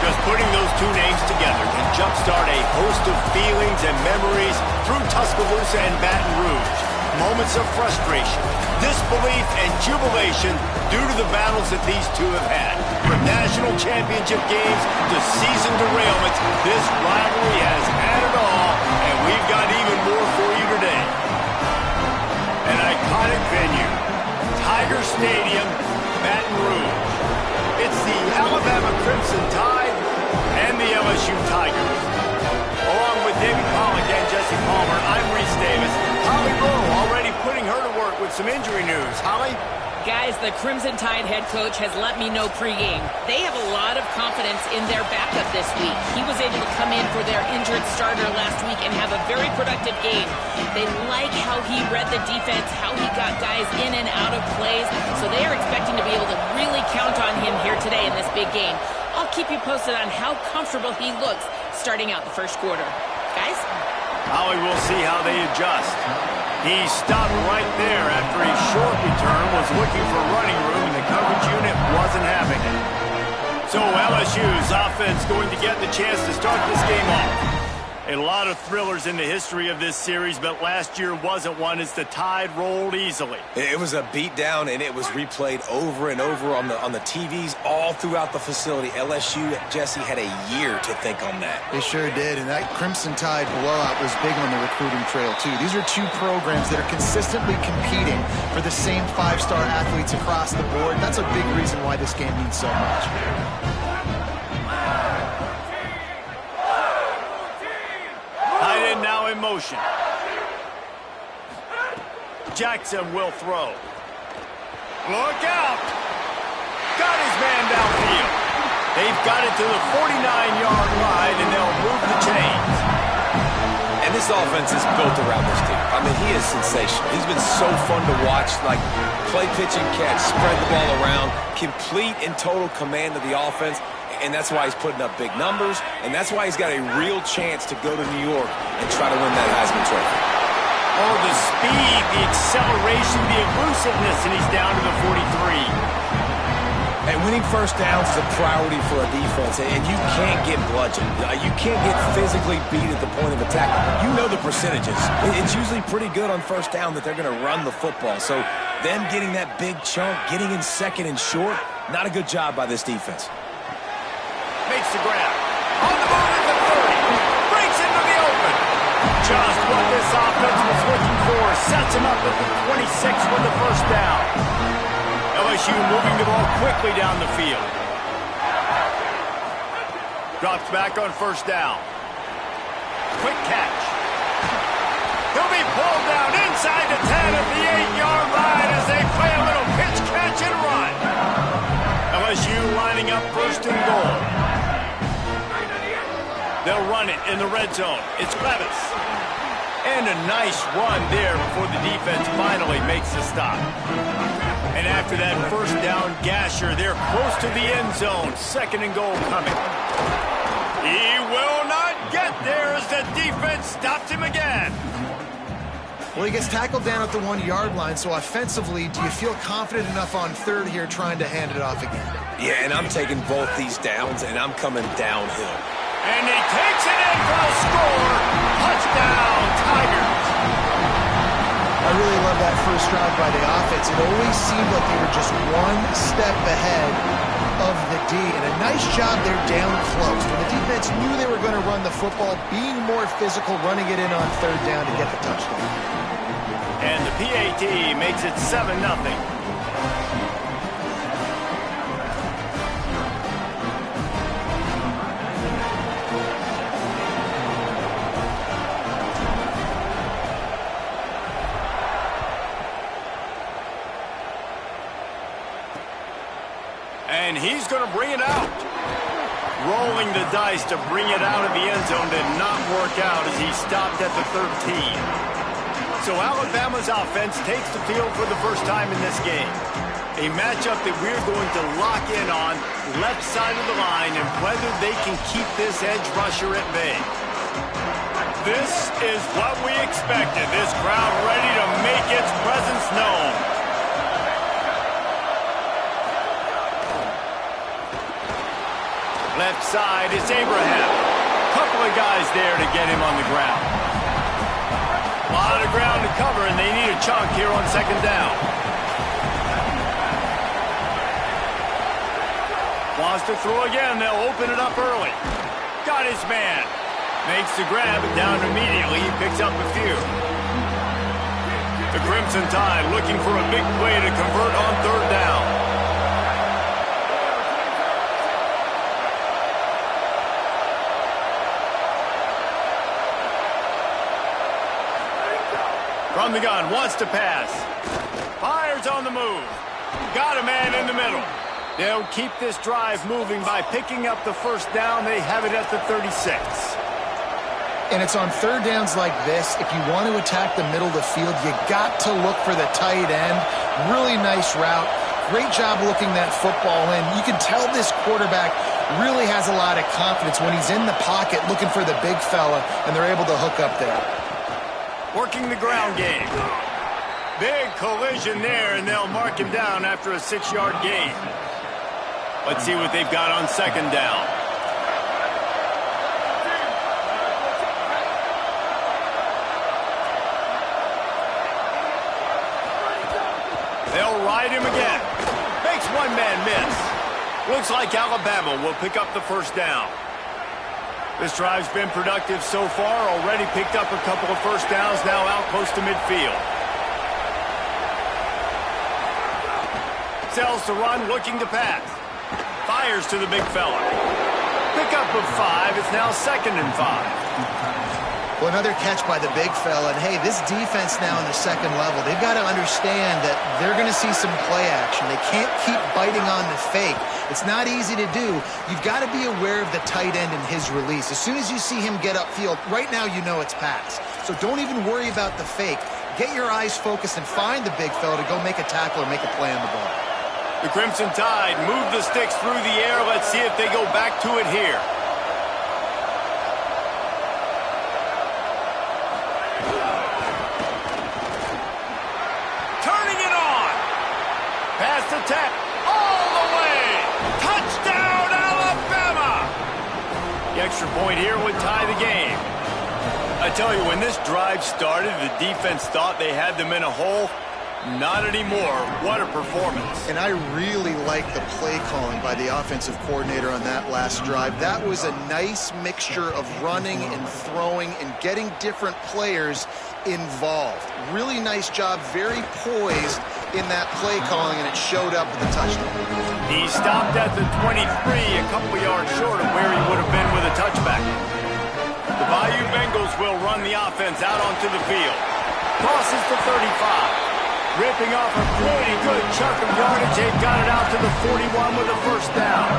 Just putting those two names together can jumpstart a host of feelings and memories through Tuscaloosa and Baton Rouge. Moments of frustration, disbelief, and jubilation due to the battles that these two have had. From national championship games to season derailments, this rivalry has had it all, and we've got even more for you today. An iconic venue, Tiger Stadium, Baton Rouge. It's the Alabama Crimson Tide and the LSU Tigers. Along with David Pollack and Jesse Palmer, I'm Reese Davis. Holly Rowe already putting her to work with some injury news. Holly? Guys, the Crimson Tide head coach has let me know pregame. They have a lot of confidence in their backup this week. He was able to come in for their injured starter last week and have a very productive game. They like how he read the defense, how he got guys in and out of plays, so they are expecting to be able to really count on him here today in this big game. I'll keep you posted on how comfortable he looks starting out the first quarter. Guys? Holly, we'll see how they adjust. He stopped right there after a short return, was looking for running room, and the coverage unit wasn't having it. So LSU's offense going to get the chance to start this game off. A lot of thrillers in the history of this series, but last year wasn't one as the Tide rolled easily. It was a beatdown, and it was replayed over and over on the TVs all throughout the facility. LSU, Jesse, had a year to think on that. They sure did, and that Crimson Tide blowout was big on the recruiting trail, too. These are two programs that are consistently competing for the same five-star athletes across the board. That's a big reason why this game means so much. Now in motion. Jackson will throw. Look out! Got his man downfield. They've got it to the 49-yard line, and they'll move the chains. And this offense is built around this team. I mean, he is sensational. He's been so fun to watch, like play, pitch, and catch, spread the ball around, complete and total command of the offense. And that's why he's putting up big numbers, and that's why he's got a real chance to go to New York and try to win that Heisman Trophy. Oh, the speed, the acceleration, the elusiveness, and he's down to the 43. And winning first downs is a priority for a defense, and you can't get bludgeoned. You can't get physically beat at the point of attack. You know the percentages. It's usually pretty good on first down that they're going to run the football. So them getting that big chunk, getting in second and short, not a good job by this defense. Makes the grab. On the move at the 30. Breaks into the open. Just what this offense was looking for. Sets him up at the 26 with the first down. LSU moving the ball quickly down the field. Drops back on first down. Quick catch. He'll be pulled down inside the 10 at the 8-yard line as they play a little pitch, catch, and run. LSU lining up first and goal. They'll run it in the red zone. It's Levis. And a nice run there before the defense finally makes the stop. And after that first down gasher, they're close to the end zone. Second and goal coming. He will not get there as the defense stops him again. Well, he gets tackled down at the 1-yard line, so offensively, do you feel confident enough on third here trying to hand it off again? Yeah, and I'm taking both these downs, and I'm coming downhill. And he takes it in for a score. Touchdown, Tigers. I really love that first drive by the offense. It always seemed like they were just one step ahead of the D. And a nice job there down close. When the defense knew they were going to run the football, being more physical, running it in on third down to get the touchdown. And the PAT makes it 7-0. And he's going to bring it out. Rolling the dice to bring it out of the end zone did not work out as he stopped at the 13. So Alabama's offense takes the field for the first time in this game. A matchup that we're going to lock in on left side of the line and whether they can keep this edge rusher at bay. This is what we expected. This crowd ready to make its presence known. Left side is Abraham. Couple of guys there to get him on the ground. A lot of ground to cover, and they need a chunk here on second down. Wants to throw again. They'll open it up early. Got his man. Makes the grab, and down immediately. He picks up a few. The Crimson Tide looking for a big play to convert on third down. From the gun, wants to pass. Fires on the move. Got a man in the middle. They'll keep this drive moving by picking up the first down. They have it at the 36. And it's on third downs like this, if you want to attack the middle of the field, you got to look for the tight end. Really nice route. Great job looking that football in. You can tell this quarterback really has a lot of confidence when he's in the pocket looking for the big fella, and they're able to hook up there. Working the ground game. Big collision there, and they'll mark him down after a 6-yard gain. Let's see what they've got on second down. They'll ride him again. Makes one man miss. Looks like Alabama will pick up the first down. This drive's been productive so far. Already picked up a couple of first downs, now out close to midfield. Sells to run, looking to pass. Fires to the big fella. Pickup of 5. It's now 2nd and 5. Well, another catch by the big fella. And, hey, this defense now in the second level, they've got to understand that they're going to see some play action. They can't keep biting on the fake. It's not easy to do. You've got to be aware of the tight end and his release. As soon as you see him get upfield, right now you know it's pass. So don't even worry about the fake. Get your eyes focused and find the big fella to go make a tackle or make a play on the ball. The Crimson Tide move the sticks through the air. Let's see if they go back to it here. Turning it on. Pass attack all the way. Touchdown, Alabama. The extra point here would tie the game. I tell you, when this drive started, the defense thought they had them in a hole. Not anymore. What a performance. And I really like the play calling by the offensive coordinator on that last drive. That was a nice mixture of running and throwing and getting different players involved. Really nice job, very poised in that play calling, and it showed up with the touchdown. He stopped at the 23, a couple yards short of where he would have been with a touchback. The Bayou Bengals will run the offense out onto the field. Crosses to 35. Ripping off a pretty good chunk of yardage. They've got it out to the 41 with a first down.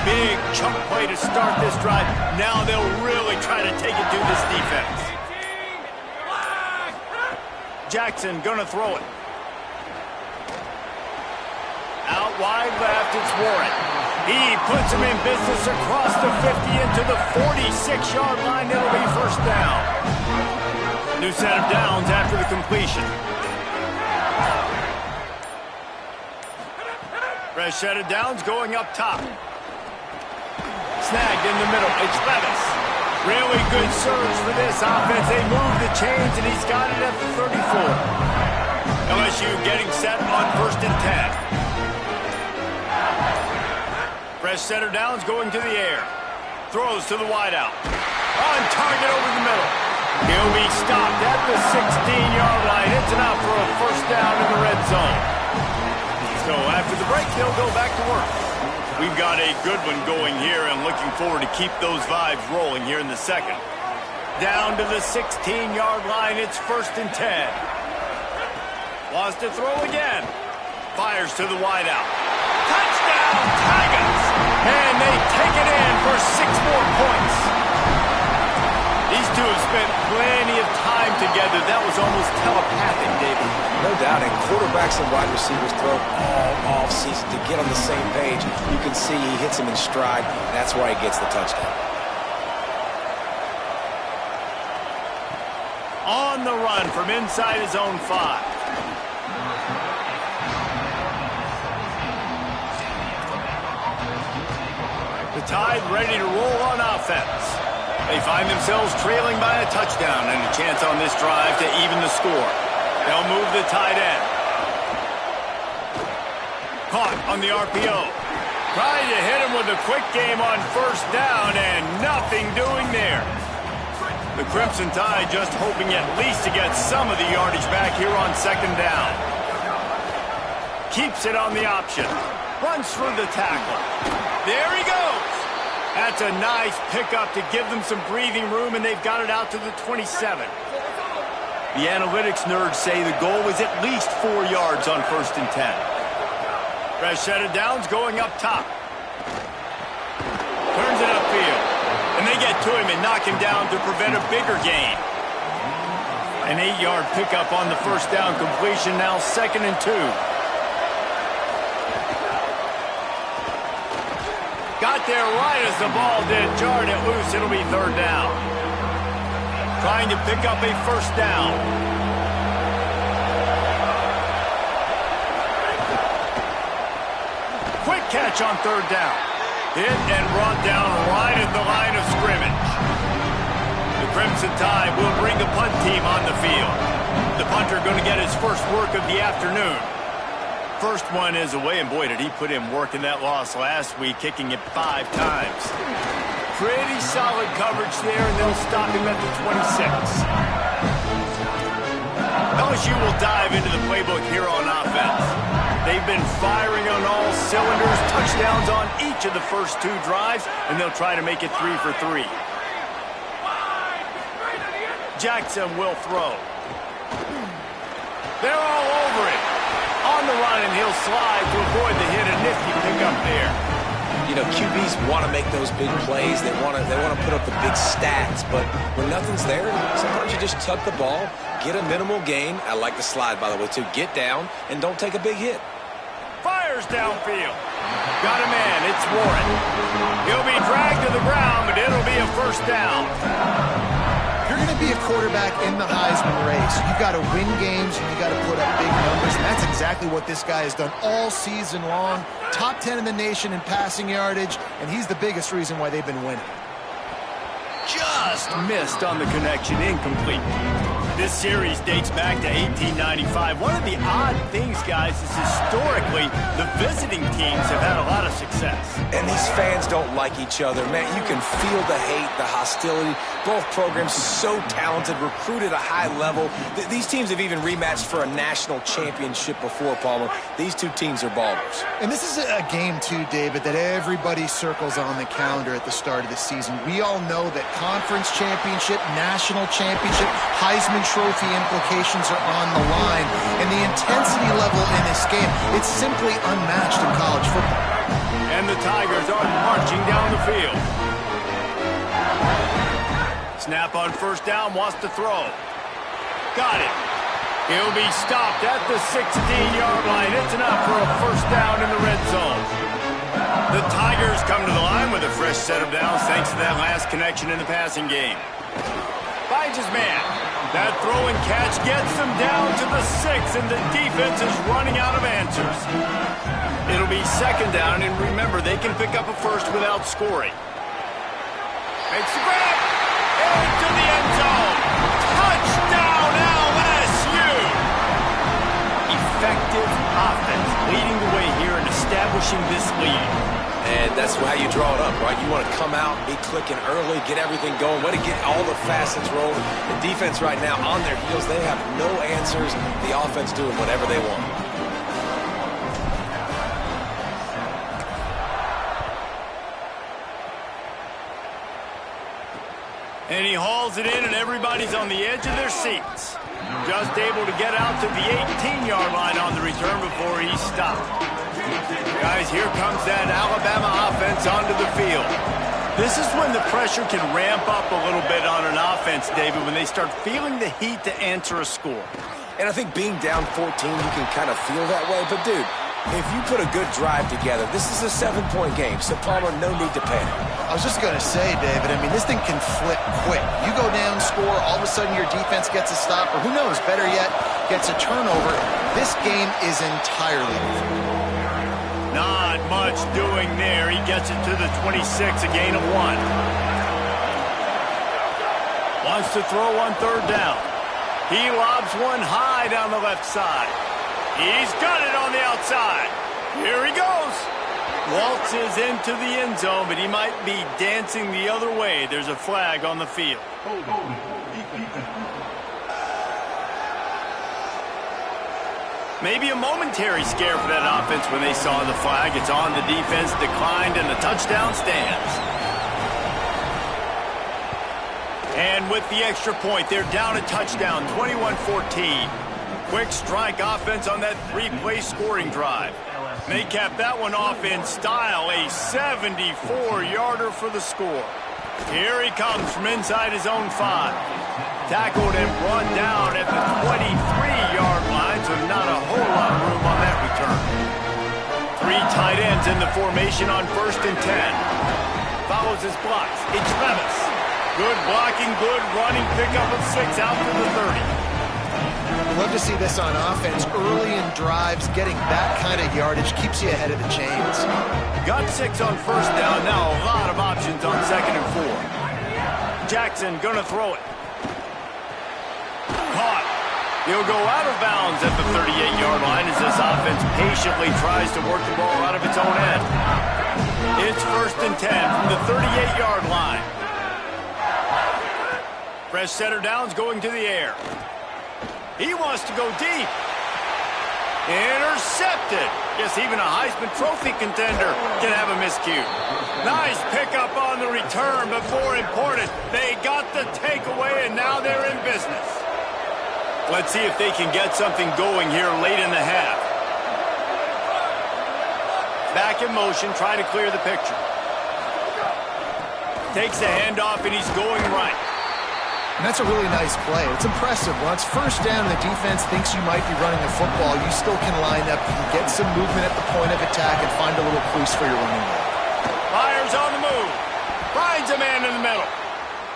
Big chunk play to start this drive. Now they'll really try to take it to this defense. Jackson gonna throw it. Out wide left, it's Warren. He puts him in business across the 50 into the 46-yard line. It'll be first down. New set of downs after the completion. Fresh set of downs going up top. Snagged in the middle. It's Levis. Really good surge for this offense. They move the chains, and he's got it at the 34. LSU getting set on 1st and 10. Fresh set of downs going to the air. Throws to the wideout. On target over the middle. He'll be stopped at the 16-yard line. It's enough for a first down in the red zone. So after the break, they'll go back to work. We've got a good one going here and looking forward to keep those vibes rolling here in the second. Down to the 16-yard line, it's 1st and 10. Wants to throw again. Fires to the wideout. Touchdown, Tigers! And they take it in for 6 more points. These two have spent plenty of time together. That was almost telepathic, David. No doubt, and quarterbacks and wide receivers throw all off season to get on the same page. You can see he hits him in stride. That's why he gets the touchdown. On the run from inside his own 5. The Tide ready to roll on offense. They find themselves trailing by a touchdown and a chance on this drive to even the score. They'll move the tight end. Caught on the RPO. Trying to hit him with a quick game on first down and nothing doing there. The Crimson Tide just hoping at least to get some of the yardage back here on second down. Keeps it on the option. Runs through the tackle. There he goes. That's a nice pickup to give them some breathing room, and they've got it out to the 27. The analytics nerds say the goal was at least 4 yards on 1st and 10. Fresh set of downs going up top. Turns it upfield. And they get to him and knock him down to prevent a bigger gain. An 8-yard pickup on the first down completion, now 2nd and 2. Got there right as the ball did. Jarred it loose. It'll be 3rd down. Trying to pick up a first down. Quick catch on 3rd down. Hit and brought down right at the line of scrimmage. The Crimson Tide will bring the punt team on the field. The punter going to get his first work of the afternoon. First one is away, and boy, did he put in work in that loss last week, kicking it 5 times. Pretty solid coverage there, and they'll stop him at the 26. LSU will dive into the playbook here on offense. They've been firing on all cylinders, touchdowns on each of the first 2 drives, and they'll try to make it 3 for 3. Jackson will throw. They're all over it. On the run, and he'll slide to avoid the hit. A nifty pickup there. You know, QBs want to make those big plays. They want to put up the big stats. But when nothing's there, sometimes you just tuck the ball, get a minimal gain. I like the slide, by the way, too. Get down and don't take a big hit. Fires downfield. Got a man. It's Warren. He'll be dragged to the ground, but it'll be a first down. You're going to be a quarterback in the Heisman race. You've got to win games, and you've got to put up big numbers, and that's exactly what this guy has done all season long. Top 10 in the nation in passing yardage, and he's the biggest reason why they've been winning. Just missed on the connection, incomplete. This series dates back to 1895. One of the odd things, guys, is historically the visiting teams have had a lot of success. And these fans don't like each other. Man, you can feel the hate, the hostility. Both programs so talented, recruited at a high level. These teams have even rematched for a national championship before, Palmer. These 2 teams are ballers. And this is a game, too, David, that everybody circles on the calendar at the start of the season. We all know that conference championship, national championship, Heisman Trophy implications are on the line. And the intensity level in this game, it's simply unmatched in college football. And the Tigers are marching down the field. Snap on first down, wants to throw. Got it. He'll be stopped at the 16-yard line. It's enough for a first down in the red zone. The Tigers come to the line with a fresh set of downs thanks to that last connection in the passing game. Finds his man. That throw and catch gets them down to the 6, and the defense is running out of answers. It'll be 2nd down, and remember, they can pick up a first without scoring. Makes the grab. Into the end zone. Touchdown, LSU! Effective offense leading the way here and establishing this lead. And that's how you draw it up, right? You want to come out, be clicking early, get everything going, way to get all the facets rolling. The defense right now on their heels, they have no answers. The offense doing whatever they want. And he hauls it in, and everybody's on the edge of their seats. Just able to get out to the 18-yard line on the return before he's stopped. Guys, here comes that Alabama offense onto the field. This is when the pressure can ramp up a little bit on an offense, David, when they start feeling the heat to answer a score. And I think being down 14, you can kind of feel that way. But, dude, if you put a good drive together, this is a 7-point game, so Palmer, no need to panic. I was just going to say, David, I mean, this thing can flip quick. You go down, score, all of a sudden your defense gets a stop, or who knows, better yet, gets a turnover. This game is entirely different. Not much doing there. He gets it to the 26, a gain of 1. Wants to throw on third down. He lobs one high down the left side. He's got it on the outside. Here he goes. Waltzes into the end zone, but he might be dancing the other way. There's a flag on the field. Maybe a momentary scare for that offense when they saw the flag. It's on, the defense declined, and the touchdown stands. And with the extra point, they're down a touchdown, 21-14. Quick strike offense on that 3-play scoring drive. They capped that one off in style, a 74-yarder for the score. Here he comes from inside his own 5. Tackled and brought down at the 23-yard line, so not a whole lot of room on that return. 3 tight ends in the formation on 1st and 10. Follows his blocks. It's Levis. Good blocking, good running, pickup of 6 out to the 30. Love to see this on offense. Early in drives, getting that kind of yardage keeps you ahead of the chains. Got 6 on 1st down. Now a lot of options on 2nd and 4. Jackson gonna throw it. Caught. He'll go out of bounds at the 38-yard line as this offense patiently tries to work the ball out of its own end. It's 1st and 10 from the 38-yard line. Fresh setter downs going to the air. He wants to go deep. Intercepted. Guess even a Heisman Trophy contender can have a miscue. Nice pickup on the return, but more important, they got the takeaway, and now they're in business. Let's see if they can get something going here late in the half. Back in motion, try to clear the picture. Takes the handoff, and he's going right. And that's a really nice play. It's impressive. Once 1st down, the defense thinks you might be running the football. You still can line up, you can get some movement at the point of attack and find a little crease for your running back. Fires on the move. Finds a man in the middle.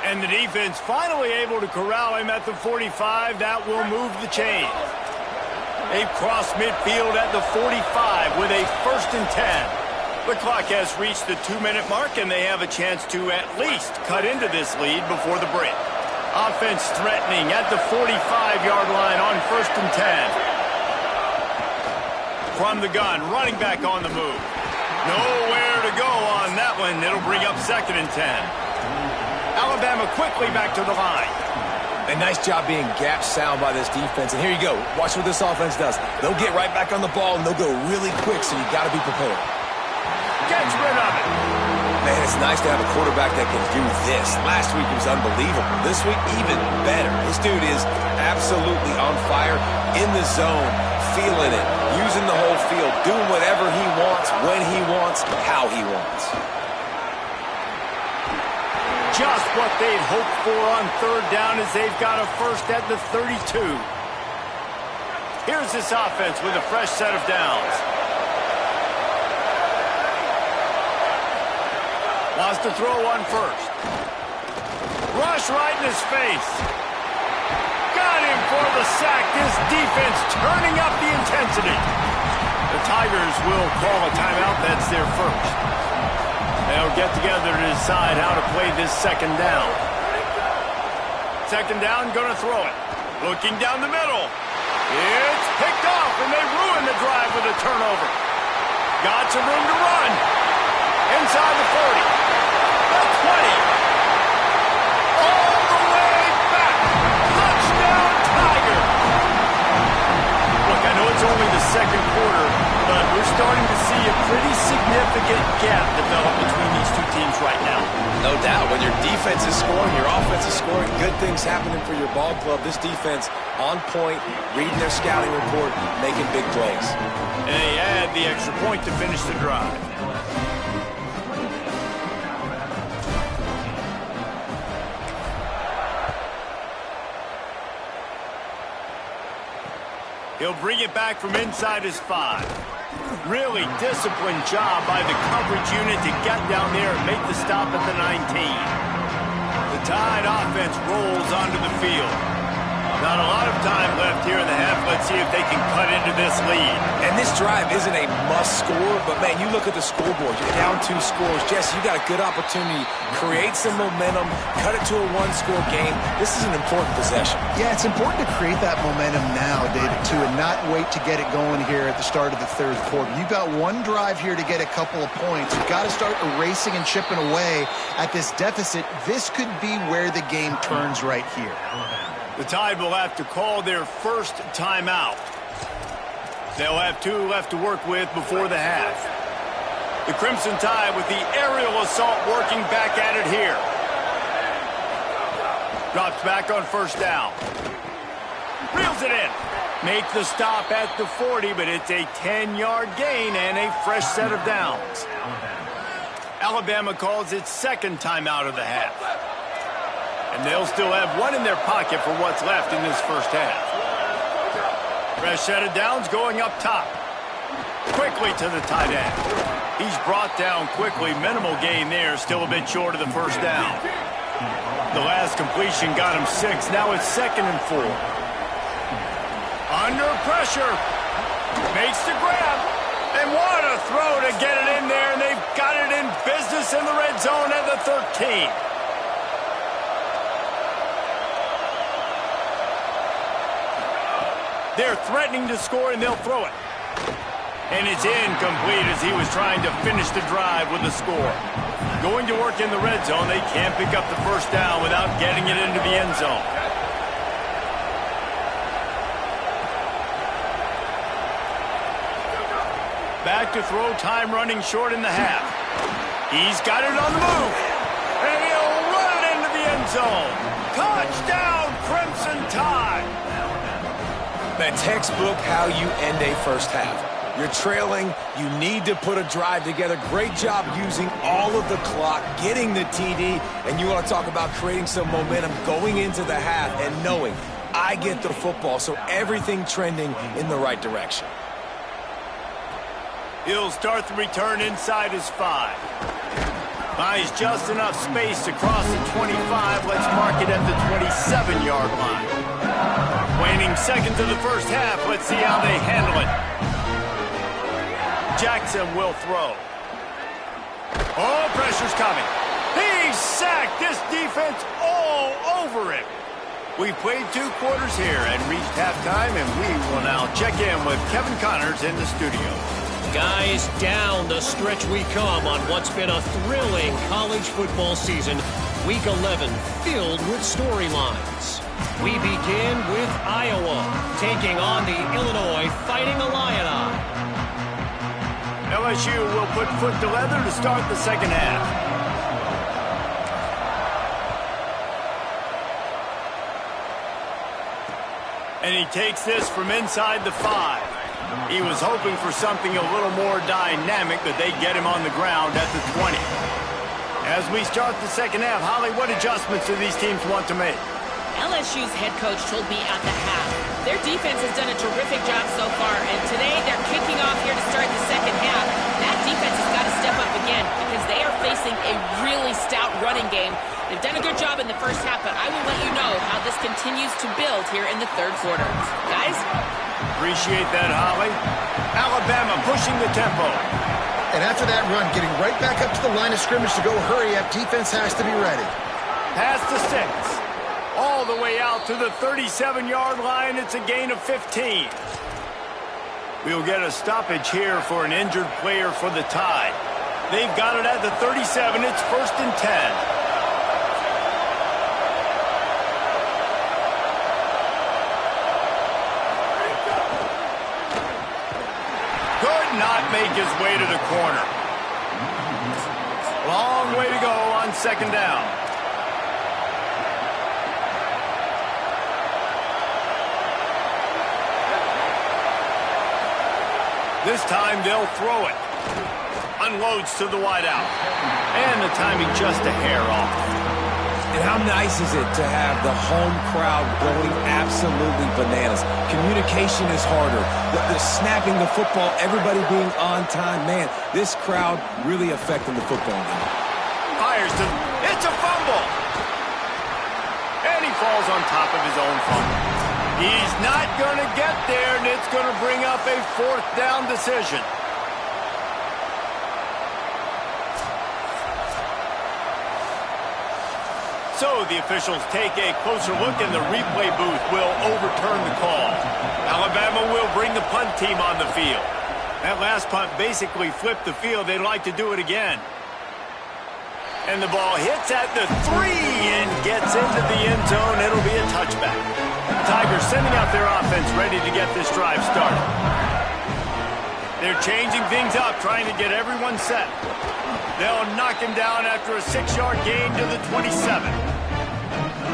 And the defense finally able to corral him at the 45. That will move the chain. They've crossed midfield at the 45 with a 1st and 10. The clock has reached the 2-minute mark, and they have a chance to at least cut into this lead before the break. Offense threatening at the 45-yard line on 1st and 10. From the gun, running back on the move. Nowhere to go on that one. It'll bring up 2nd and 10. Alabama quickly back to the line. A nice job being gap sound by this defense. And here you go. Watch what this offense does. They'll get right back on the ball, and they'll go really quick, so you got to be prepared. Gets rid of it. Man, it's nice to have a quarterback that can do this. Last week, he was unbelievable. This week, even better. This dude is absolutely on fire, in the zone, feeling it, using the whole field, doing whatever he wants, when he wants, how he wants. Just what they'd hoped for on 3rd down as they've got a 1st at the 32. Here's this offense with a fresh set of downs. Wants to throw on 1st. Rush right in his face. Got him for the sack. This defense turning up the intensity. The Tigers will call a timeout. That's their 1st. They'll get together to decide how to play this 2nd down. 2nd down, gonna throw it. Looking down the middle. It's picked off, and they ruin the drive with a turnover. Got some room to run. Inside the 40. The 20. All the way back. Touchdown, Tiger. Look, I know it's only the 2nd quarter, but we're starting to see a pretty significant gap develop between these two teams right now. No doubt. When your defense is scoring, your offense is scoring, good things happening for your ball club. This defense on point, reading their scouting report, making big plays. And they add the extra point to finish the drive. He'll bring it back from inside his 5. Really disciplined job by the coverage unit to get down there and make the stop at the 19. The Tide offense rolls onto the field. Not a lot of time left here in the half. Let's see if they can cut into this lead. And this drive isn't a must score, but, man, you look at the scoreboard. You're down 2 scores. Jesse, you got a good opportunity. Create some momentum. Cut it to a 1-score game. This is an important possession. Yeah, it's important to create that momentum now, David, too, and not wait to get it going here at the start of the third quarter. You've got one drive here to get a couple of points. You've got to start erasing and chipping away at this deficit. This could be where the game turns right here. The Tide will have to call their first timeout. They'll have 2 left to work with before the half. The Crimson Tide with the aerial assault working back at it here. Drops back on first down. Reels it in. Make the stop at the 40, but it's a 10-yard gain and a fresh set of downs. Alabama calls its second timeout of the half. And they'll still have 1 in their pocket for what's left in this first half. Fresh set of downs going up top. Quickly to the tight end. He's brought down quickly. Minimal gain there. Still a bit short of the first down. The last completion got him 6. Now it's 2nd and 4. Under pressure. Makes the grab. And what a throw to get it in there. And they've got it in business in the red zone at the 13. They're threatening to score, and they'll throw it. And it's incomplete as he was trying to finish the drive with a score. Going to work in the red zone, they can't pick up the first down without getting it into the end zone. Back to throw, time running short in the half. He's got it on the move. And he'll run it into the end zone. Touchdown, Crimson Tide. Man, textbook how you end a first half. You're trailing. You need to put a drive together. Great job using all of the clock, getting the TD, and you want to talk about creating some momentum going into the half and knowing I get the football, so everything trending in the right direction. He'll start the return inside his 5. Buys just enough space to cross the 25. Let's mark it at the 27-yard line. Waning second to the first half. Let's see how they handle it. Jackson will throw. Oh, pressure's coming. He's sacked. This defense all over him. We've played 2 quarters here and reached halftime, and we will now check in with Kevin Connors in the studio. Guys, down the stretch we come on what's been a thrilling college football season. Week 11 filled with storylines. We begin with Iowa taking on the Illinois Fighting Illini. LSU will put foot to leather to start the second half. And he takes this from inside the 5. He was hoping for something a little more dynamic, but they get him on the ground at the 20. As we start the second half, Holly, what adjustments do these teams want to make? LSU's head coach told me at the half, their defense has done a terrific job so far, and today they're kicking off here to start the second half. That defense has got to step up again because they are facing a really stout running game. They've done a good job in the first half, but I will let you know how this continues to build here in the third quarter. Guys? Appreciate that, Holly. Alabama pushing the tempo. And after that run, getting right back up to the line of scrimmage to go hurry up, defense has to be ready. Pass to 6. All the way out to the 37-yard line. It's a gain of 15. We'll get a stoppage here for an injured player for the Tide. They've got it at the 37. It's 1st and 10. Not make his way to the corner. Long way to go on second down. This time they'll throw it. Unloads to the wideout. And the timing just a hair off. And how nice is it to have the home crowd going absolutely bananas? Communication is harder. The snapping the football, everybody being on time. Man, this crowd really affecting the football game. Fires to... It's a fumble! And he falls on top of his own fumble. He's not going to get there, and it's going to bring up a 4th down decision. So the officials take a closer look, and the replay booth will overturn the call. Alabama will bring the punt team on the field. That last punt basically flipped the field. They'd like to do it again. And the ball hits at the 3 and gets into the end zone. It'll be a touchback. Tigers sending out their offense ready to get this drive started. They're changing things up, trying to get everyone set. They'll knock him down after a 6-yard gain to the 27.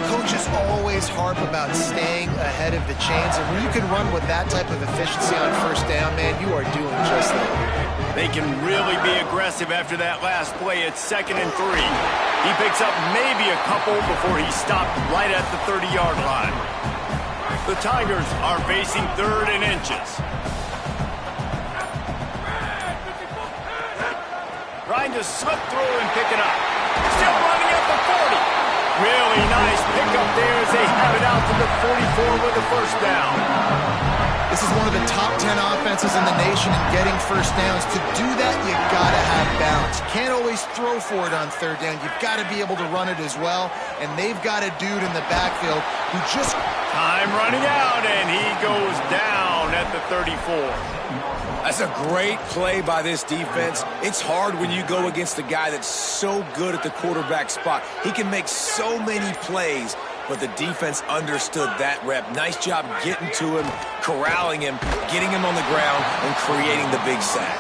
Coaches always harp about staying ahead of the chains, and when you can run with that type of efficiency on 1st down, man, you are doing just that. They can really be aggressive after that last play. It's 2nd and 3. He picks up maybe a couple before he stopped right at the 30-yard line. The Tigers are facing 3rd and inches. Trying to slip through and pick it up. Still running at the 40. Really nice pickup there as they have it out to the 44 with a 1st down. This is one of the top 10 offenses in the nation in getting 1st downs. To do that, you got to have balance. You can't always throw for it on 3rd down. You've got to be able to run it as well. And they've got a dude in the backfield who just... Time running out, and he goes down at the 34. That's a great play by this defense. It's hard when you go against a guy that's so good at the quarterback spot. He can make so many plays, but the defense understood that rep. Nice job getting to him, corralling him, getting him on the ground, and creating the big sack.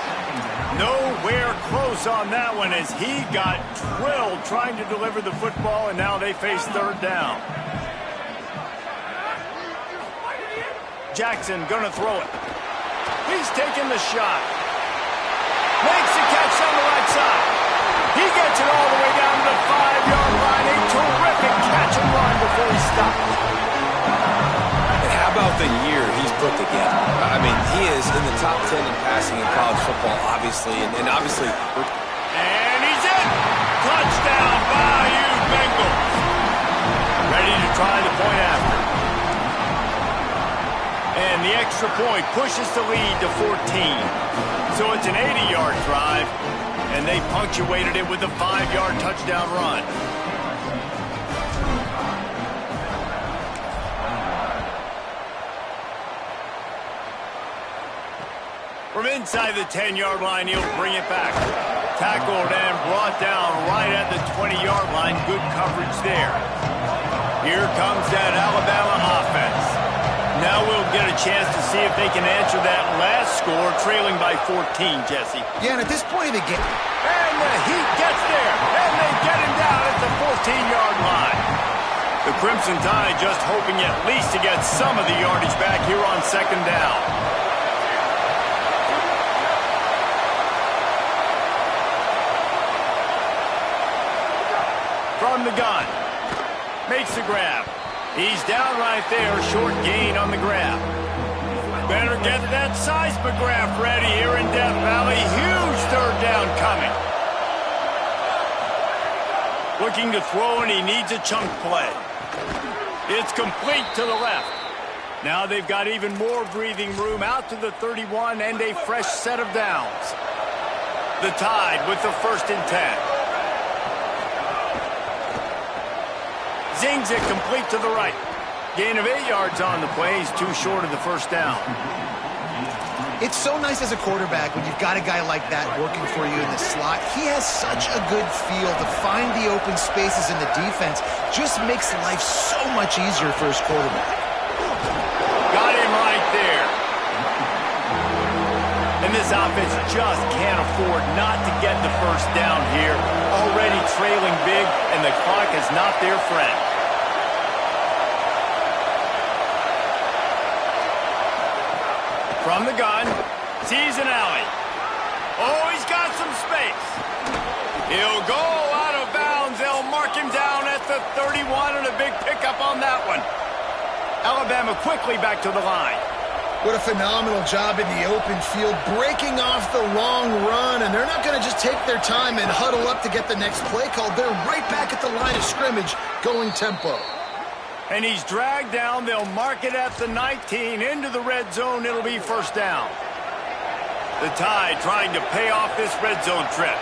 Nowhere close on that one as he got drilled trying to deliver the football, and now they face 3rd down. Jackson gonna throw it. He's taking the shot. Makes the catch on the right side. He gets it all the way down to the 5-yard line. A terrific catch and run before he stops. And how about the year he's put together? I mean, he is in the top 10 in passing in college football, obviously. And obviously... And he's in. Touchdown, Bayou Bengals. Ready to try the point after. And the extra point pushes the lead to 14. So it's an 80-yard drive, and they punctuated it with a 5-yard touchdown run. From inside the 10-yard line, he'll bring it back. Tackled and brought down right at the 20-yard line. Good coverage there. Here comes that Alabama offense. Now we'll get a chance to see if they can answer that last score, trailing by 14, Jesse. Yeah, and at this point of the game... And the Heat gets there, and they get him down at the 14-yard line. The Crimson Tide just hoping at least to get some of the yardage back here on 2nd down. From the gun. Makes the grab. He's down right there, short gain on the grab. Better get that seismograph ready here in Death Valley. Huge 3rd down coming. Looking to throw, and he needs a chunk play. It's complete to the left. Now they've got even more breathing room out to the 31 and a fresh set of downs. The Tide with the 1st and 10. Zings it complete to the right. Gain of 8 yards on the play. He's too short of the 1st down. It's so nice as a quarterback when you've got a guy like that working for you in the slot. He has such a good feel to find the open spaces in the defense. Just makes life so much easier for his quarterback. Got him right there. And this offense just can't afford not to get the 1st down here. Already trailing big, and the clock is not their friend. From the gun, sees an alley. Oh, he's got some space. He'll go out of bounds. They'll mark him down at the 31, and a big pickup on that one. Alabama quickly back to the line. What a phenomenal job in the open field, breaking off the long run, and they're not going to just take their time and huddle up to get the next play called. They're right back at the line of scrimmage, going tempo. And he's dragged down. They'll mark it at the 19. Into the red zone. It'll be first down. The Tide trying to pay off this red zone trip.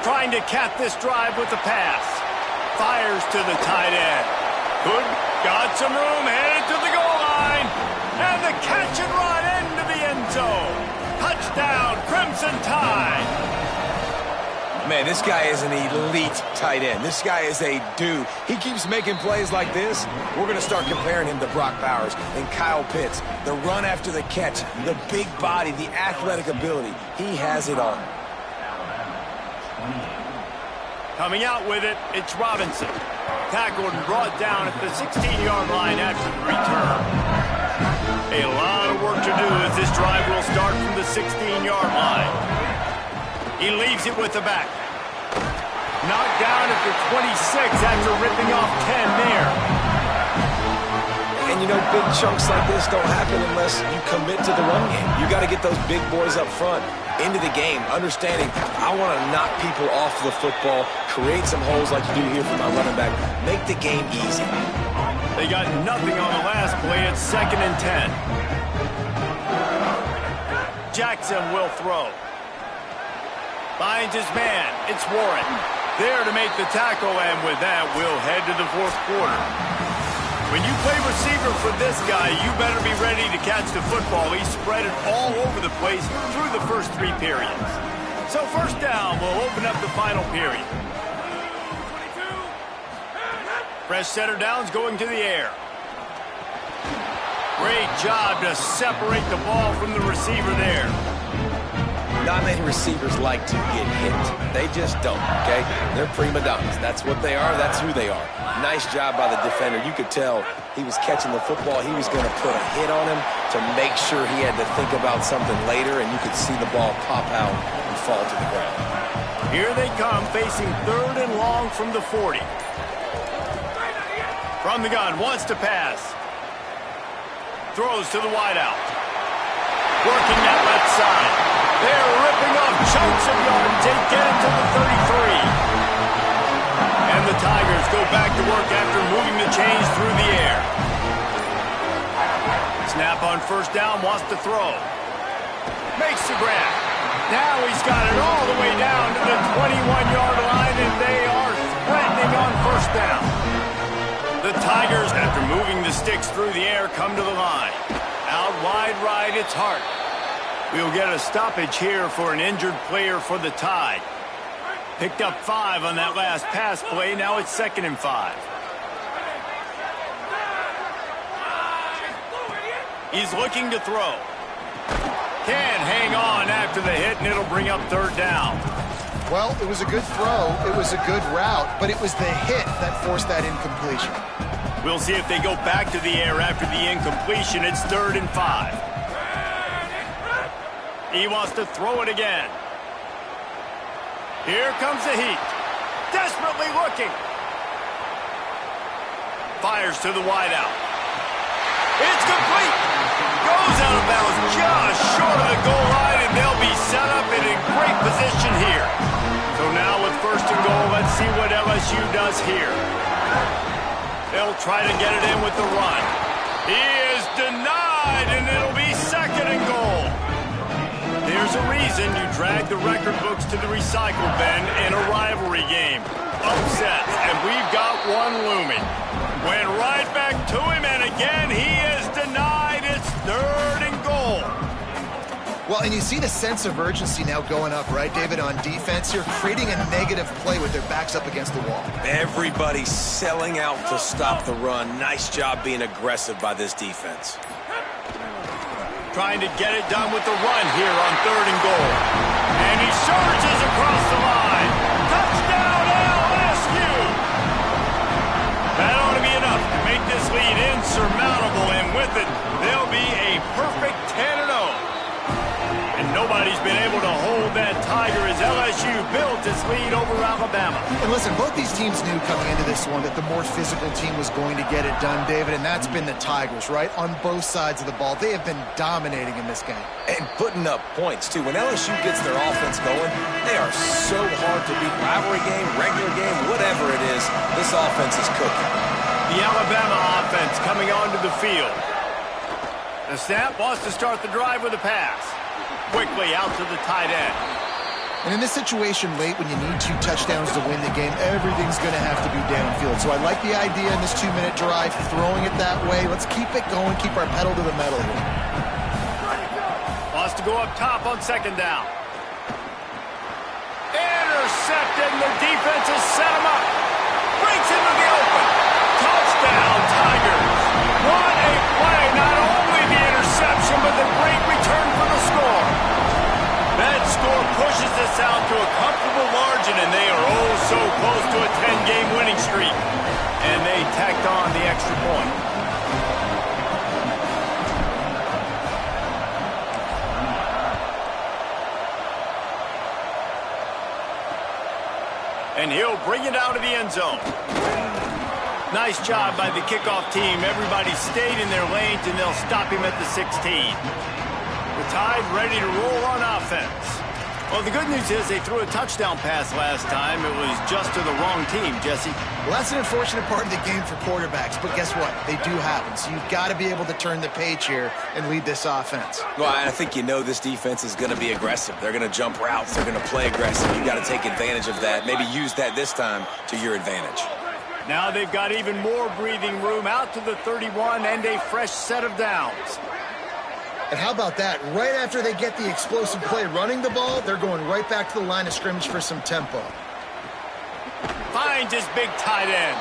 Trying to cap this drive with the pass. Fires to the tight end. Good. Got some room. Headed to the goal line. And the catch and run into the end zone. Touchdown, Crimson Tide. Man, this guy is an elite tight end. This guy is a dude. He keeps making plays like this. We're going to start comparing him to Brock Bowers and Kyle Pitts. The run after the catch, the big body, the athletic ability. He has it all. Coming out with it, it's Robinson. Tackled and brought down at the 16-yard line after the return. A lot of work to do as this drive will start from the 16-yard line. He leaves it with the back. Knocked down at the 26 after ripping off 10 there. And, you know, big chunks like this don't happen unless you commit to the run game. You got to get those big boys up front into the game, understanding I want to knock people off the football, create some holes like you do here for my running back, make the game easy. They got nothing on the last play. It's 2nd and 10. Jackson will throw. Finds his man. It's Warren. There to make the tackle, and with that, we'll head to the fourth quarter. When you play receiver for this guy, you better be ready to catch the football. He spread it all over the place through the first 3 periods. So first down, we'll open up the final period. Fresh setter downs going to the air. Great job to separate the ball from the receiver there. Not many receivers like to get hit. They just don't, okay? They're prima donnas. That's what they are. That's who they are. Nice job by the defender. You could tell he was catching the football. He was going to put a hit on him to make sure he had to think about something later, and you could see the ball pop out and fall to the ground. Here they come, facing 3rd and long from the 40. From the gun, wants to pass. Throws to the wideout. Working that left side. They're ripping off chunks of yards. They get it to the 33. And the Tigers go back to work after moving the chains through the air. Snap on first down, wants to throw. Makes the grab. Now he's got it all the way down to the 21-yard line, and they are threatening on first down. The Tigers, after moving the sticks through the air, come to the line. Out wide right, it's Hart. We'll get a stoppage here for an injured player for the Tide. Picked up 5 on that last pass play. Now it's 2nd and 5. He's looking to throw. Can't hang on after the hit, and it'll bring up 3rd down. Well, it was a good throw. It was a good route, but it was the hit that forced that incompletion. We'll see if they go back to the air after the incompletion. It's 3rd and 5. He wants to throw it again. Here comes the heat. Desperately looking. Fires to the wideout. It's complete. Goes out of bounds just short of the goal line, and they'll be set up and in great position here. So now with 1st and goal, let's see what LSU does here. They'll try to get it in with the run. He is denied, and it'll be 2nd and goal. There's a reason you drag the record books to the recycle bin in a rivalry game. Upsets, and we've got one looming. Went right back to him, and again he is denied. It's 3rd and goal. Well, and you see the sense of urgency now going up, right, David, on defense here, creating a negative play with their backs up against the wall. Everybody's selling out to stop the run. Nice job being aggressive by this defense. Trying to get it done with the run here on 3rd and goal. And he surges across the line. Touchdown, LSU! That ought to be enough to make this lead insurmountable, and with it, they'll be a perfect 10-0. And nobody's been able to hold that Tiger as LSU LSU builds its lead over Alabama. And listen, both these teams knew coming into this one that the more physical team was going to get it done, David, and that's been the Tigers, right? On both sides of the ball. They have been dominating in this game. And putting up points, too. When LSU gets their offense going, they are so hard to beat. Rivalry game, regular game, whatever it is, this offense is cooking. The Alabama offense coming onto the field. The snap wants to start the drive with a pass. Quickly out to the tight end. And in this situation late when you need 2 touchdowns to win the game, everything's going to have to be downfield. So I like the idea in this 2-minute drive, throwing it that way. Let's keep it going, keep our pedal to the metal here. Wants to go up top on second down. Intercepted, and the defense has set him up. Breaks into the open. Touchdown, Tigers. What a play. Not only the interception, but the great return for the score. That score pushes this out to a comfortable margin, and they are oh so close to a 10-game winning streak. And they tacked on the extra point. And he'll bring it out of the end zone. Nice job by the kickoff team. Everybody stayed in their lanes, and they'll stop him at the 16. The Tide ready to roll on offense. Well, the good news is they threw a touchdown pass last time. It was just to the wrong team, Jesse. Well, that's an unfortunate part of the game for quarterbacks, but guess what? They do happen. So you've got to be able to turn the page here and lead this offense. Well, I think you know this defense is going to be aggressive. They're going to jump routes. They're going to play aggressive. You've got to take advantage of that. Maybe use that this time to your advantage. Now they've got even more breathing room out to the 31 and a fresh set of downs. And how about that? Right after they get the explosive play running the ball, they're going right back to the line of scrimmage for some tempo. Finds his big tight end.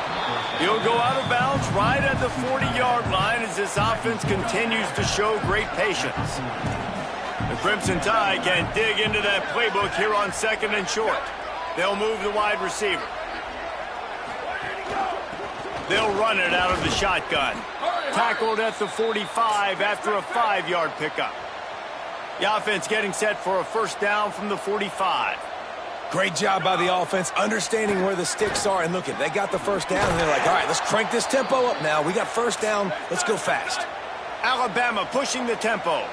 He'll go out of bounds right at the 40-yard line as this offense continues to show great patience. The Crimson Tide can dig into that playbook here on second and short. They'll move the wide receiver. They'll run it out of the shotgun. Tackled at the 45 after a 5-yard pickup. The offense getting set for a first down from the 45. Great job by the offense, understanding where the sticks are. And look, they got the first down, and they're like, all right, let's crank this tempo up now. We got first down. Let's go fast. Alabama pushing the tempo.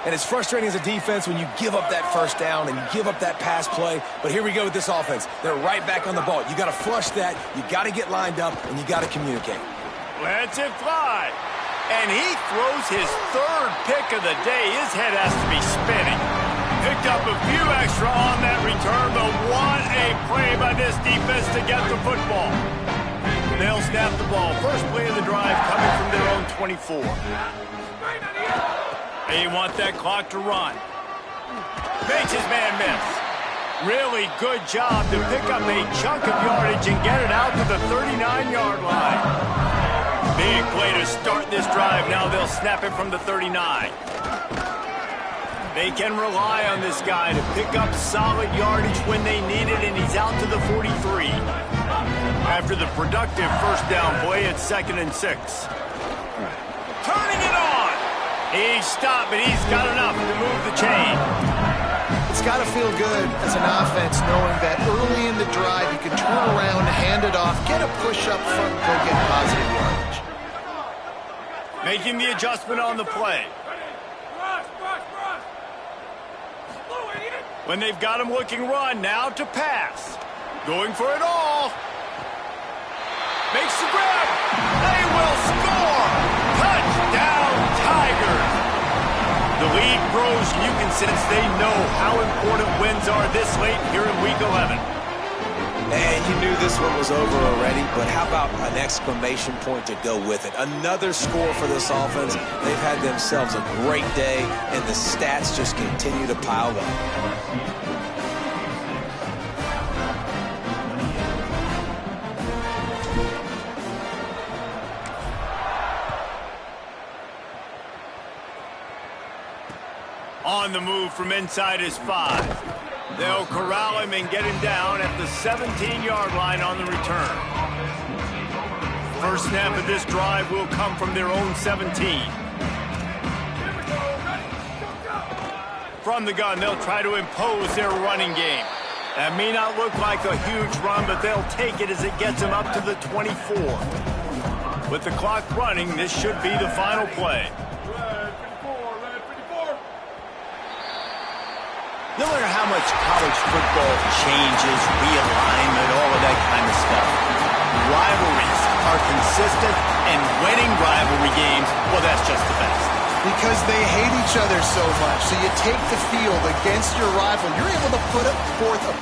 And it's frustrating as a defense when you give up that first down and you give up that pass play. But here we go with this offense. They're right back on the ball. You got to flush that. You got to get lined up, and you got to communicate. Lets it fly. And he throws his third pick of the day. His head has to be spinning. Picked up a few extra on that return, but what a play by this defense to get the football. They'll snap the ball. First play of the drive coming from their own 24. They want that clock to run. Makes his man miss. Really good job to pick up a chunk of yardage and get it out to the 39-yard line. Big play to start this drive. Now they'll snap it from the 39. They can rely on this guy to pick up solid yardage when they need it, and he's out to the 43. After the productive first down play, it's 2nd and 6. Turning it on. He's stopped, but he's got enough to move the chain. It's got to feel good as an offense knowing that early in the drive you can turn around, hand it off, get a push up front, go get positive yardage. Making the adjustment on the play. When they've got him looking run, now to pass. Going for it all. Makes the grab. They will score. Touchdown, Tigers. The lead grows, and you can sense they know how important wins are this late here in Week 11. And you knew this one was over already, but how about an exclamation point to go with it? Another score for this offense. They've had themselves a great day, and the stats just continue to pile up. On the move from inside his 5. They'll corral him and get him down at the 17-yard line on the return. First snap of this drive will come from their own 17. From the gun, they'll try to impose their running game. That may not look like a huge run, but they'll take it as it gets them up to the 24. With the clock running, this should be the final play. No matter how much college football changes, realignment, all of that kind of stuff, rivalries are consistent, and winning rivalry games, well, that's just the best. Because they hate each other so much. So you take the field against your rival. You're able to put forth a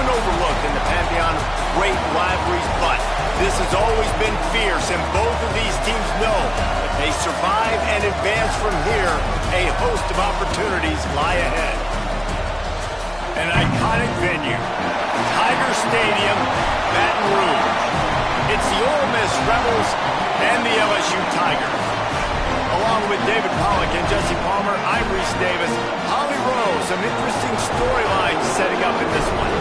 often overlooked in the pantheon of great rivalries, but this has always been fierce, and both of these teams know if they survive and advance from here, a host of opportunities lie ahead. An iconic venue, Tiger Stadium, Baton Rouge. It's the Ole Miss Rebels and the LSU Tigers. Along with David Pollack and Jesse Palmer, I'm Reese Davis. Holly Rowe, some interesting storylines setting up in this one.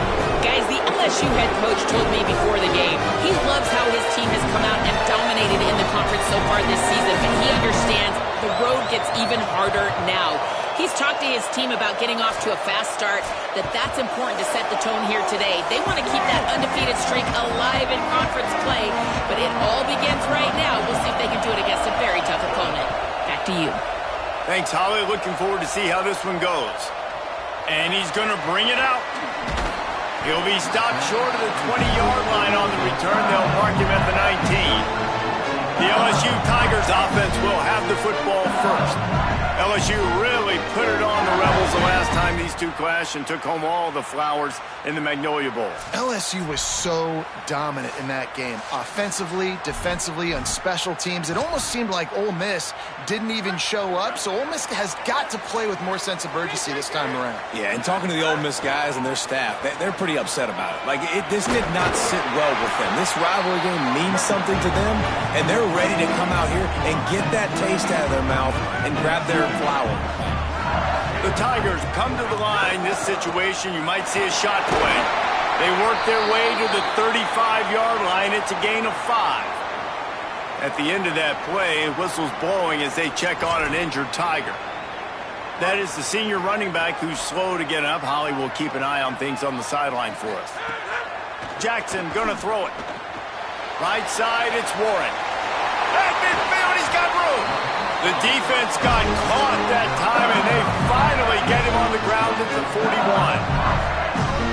Guys, the LSU head coach told me before the game he loves how his team has come out and dominated in the conference so far this season, but he understands the road gets even harder now. He's talked to his team about getting off to a fast start, that's important to set the tone here today. They want to keep that undefeated streak alive in conference play, but it all begins right now. We'll see if they can do it against a very tough opponent. Back to you. Thanks, Holly. Looking forward to see how this one goes. And he's going to bring it out. He'll be stopped short of the 20-yard line on the return. They'll mark him at the 19. The LSU Tigers offense will have the football first. LSU really put it on the Rebels the last time these two clashed and took home all the flowers in the Magnolia Bowl. LSU was so dominant in that game. Offensively, defensively, on special teams. It almost seemed like Ole Miss didn't even show up, so Ole Miss has got to play with more sense of urgency this time around. Yeah, and talking to the Ole Miss guys and their staff, they're pretty upset about it. This did not sit well with them. This rivalry game means something to them, and they're ready to come out here and get that taste out of their mouth and grab their flower. The Tigers come to the line. This situation, you might see a shot play. They work their way to the 35-yard line. It's a gain of 5. At the end of that play, whistle's blowing as they check on an injured Tiger. That is the senior running back who's slow to get up. Holly will keep an eye on things on the sideline for us. Jackson going to throw it. Right side, it's Warren. At midfield, he's got room. The defense got caught that time, and they finally get him on the ground at the 41.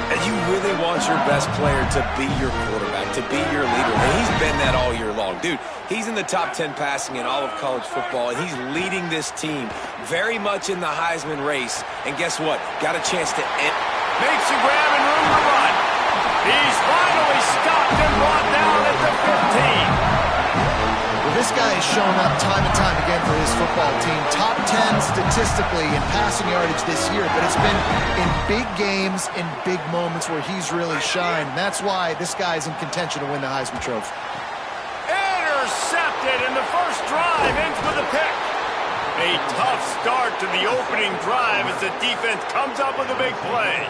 And you really want your best player to be your quarterback, to be your leader. And he's been that all year long. Dude, he's in the top 10 passing in all of college football, and he's leading this team very much in the Heisman race. And guess what? Got a chance to end. Makes a grab and room to run. He's finally stopped and brought down at the 15. Well, this guy has shown up time and time again for his football team. Top 10 statistically in passing yardage this year, but it's been in big games, in big moments where he's really shined. And that's why this guy's in contention to win the Heisman Trophy. Intercepted, and the first drive ends with a pick. A tough start to the opening drive as the defense comes up with a big play.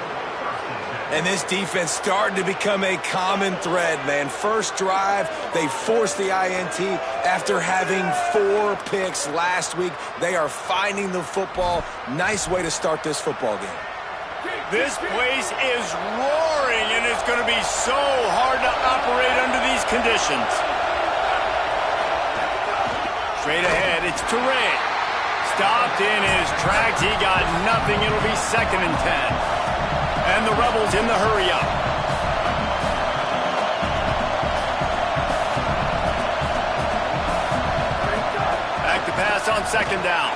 And this defense started to become a common thread, man. First drive, they forced the INT after having 4 picks last week. They are finding the football. Nice way to start this football game. This place is roaring, and it's going to be so hard to operate under these conditions. Straight ahead, it's Toure. Stopped in his tracks. He got nothing. It'll be 2nd and 10. And the Rebels in the hurry-up. Back to pass on 2nd down.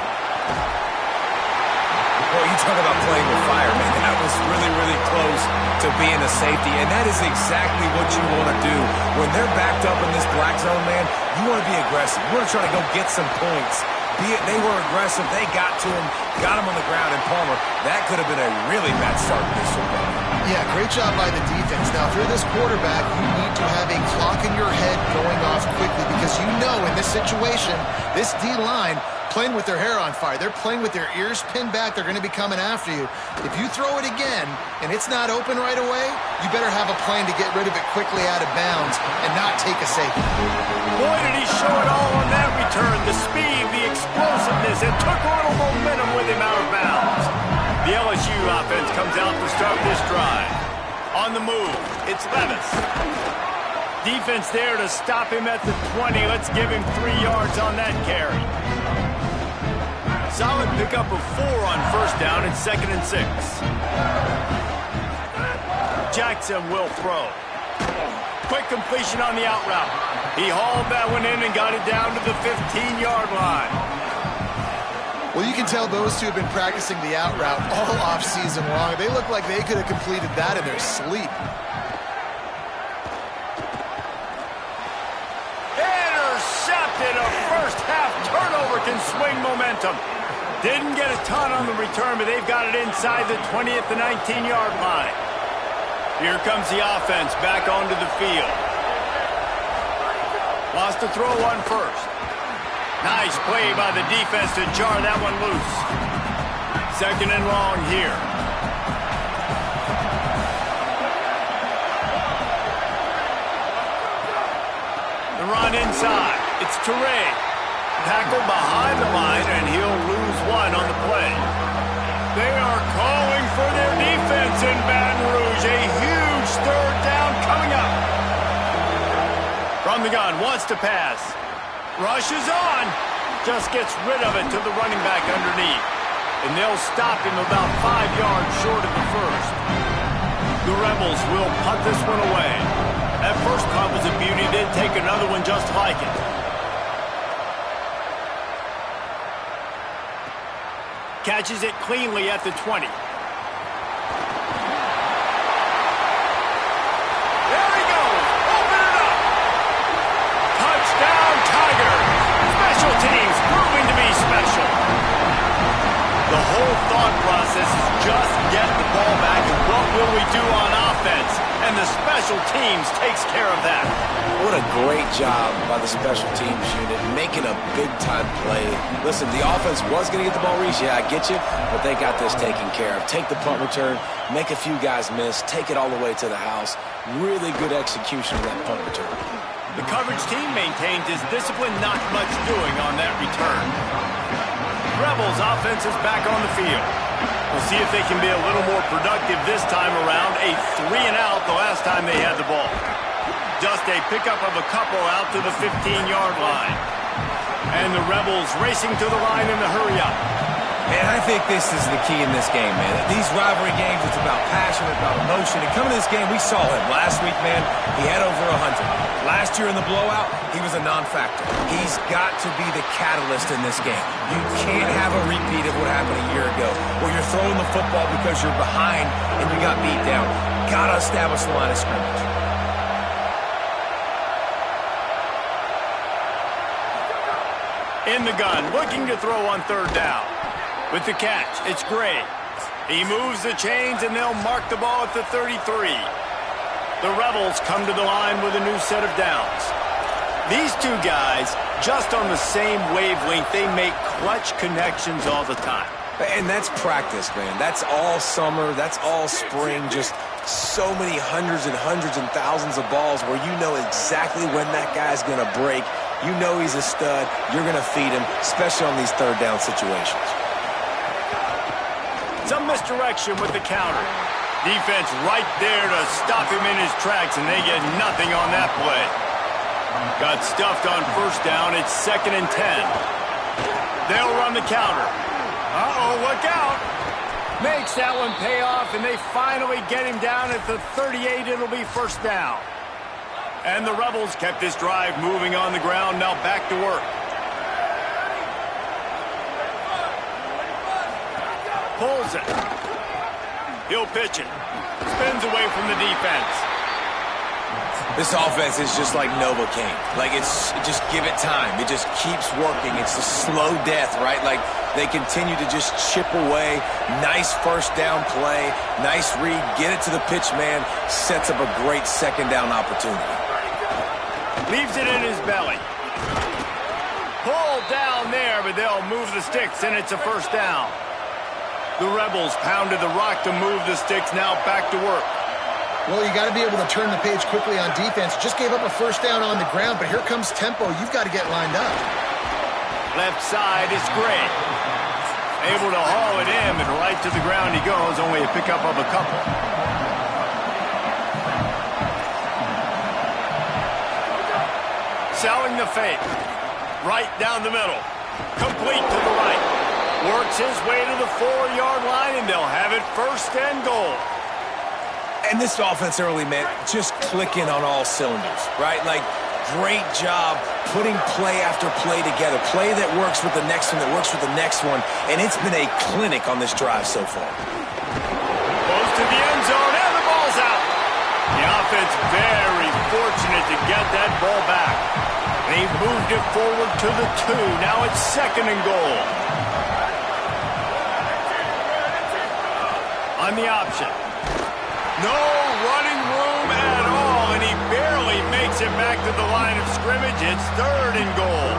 Well, you talk about playing with fire, man. That was really, really close to being a safety, and that is exactly what you want to do. When they're backed up in this black zone, man, you want to be aggressive. You want to try to go get some points. They were aggressive. They got to him, got him on the ground, and Palmer, that could have been a really bad start to this football. Yeah, great job by the defense. Now, if you're this quarterback, you need to have a clock in your head going off quickly because you know in this situation, this D-line playing with their hair on fire. They're playing with their ears pinned back. They're going to be coming after you. If you throw it again and it's not open right away, you better have a plan to get rid of it quickly out of bounds and not take a safety. Boy, did he show it all on that return. The speed, the explosiveness, it took a little momentum with him out of bounds. The LSU offense comes out to start this drive. On the move, it's Levis. Defense there to stop him at the 20. Let's give him 3 yards on that carry. Solid pickup of 4 on 1st down and 2nd and 6. Jackson will throw. Quick completion on the out route. He hauled that one in and got it down to the 15-yard line. Well, you can tell those two have been practicing the out route all off-season long. They look like they could have completed that in their sleep. Intercepted. A first-half turnover can swing momentum. Didn't get a ton on the return, but they've got it inside the 20 at the 19-yard line. Here comes the offense back onto the field. Wants to throw one first. Nice play by the defense to jar that one loose. Second and long here. The run inside. It's Toure. Tackled behind the line, and he'll lose one on the play. They are calling for their defense in Baton Rouge. A huge third down coming up. From the gun, wants to pass. Rushes on. Just gets rid of it to the running back underneath. And they'll stop him about 5 yards short of the first. The Rebels will punt this one away. That first punt was a beauty. They'd take another one just like it. Catches it cleanly at the 20. There he goes. Open it up. Touchdown, Tigers. Special teams proving to be special. The whole thought process is just get the ball back and what will we do on offense? And the special teams takes care of that. What a great job by the special teams unit, making a big-time play. Listen, the offense was going to get the ball reached. Yeah, I get you, but they got this taken care of. Take the punt return, make a few guys miss, take it all the way to the house. Really good execution of that punt return. The coverage team maintains his discipline, not much doing on that return. Rebels offense is back on the field. We'll see if they can be a little more productive this time around. A 3-and-out the last time they had the ball. Just a pickup of a couple out to the 15-yard line. And the Rebels racing to the line in the hurry-up. Man, I think this is the key in this game, man. These rivalry games, it's about passion, about emotion. And coming to this game, we saw him last week, man. He had over 100. Last year in the blowout, he was a non-factor. He's got to be the catalyst in this game. You can't have a repeat of what happened a year ago, where you're throwing the football because you're behind and you got beat down. Got to establish the line of scrimmage. In the gun, looking to throw on third down. With the catch, it's Gray. He moves the chains, and they'll mark the ball at the 33. The Rebels come to the line with a new set of downs. These two guys, just on the same wavelength, they make clutch connections all the time. And that's practice, man. That's all summer. That's all spring. Just so many hundreds and thousands of balls where you know exactly when that guy's going to break. You know he's a stud. You're going to feed him, especially on these third down situations. Some misdirection with the counter. Defense right there to stop him in his tracks, and they get nothing on that play. Got stuffed on first down. It's 2nd and 10. They'll run the counter. Uh-oh, look out. Makes that one pay off, and they finally get him down at the 38. It'll be first down. And the Rebels kept this drive moving on the ground. Now back to work. Pulls it. He'll pitch it. Spins away from the defense. This offense is just like Novocaine. Like, just give it time. It just keeps working. It's a slow death, right? Like, they continue to just chip away. Nice first down play. Nice read. Get it to the pitch man. Sets up a great second down opportunity. Leaves it in his belly. Pulled down there, but they'll move the sticks, and it's a first down. The Rebels pounded the rock to move the sticks. Now back to work. Well, you got to be able to turn the page quickly on defense. Just gave up a first down on the ground, but here comes tempo. You've got to get lined up. Left side is Gray. Able to haul it in, and right to the ground he goes. Only a pickup of a couple. Selling the fake. Right down the middle. Complete to the right. Works his way to the 4-yard line, and they'll have it first and goal. And this offense early, man, just clicking on all cylinders, right? Like, great job putting play after play together. Play that works with the next one, that works with the next one. And it's been a clinic on this drive so far. Goes to the end zone, and the ball's out. The offense very fortunate to get that ball back. They've moved it forward to the 2. Now it's 2nd and goal. On the option. No running room at all, and he barely makes it back to the line of scrimmage. It's 3rd and goal.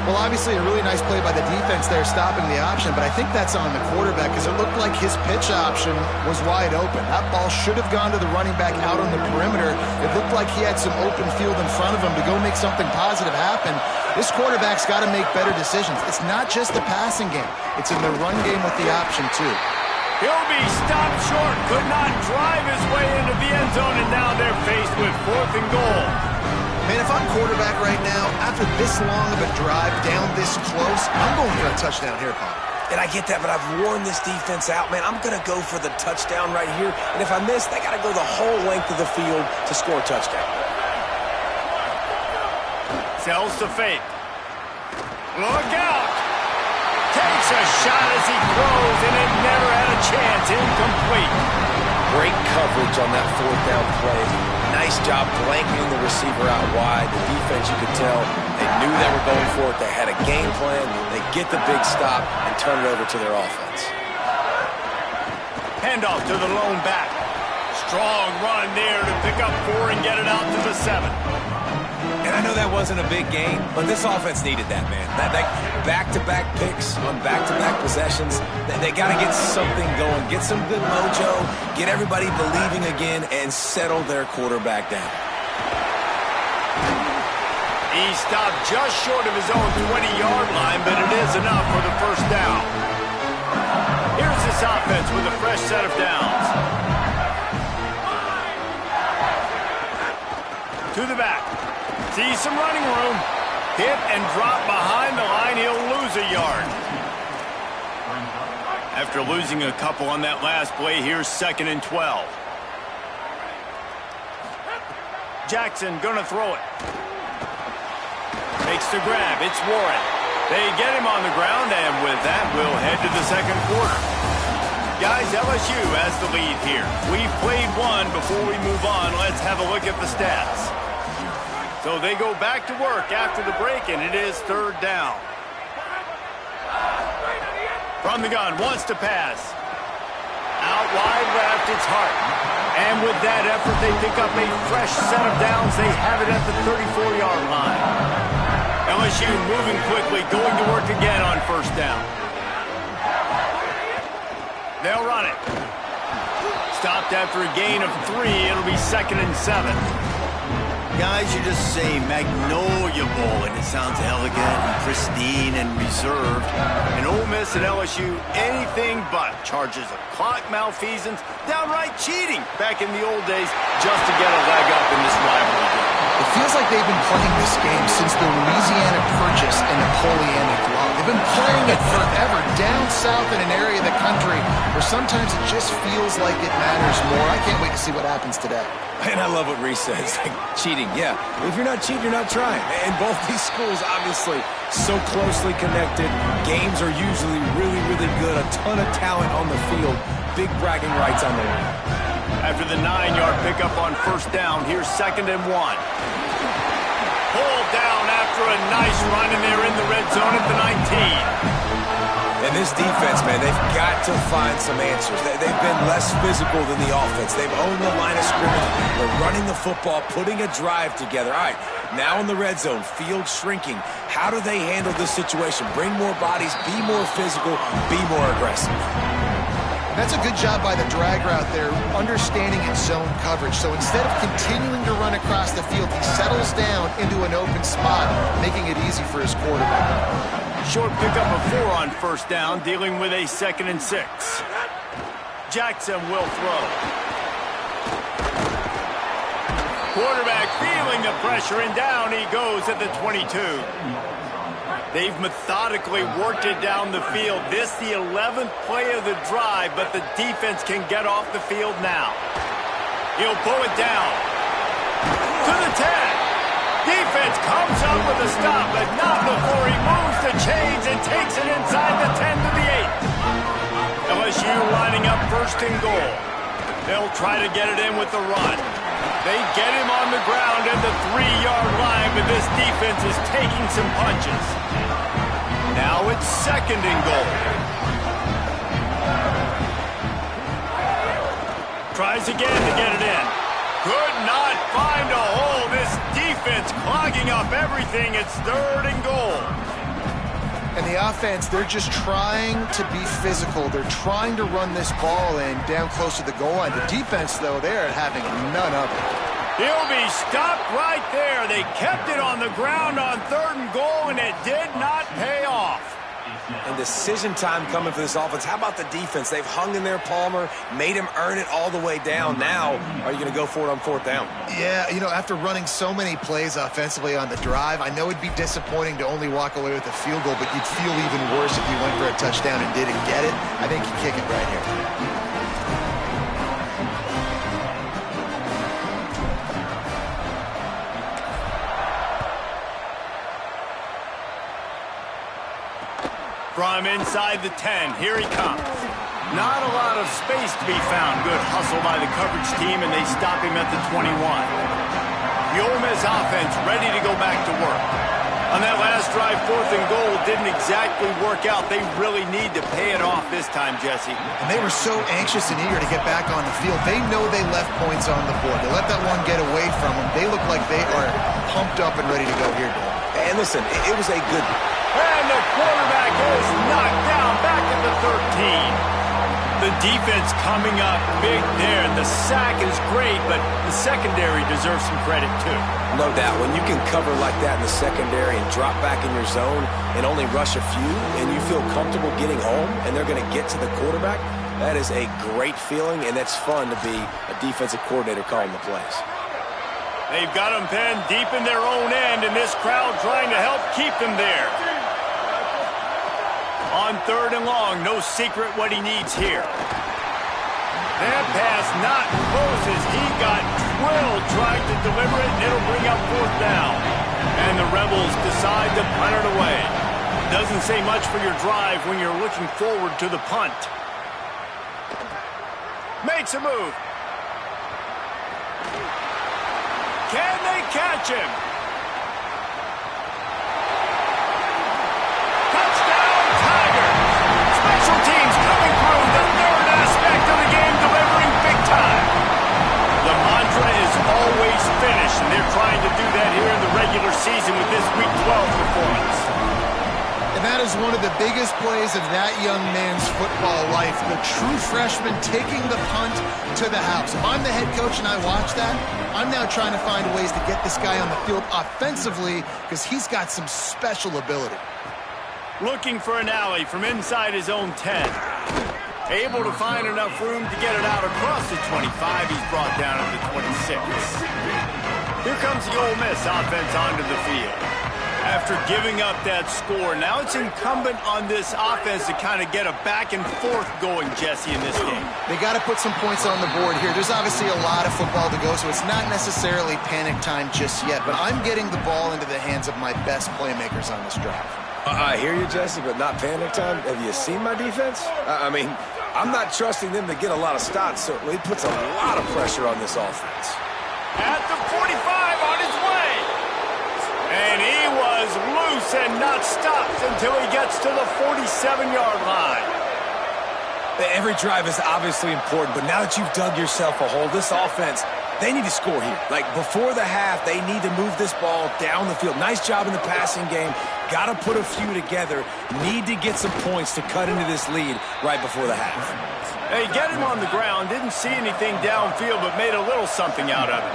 Well, obviously a really nice play by the defense there stopping the option, but I think that's on the quarterback because it looked like his pitch option was wide open. That ball should have gone to the running back out on the perimeter. It looked like he had some open field in front of him to go make something positive happen. This quarterback's got to make better decisions. It's not just the passing game. It's in the run game with the option, too. He'll be stopped short, could not drive his way into the end zone, and now they're faced with 4th and goal. Man, if I'm quarterback right now, after this long of a drive down this close, I'm going for a touchdown here, Paul. And I get that, but I've worn this defense out, man. I'm going to go for the touchdown right here. And if I miss, they got to go the whole length of the field to score a touchdown. Sells to fake. Look out! Takes a shot as he throws, and it never had a chance. Incomplete. Great coverage on that 4th down play. Nice job blanketing the receiver out wide. The defense, you could tell, they knew they were going for it. They had a game plan. They get the big stop and turn it over to their offense. Handoff to the lone back. Strong run there to pick up 4 and get it out to the 7. And I know that wasn't a big game, but this offense needed that, man. That back-to-back picks on back-to-back possessions, they got to get something going, get some good mojo, get everybody believing again, and settle their quarterback down. He stopped just short of his own 20-yard line, but it is enough for the 1st down. Here's this offense with a fresh set of downs. To the back. Sees some running room. Hit and drop behind the line. He'll lose a yard. After losing a couple on that last play, here's 2nd and 12. Jackson gonna throw it. Makes the grab. It's Warren. They get him on the ground, and with that, we'll head to the 2nd quarter. Guys, LSU has the lead here. We've played one. Before we move on, let's have a look at the stats. So they go back to work after the break, and it is 3rd down. From the gun, wants to pass. Out wide left, it's Hart. And with that effort, they pick up a fresh set of downs. They have it at the 34-yard line. LSU moving quickly, going to work again on 1st down. They'll run it. Stopped after a gain of 3. It'll be 2nd and 7. Guys, you just say Magnolia Bowl, and it sounds elegant and pristine and reserved. And Ole Miss and LSU, anything but. Charges of clock malfeasance, downright cheating back in the old days just to get a leg up in this rivalry. It feels like they've been playing this game since the Louisiana Purchase and Napoleonic Law. They've been playing it forever down south in an area of the country where sometimes it just feels like it matters more. I can't wait to see what happens today. And I love what Reese says. Like, cheating, yeah. If you're not cheating, you're not trying. And both these schools, obviously, so closely connected. Games are usually really, really good. A ton of talent on the field. Big bragging rights on the line. After the 9-yard pickup on 1st down, here's 2nd and 1. Pulled down after a nice run, and they're in the red zone at the 19. And this defense, man, they've got to find some answers. They've been less physical than the offense. They've owned the line of scrimmage. They're running the football, putting a drive together. All right, now in the red zone, field shrinking. How do they handle this situation? Bring more bodies, be more physical, be more aggressive. That's a good job by the drag route there, understanding its zone coverage. So instead of continuing to run across the field, he settles down into an open spot, making it easy for his quarterback. Short pickup of 4 on 1st down, dealing with a 2nd and 6. Jackson will throw. Quarterback feeling the pressure, and down he goes at the 22. They've methodically worked it down the field. This the 11th play of the drive, but the defense can get off the field now. He'll pull it down to the 10. Defense comes up with a stop, but not before he moves the chains and takes it inside the 10 to the 8. LSU lining up first and goal. They'll try to get it in with the run. They get him on the ground at the 3-yard line, but this defense is taking some punches. Now it's second and goal. Tries again to get it in. Could not find a hole. This defense clogging up everything. It's third and goal. And the offense, they're just trying to be physical. They're trying to run this ball in down close to the goal line. The defense, though, they're having none of it. He'll be stopped right there. They kept it on the ground on third and goal, and it did not pay off. And decision time coming for this offense. How about the defense? They've hung in there, Palmer, made him earn it all the way down. Now, are you going to go for it on fourth down? Yeah, you know, after running so many plays offensively on the drive, I know it'd be disappointing to only walk away with a field goal, but you'd feel even worse if you went for a touchdown and didn't get it. I think you kick it right here. From inside the 10, here he comes. Not a lot of space to be found. Good hustle by the coverage team, and they stop him at the 21. The Ole Miss offense ready to go back to work. On that last drive, fourth and goal didn't exactly work out. They really need to pay it off this time, Jesse. And they were so anxious and eager to get back on the field. They know they left points on the board. They let that one get away from them. They look like they are pumped up and ready to go here, Dave. And listen, it was a good... And the quarterback is knocked down back at the 13. The defense coming up big there. The sack is great, but the secondary deserves some credit too. No doubt. When you can cover like that in the secondary and drop back in your zone and only rush a few, and you feel comfortable getting home, and they're going to get to the quarterback, that is a great feeling, and it's fun to be a defensive coordinator calling the plays. They've got them pinned deep in their own end, and this crowd trying to help keep them there. On third and long, no secret what he needs here. That pass not close as he got drilled trying to deliver it, and it'll bring up fourth down. And the Rebels decide to punt it away. Doesn't say much for your drive when you're looking forward to the punt. Makes a move. Can they catch him? Touchdown, Tigers! Special teams coming through, the third aspect of the game, delivering big time. The mantra is always finish, and they're trying to do that here in the regular season with this Week 12 performance. And that is one of the biggest plays of that young man's football life. The true freshman taking the punt to the house. If I'm the head coach and I watch that, I'm now trying to find ways to get this guy on the field offensively because he's got some special ability. Looking for an alley from inside his own 10. Able to find enough room to get it out across the 25. He's brought down at the 26. Here comes the Ole Miss offense onto the field. After giving up that score, now it's incumbent on this offense to kind of get a back and forth going, Jesse, in this game. They got to put some points on the board here. There's obviously a lot of football to go, so it's not necessarily panic time just yet, but I'm getting the ball into the hands of my best playmakers on this drive. I hear you, Jesse, but not panic time. Have you seen my defense? I mean, I'm not trusting them to get a lot of stops, so it puts a lot of pressure on this offense. At the 45 on his way. And he was loose and not stopped until he gets to the 47-yard line. Every drive is obviously important, but now that you've dug yourself a hole, this offense, they need to score here. Like, before the half, they need to move this ball down the field. Nice job in the passing game. Got to put a few together. Need to get some points to cut into this lead right before the half. Hey, get him on the ground. Didn't see anything downfield, but made a little something out of it.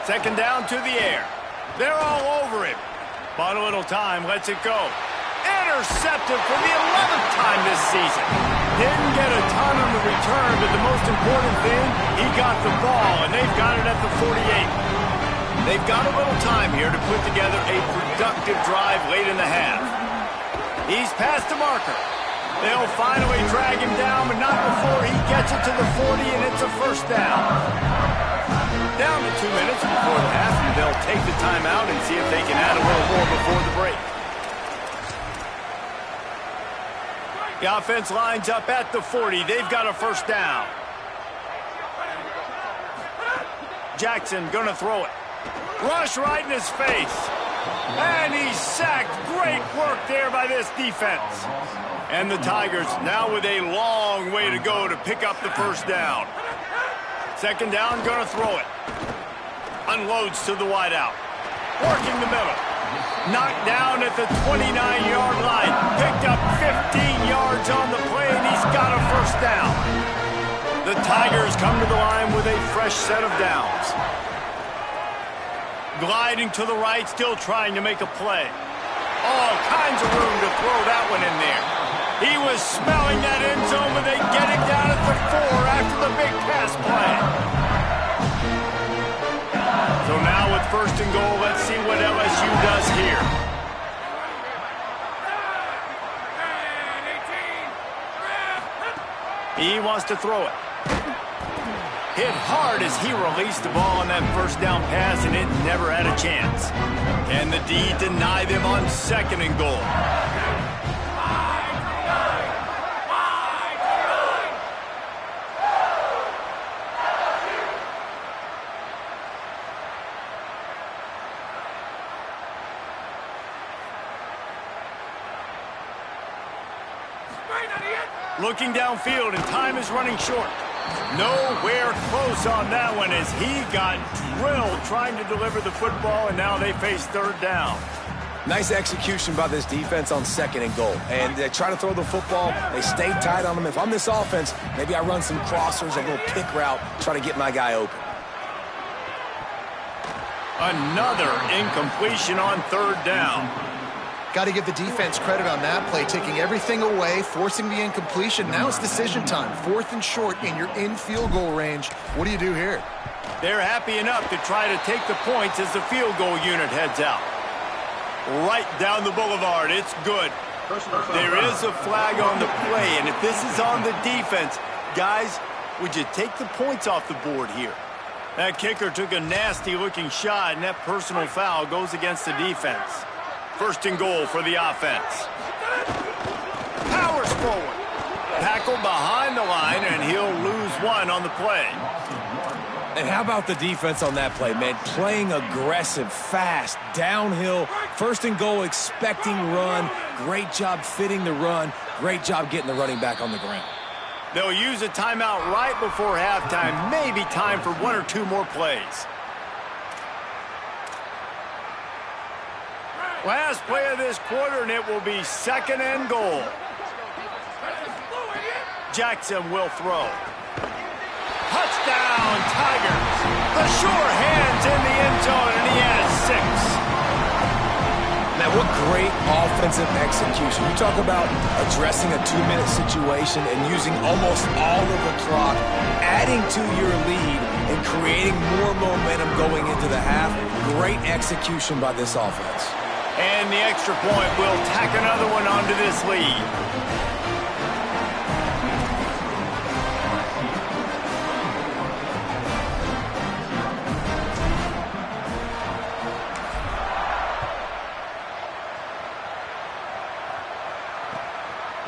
Second down to the air. They're all over him. Bought a little time, lets it go. Intercepted for the 11th time this season. Didn't get a ton on the return, but the most important thing, he got the ball, and they've got it at the 48. They've got a little time here to put together a productive drive late in the half. He's past the marker. They'll finally drag him down, but not before he gets it to the 40, and it's a first down. Down to 2 minutes before the half, and they'll take the timeout and see if they can add a little more before the break. The offense lines up at the 40. They've got a first down. Jackson gonna throw it. Rush right in his face. And he's sacked. Great work there by this defense. And the Tigers now with a long way to go to pick up the first down. Second down, gonna throw it. Unloads to the wideout. Working the middle. Knocked down at the 29-yard line. Picked up 15 yards on the play, and he's got a first down. The Tigers come to the line with a fresh set of downs. Gliding to the right, still trying to make a play. All kinds of room to throw that one in there. He was smelling that end zone, but they get it down at the 4 after the big pass play. So now with first and goal, let's see what LSU does here. He wants to throw it. Hit hard as he released the ball on that first down pass, and it never had a chance. Can the D deny them on second and goal? Looking downfield, and time is running short. Nowhere close on that one as he got drilled trying to deliver the football, and now they face third down. Nice execution by this defense on second and goal. And they try to throw the football. They stay tight on them. If I'm this offense, maybe I run some crossers, a little pick route, try to get my guy open. Another incompletion on third down. Got to give the defense credit on that play, taking everything away, forcing the incompletion. Now it's decision time. Fourth and short, and you're in field goal range. What do you do here? They're happy enough to try to take the points as the field goal unit heads out. Right down the boulevard. It's good. There is a flag on the play, and if this is on the defense, guys, would you take the points off the board here? That kicker took a nasty-looking shot, and that personal foul goes against the defense. First and goal for the offense. Powers forward. Tackled behind the line, and he'll lose one on the play. And how about the defense on that play, man? Playing aggressive, fast, downhill. First and goal, expecting run. Great job fitting the run. Great job getting the running back on the ground. They'll use a timeout right before halftime. Maybe time for one or two more plays. Last play of this quarter, and it will be second and goal. Jackson will throw. Touchdown, Tigers. The sure hands in the end zone, and he has 6. Man, what great offensive execution. You talk about addressing a 2-minute situation and using almost all of the clock, adding to your lead and creating more momentum going into the half. Great execution by this offense. And the extra point will tack another one onto this lead.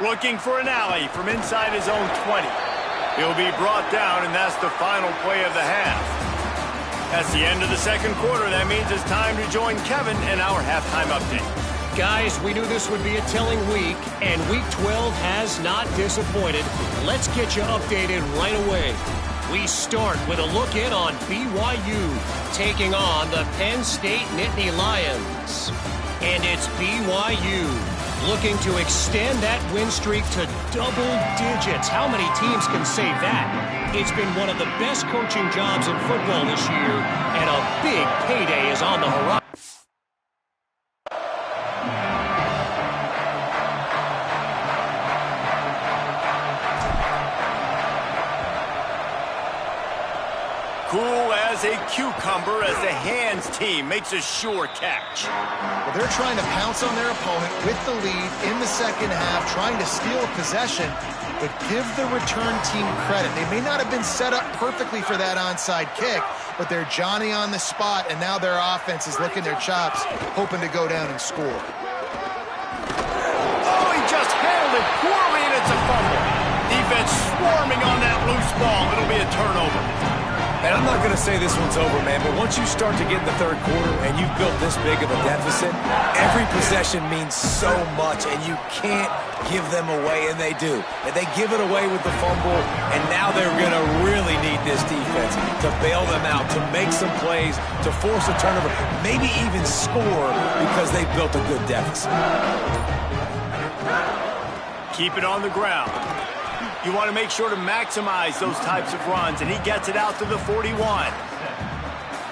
Looking for an alley from inside his own 20. He'll be brought down, and that's the final play of the half. That's the end of the second quarter. That means it's time to join Kevin in our halftime update. Guys, we knew this would be a telling week, and Week 12 has not disappointed. Let's get you updated right away. We start with a look in on BYU taking on the Penn State Nittany Lions. And it's BYU looking to extend that win streak to double digits. How many teams can say that? It's been one of the best coaching jobs in football this year, and a big payday is on the horizon. Cool as as a cucumber as the hands team makes a sure catch. Well, they're trying to pounce on their opponent with the lead in the second half, trying to steal a possession, but give the return team credit. They may not have been set up perfectly for that onside kick, but they're Johnny on the spot, and now their offense is licking their chops, hoping to go down and score. Oh, he just handled it poorly, and it's a fumble. Defense swarming on that loose ball. It'll be a turnover. And I'm not going to say this one's over, man, but once you start to get in the third quarter and you've built this big of a deficit, every possession means so much, and you can't give them away, and they do. And they give it away with the fumble, and now they're going to really need this defense to bail them out, to make some plays, to force a turnover, maybe even score because they've built a good deficit. Keep it on the ground. You want to make sure to maximize those types of runs, and he gets it out to the 41.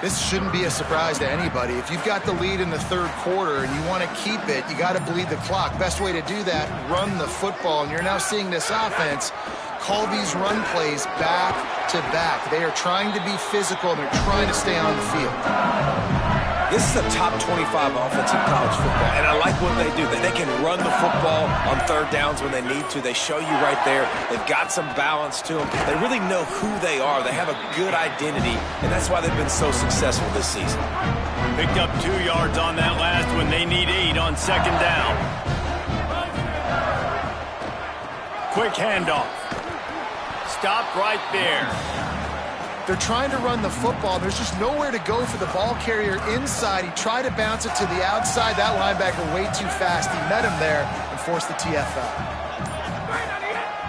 This shouldn't be a surprise to anybody. If you've got the lead in the third quarter and you want to keep it, you got to bleed the clock. Best way to do that, run the football. And you're now seeing this offense call these run plays back to back. They are trying to be physical, and they're trying to stay on the field. This is a top 25 offense in college football, and I like what they do. They can run the football on third downs when they need to. They show you right there. They've got some balance to them. They really know who they are. They have a good identity, and that's why they've been so successful this season. Picked up 2 yards on that last one. They need 8 on second down. Quick handoff. Stopped right there. They're trying to run the football. There's just nowhere to go for the ball carrier inside. He tried to bounce it to the outside. That linebacker way too fast. He met him there and forced the TFL.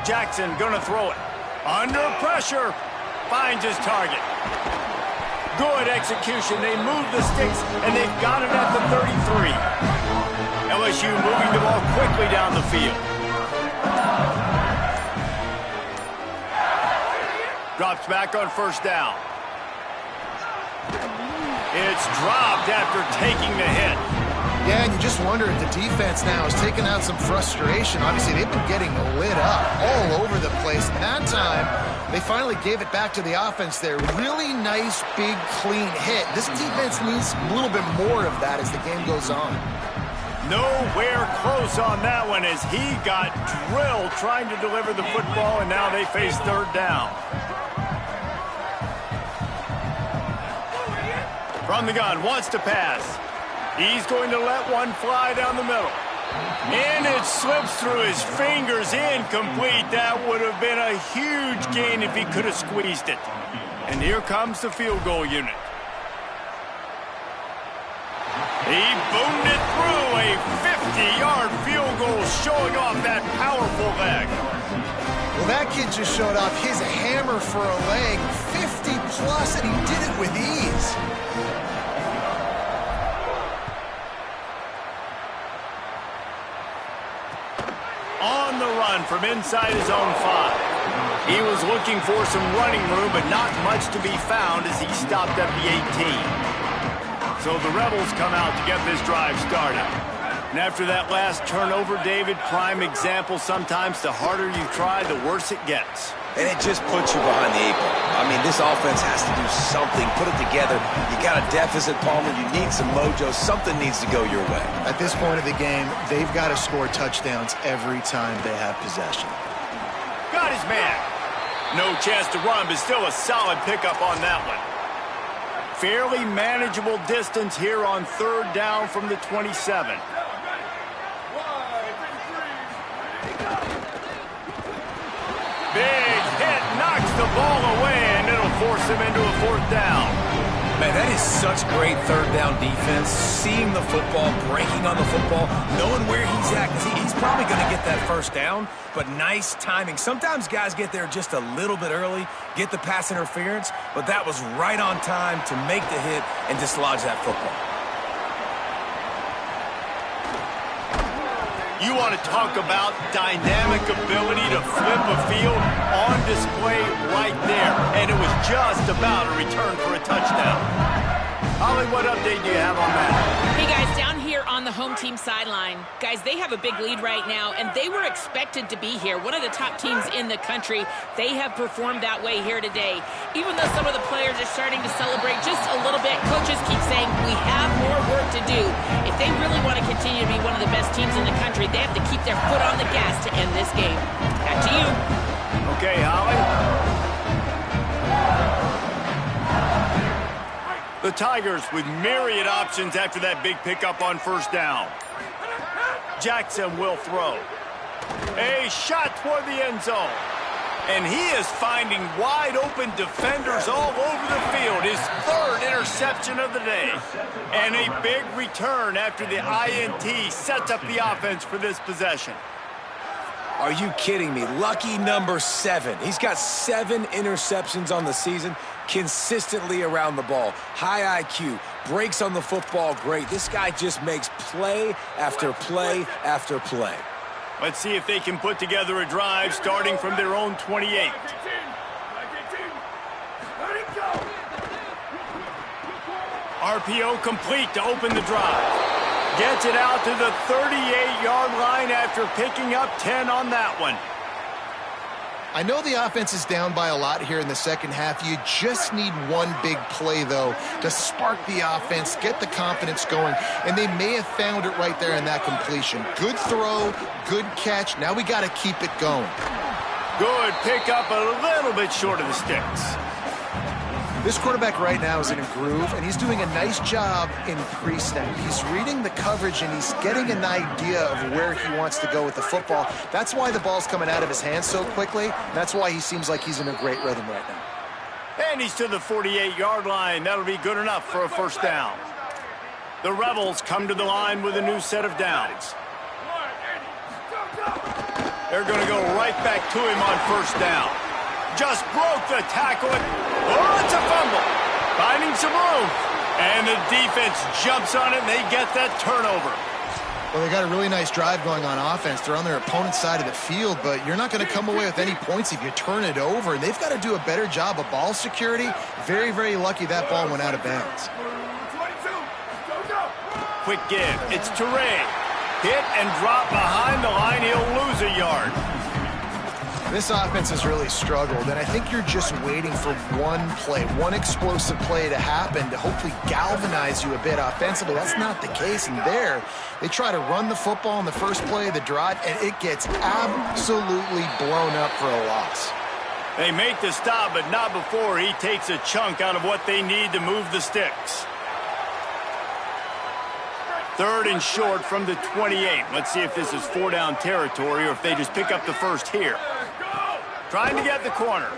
Jackson gonna throw it. Under pressure. Finds his target. Good execution. They move the sticks, and they've got it at the 33. LSU moving the ball quickly down the field. Drops back on first down. It's dropped after taking the hit. Yeah, and you just wonder if the defense now is taking out some frustration. Obviously, they've been getting lit up all over the place. And that time, they finally gave it back to the offense there. Really nice, big, clean hit. This defense needs a little bit more of that as the game goes on. Nowhere close on that one as he got drilled trying to deliver the football, and now they face third down. From the gun, wants to pass. He's going to let one fly down the middle. And it slips through his fingers, incomplete. That would have been a huge gain if he could have squeezed it. And here comes the field goal unit. He boomed it through, a 50-yard field goal, showing off that powerful leg. Well, that kid just showed off his hammer for a leg, 50-plus, and he did it with ease. On the run from inside his own 5. He was looking for some running room, but not much to be found as he stopped at the 18. So the Rebels come out to get this drive started. And after that last turnover, David, prime example, sometimes the harder you try, the worse it gets. And it just puts you behind the 8 ball. I mean, this offense has to do something, put it together. You got a deficit, Palmer. You need some mojo. Something needs to go your way. At this point of the game, they've got to score touchdowns every time they have possession. Got his man. No chance to run, but still a solid pickup on that one. Fairly manageable distance here on third down from the 27. Big hit, knocks the ball away, and it'll force him into a fourth down. Man, that is such great third down defense. Seeing the football, breaking on the football, knowing where he's at, because he's probably going to get that first down, but nice timing. Sometimes guys get there just a little bit early, get the pass interference, but that was right on time to make the hit and dislodge that football. You want to talk about dynamic ability to flip a field, on display right there. And it was just about a return for a touchdown. Holly, what update do you have on that? Hey, guys, down here on on the home team sideline. Guys, they have a big lead right now, and they were expected to be here. One of the top teams in the country. They have performed that way here today. Even though some of the players are starting to celebrate just a little bit, coaches keep saying, we have more work to do. If they really want to continue to be one of the best teams in the country, they have to keep their foot on the gas to end this game. Back to you. Okay, Holly. The Tigers with myriad options after that big pickup on first down. Jackson will throw. A shot toward the end zone. And he is finding wide open defenders all over the field. His third interception of the day. And a big return after the INT sets up the offense for this possession. Are you kidding me? Lucky number 7. He's got 7 interceptions on the season, consistently around the ball. High IQ, breaks on the football great. This guy just makes play after play after play. Let's see if they can put together a drive starting from their own 28. RPO complete to open the drive. Gets it out to the 38-yard line after picking up 10 on that one. I know the offense is down by a lot here in the second half. You just need one big play, though, to spark the offense, get the confidence going, and they may have found it right there in that completion. Good throw, good catch. Now we got to keep it going. Good pickup, a little bit short of the sticks. This quarterback right now is in a groove, and he's doing a nice job in pre-snap. He's reading the coverage, and he's getting an idea of where he wants to go with the football. That's why the ball's coming out of his hands so quickly. That's why he seems like he's in a great rhythm right now. And he's to the 48-yard line. That'll be good enough for a first down. The Rebels come to the line with a new set of downs. They're going to go right back to him on first down. Just broke the tackle. Oh, it's a fumble. Finding some room. And the defense jumps on it, and they get that turnover. Well, they got a really nice drive going on offense. They're on their opponent's side of the field, but you're not going to come away with any points if you turn it over. And they've got to do a better job of ball security. Very, very lucky that ball went out of bounds. Quick give. It's Toure. Hit and drop behind the line. He'll lose a yard. This offense has really struggled, and I think you're just waiting for one play, one explosive play to happen to hopefully galvanize you a bit offensively. That's not the case, and there, they try to run the football in the first play of the drive, and it gets absolutely blown up for a loss. They make the stop, but not before he takes a chunk out of what they need to move the sticks. Third and short from the 28. Let's see if this is 4-down territory or if they just pick up the first here. Trying to get the corner.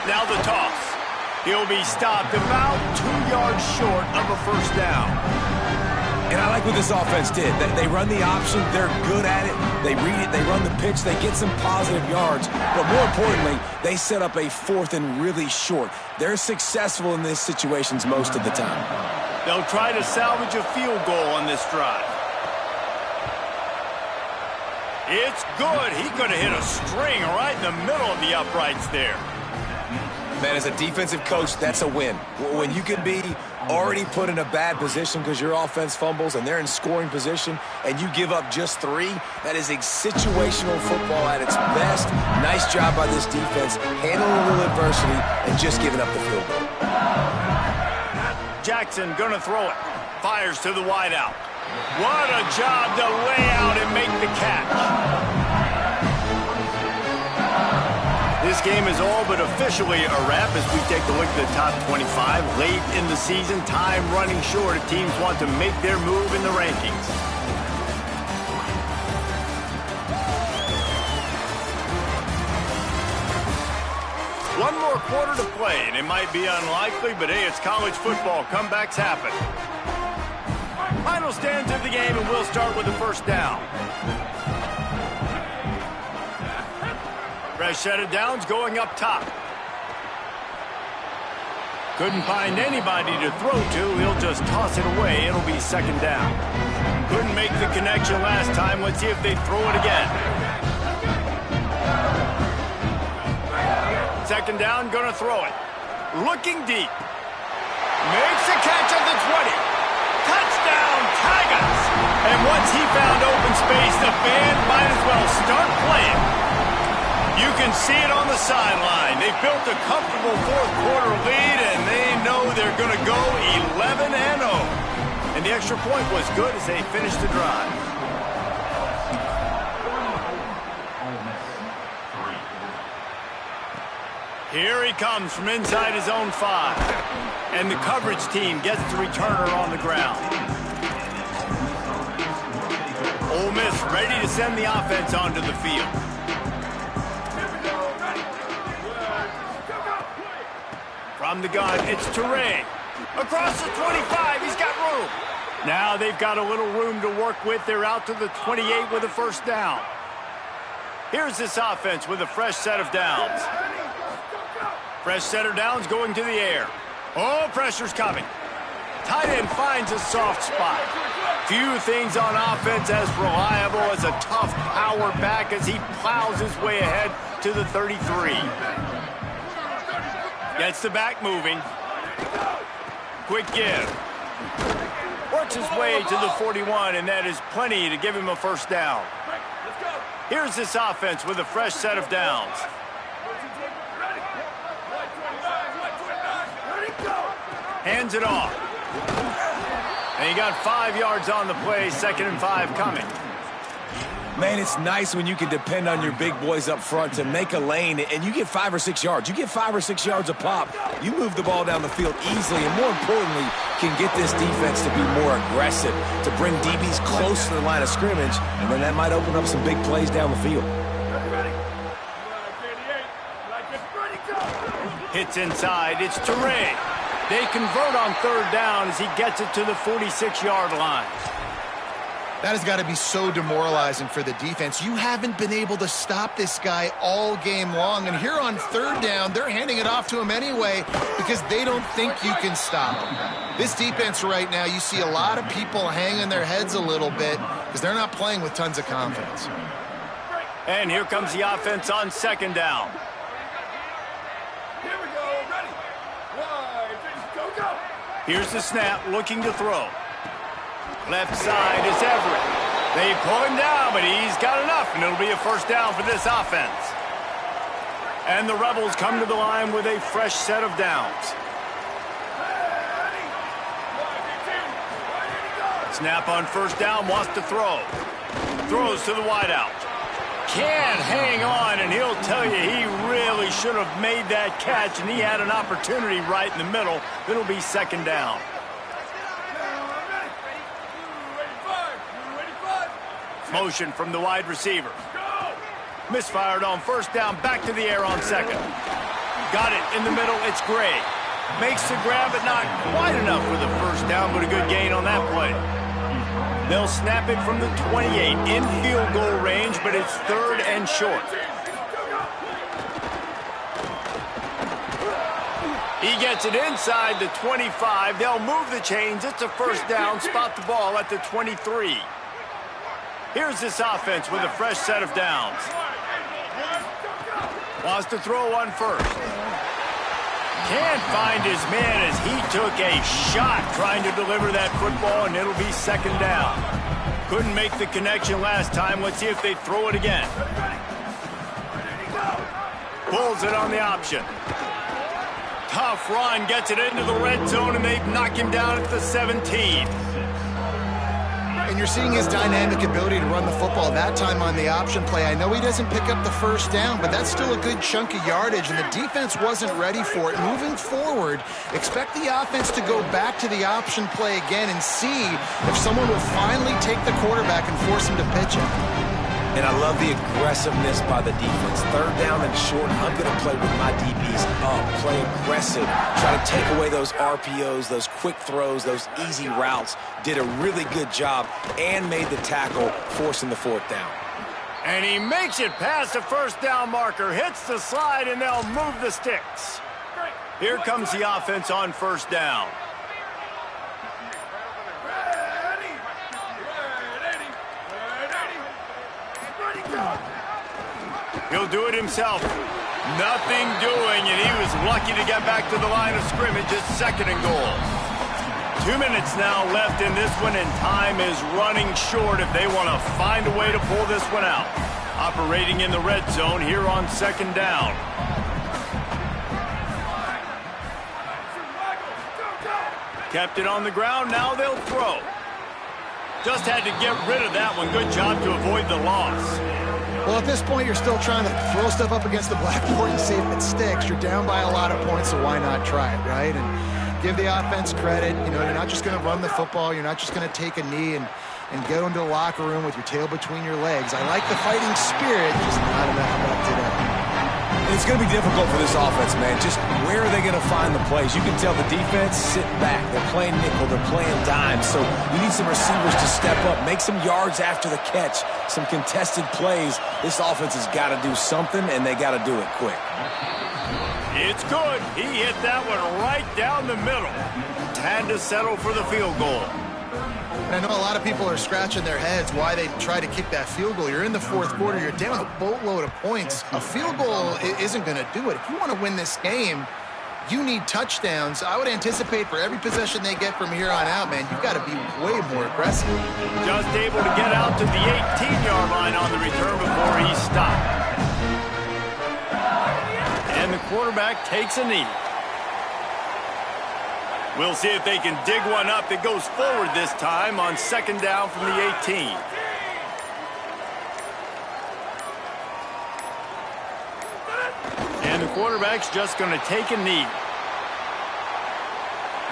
Now the toss. He'll be stopped about 2 yards short of a first down. And I like what this offense did. They run the option. They're good at it. They read it. They run the pitch. They get some positive yards. But more importantly, they set up a 4th and really short. They're successful in these situations most of the time. They'll try to salvage a field goal on this drive. It's good. He could have hit a string right in the middle of the uprights there. Man, as a defensive coach, that's a win. When you can be already put in a bad position because your offense fumbles and they're in scoring position and you give up just 3, that is a situational football at its best. Nice job by this defense, handling a little adversity and just giving up the field goal. Jackson gonna throw it. Fires to the wideout. What a job to lay out and make the catch. This game is all but officially a wrap as we take a look at the top 25. Late in the season, time running short if teams want to make their move in the rankings. One more quarter to play, and it might be unlikely, but hey, it's college football. Comebacks happen. Final stands of the game, and we'll start with the first down. Fresh set of downs going up top. Couldn't find anybody to throw to. He'll just toss it away. It'll be second down. Couldn't make the connection last time. Let's see if they throw it again. Second down, gonna throw it. Looking deep. Makes a catch at the 20. Touchdown, Tigers! And once he found open space, the band might as well start playing. You can see it on the sideline. They built a comfortable fourth-quarter lead, and they know they're going to go 11-0. And the extra point was good as they finished the drive. Here he comes from inside his own 5. And the coverage team gets the returner on the ground. Ole Miss ready to send the offense onto the field. From the gun, it's Toure. Across the 25, he's got room. Now they've got a little room to work with. They're out to the 28 with a first down. Here's this offense with a fresh set of downs. Fresh set of downs going to the air. Oh, pressure's coming. Tight end finds a soft spot. Few things on offense as reliable as a tough power back as he plows his way ahead to the 33. Gets the back moving. Quick give. Works his way to the 41, and that is plenty to give him a first down. Here's this offense with a fresh set of downs. Hands it off. And he got 5 yards on the play, 2nd and 5 coming. Man, it's nice when you can depend on your big boys up front to make a lane, and you get 5 or 6 yards. You get 5 or 6 yards a pop. You move the ball down the field easily, and more importantly, can get this defense to be more aggressive, to bring DBs close to the line of scrimmage, and then that might open up some big plays down the field. Hits inside. It's Toure. They convert on 3rd down as he gets it to the 46-yard line. That has got to be so demoralizing for the defense. You haven't been able to stop this guy all game long. And here on 3rd down, they're handing it off to him anyway because they don't think you can stop him. This defense right now, you see a lot of people hanging their heads a little bit because they're not playing with tons of confidence. And here comes the offense on 2nd down. Here's the snap, looking to throw. Left side is Everett. They pull him down, but he's got enough, and it'll be a first down for this offense. And the Rebels come to the line with a fresh set of downs. Snap on 1st down, wants to throw. Throws to the wideout. Can't hang on, and he'll tell you he really should have made that catch, and he had an opportunity right in the middle. It'll be 2nd down. Motion from the wide receiver. Misfired on 1st down, back to the air on 2nd. Got it in the middle, it's Gray. Makes the grab, but not quite enough for the first down, but a good gain on that play. They'll snap it from the 28 in field goal range, but it's 3rd and short. He gets it inside the 25. They'll move the chains. It's a first down. Spot the ball at the 23. Here's this offense with a fresh set of downs. Wants to throw on 1st. Can't find his man as he took a shot trying to deliver that football, and it'll be 2nd down. Couldn't make the connection last time. Let's see if they throw it again. Pulls it on the option. Tough run, gets it into the red zone, and they knock him down at the 17. And you're seeing his dynamic ability to run the football, that time on the option play. I know he doesn't pick up the first down, but that's still a good chunk of yardage, and the defense wasn't ready for it. Moving forward, expect the offense to go back to the option play again and see if someone will finally take the quarterback and force him to pitch it. And I love the aggressiveness by the defense. 3rd down and short, I'm going to play with my DBs up, play aggressive, try to take away those RPOs, those quick throws, those easy routes. Did a really good job and made the tackle, forcing the 4th down. And he makes it past the first down marker, hits the slide, and they'll move the sticks. Here comes the offense on 1st down. He'll do it himself. Nothing doing, and he was lucky to get back to the line of scrimmage. It's 2nd and goal. 2 minutes now left in this one, and time is running short if they want to find a way to pull this one out. Operating in the red zone here on 2nd down. Kept it on the ground, now they'll throw. Just had to get rid of that one. Good job to avoid the loss. Well, at this point, you're still trying to throw stuff up against the blackboard and see if it sticks. You're down by a lot of points, so why not try it, right? And give the offense credit. You know, you're not just going to run the football. You're not just going to take a knee and go into the locker room with your tail between your legs. I like the fighting spirit, just not enough about today. It's going to be difficult for this offense, man. Just where are they going to find the plays? You can tell the defense sitting back. They're playing nickel. They're playing dime. So you need some receivers to step up, make some yards after the catch, some contested plays. This offense has got to do something, and they got to do it quick. It's good. He hit that one right down the middle. Had to settle for the field goal. And I know a lot of people are scratching their heads why they try to kick that field goal. You're in the 4th quarter. You're down a boatload of points. A field goal isn't going to do it. If you want to win this game, you need touchdowns. I would anticipate for every possession they get from here on out, man, you've got to be way more aggressive. Just able to get out to the 18-yard line on the return before he stopped. And the quarterback takes a knee. We'll see if they can dig one up that goes forward this time on 2nd down from the 18. And the quarterback's just going to take a knee.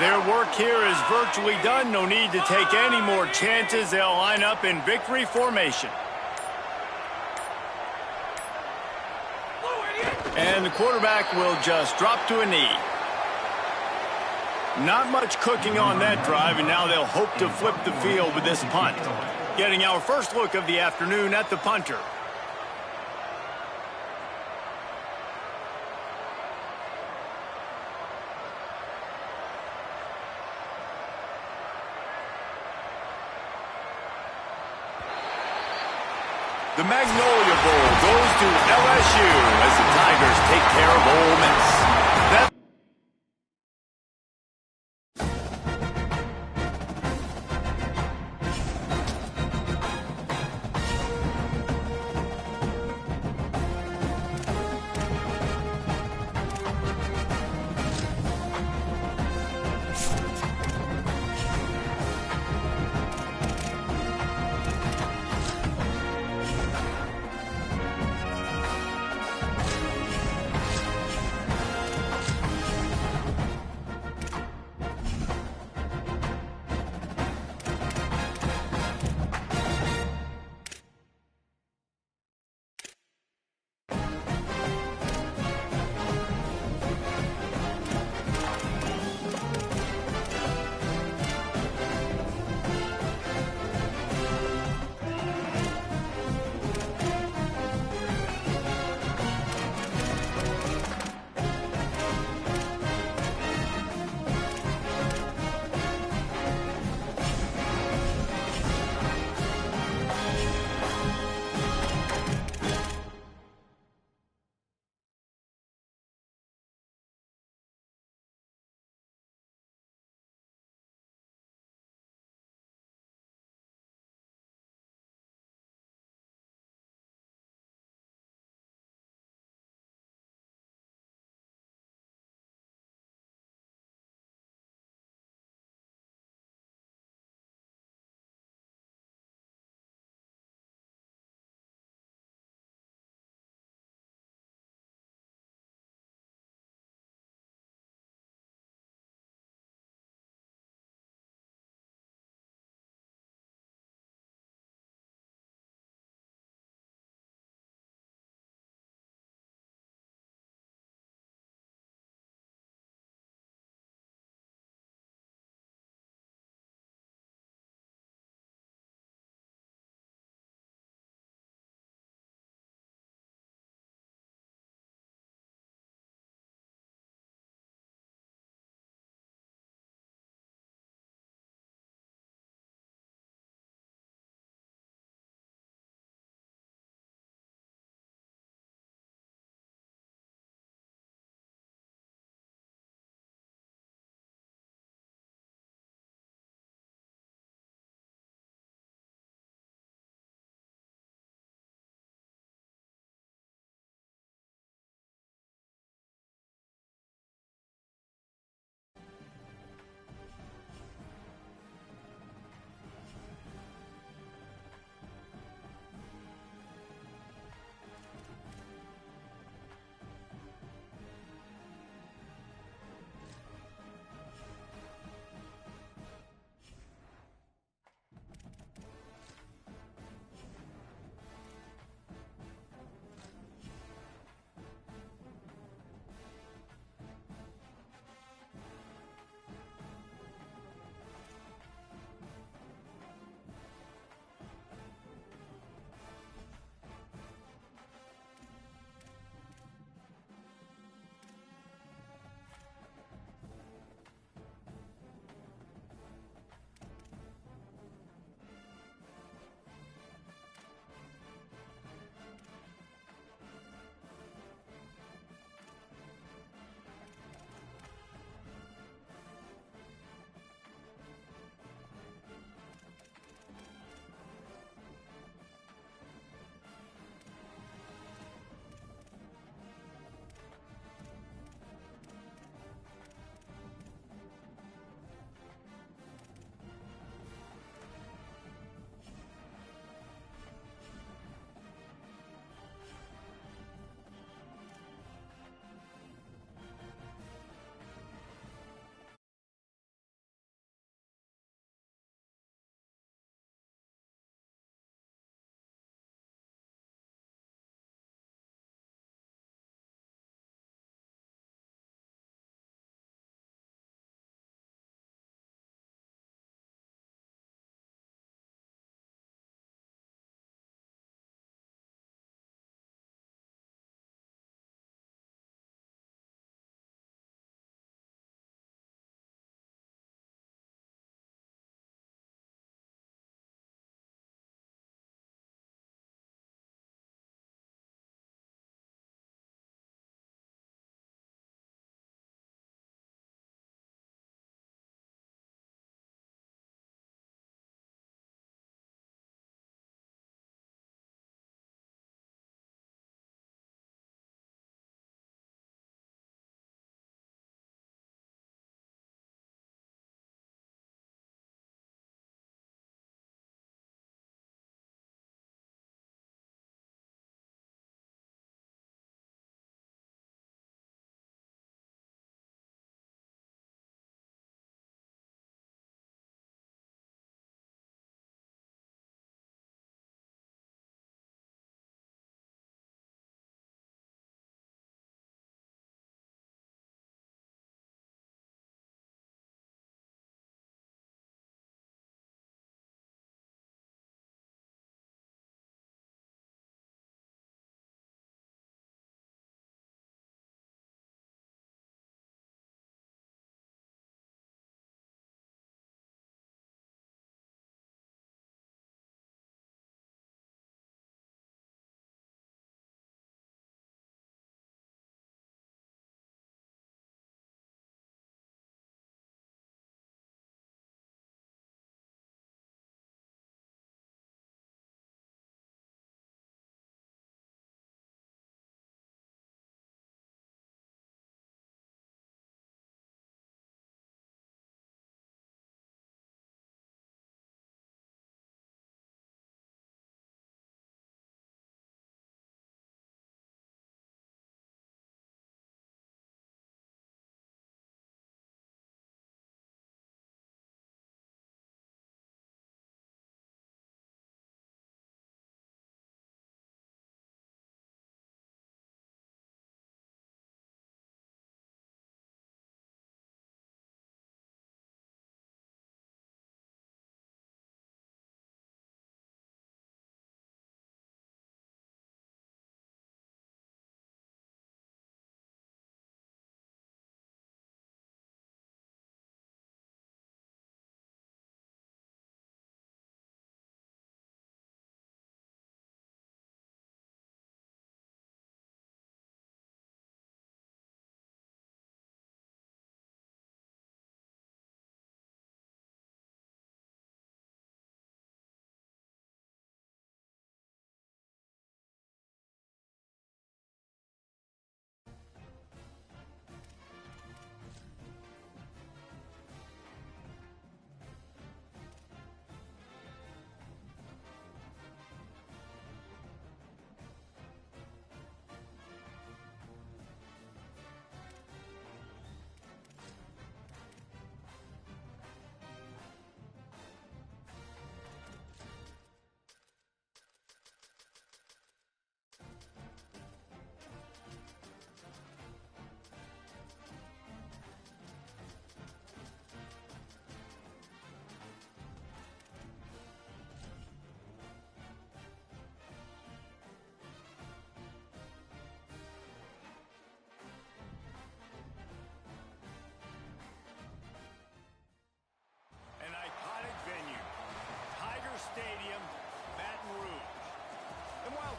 Their work here is virtually done. No need to take any more chances. They'll line up in victory formation. And the quarterback will just drop to a knee. Not much cooking on that drive, and now they'll hope to flip the field with this punt. Getting our first look of the afternoon at the punter. The Magnolia Bowl goes to LSU as the Tigers take care of Ole Miss.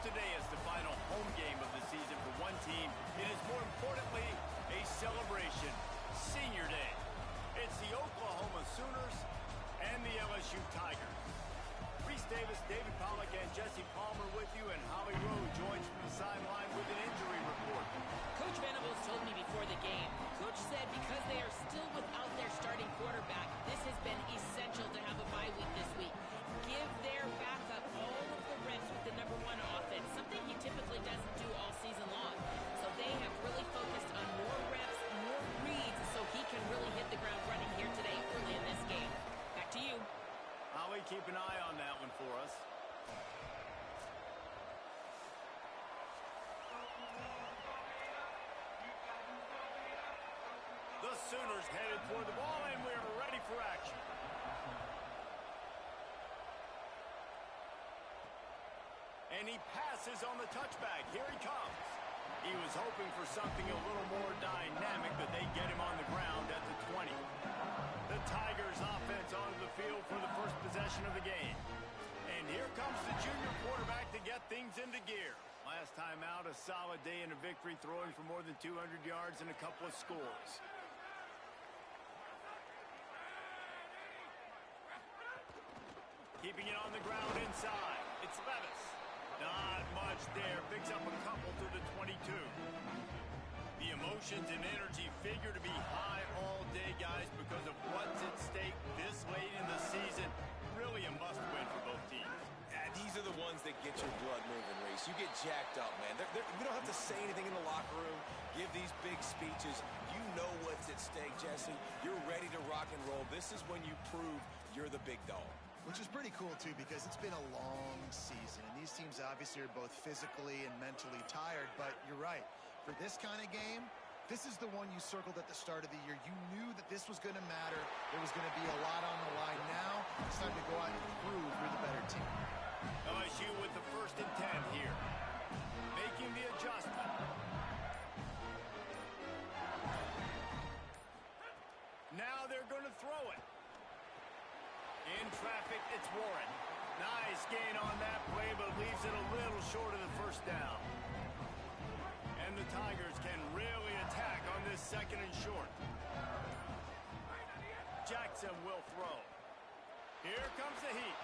today is the final home game of the season for one team, it is more importantly a celebration. Senior Day. It's the Oklahoma Sooners and the LSU Tigers. Reese Davis, David Pollack, and Jesse Palmer with you, and Holly Rowe joins from the sideline with an injury report. Coach Venables told me before the game, Coach said because they are still without their starting quarterback, this has been essential to have a bye week this week. Give their backup all of the reps with the #1 offense, something he typically doesn't do all season long. So they have really focused on more reps, more reads, so he can really hit the ground running here today early in this game. Back to you. Holly, keep an eye on that one for us. The Sooners headed toward the ball, and we're ready for action. And he passes on the touchback. Here he comes. He was hoping for something a little more dynamic, but they get him on the ground at the 20. The Tigers offense onto the field for the first possession of the game. And here comes the junior quarterback to get things into gear. Last time out, a solid day in a victory, throwing for more than 200 yards and a couple of scores. Keeping it on the ground inside. It's Levis. Not much there. Picks up a couple to the 22. The emotions and energy figure to be high all day, guys, because of what's at stake this late in the season. Really a must-win for both teams. Yeah, these are the ones that get your blood moving, Reese. You get jacked up, man. We don't have to say anything in the locker room, give these big speeches. You know what's at stake, Jesse. You're ready to rock and roll. This is when you prove you're the big dog. Which is pretty cool, too, because it's been a long season. And these teams obviously are both physically and mentally tired. But you're right. For this kind of game, this is the one you circled at the start of the year. You knew that this was going to matter. There was going to be a lot on the line. Now, it's time to go out and prove you're the better team. LSU with the 1st and 10 here. Making the adjustment. Now they're going to throw it. In traffic, it's Warren. Nice gain on that play, but leaves it a little short of the first down. And the Tigers can really attack on this 2nd and short. Jackson will throw. Here comes the heat.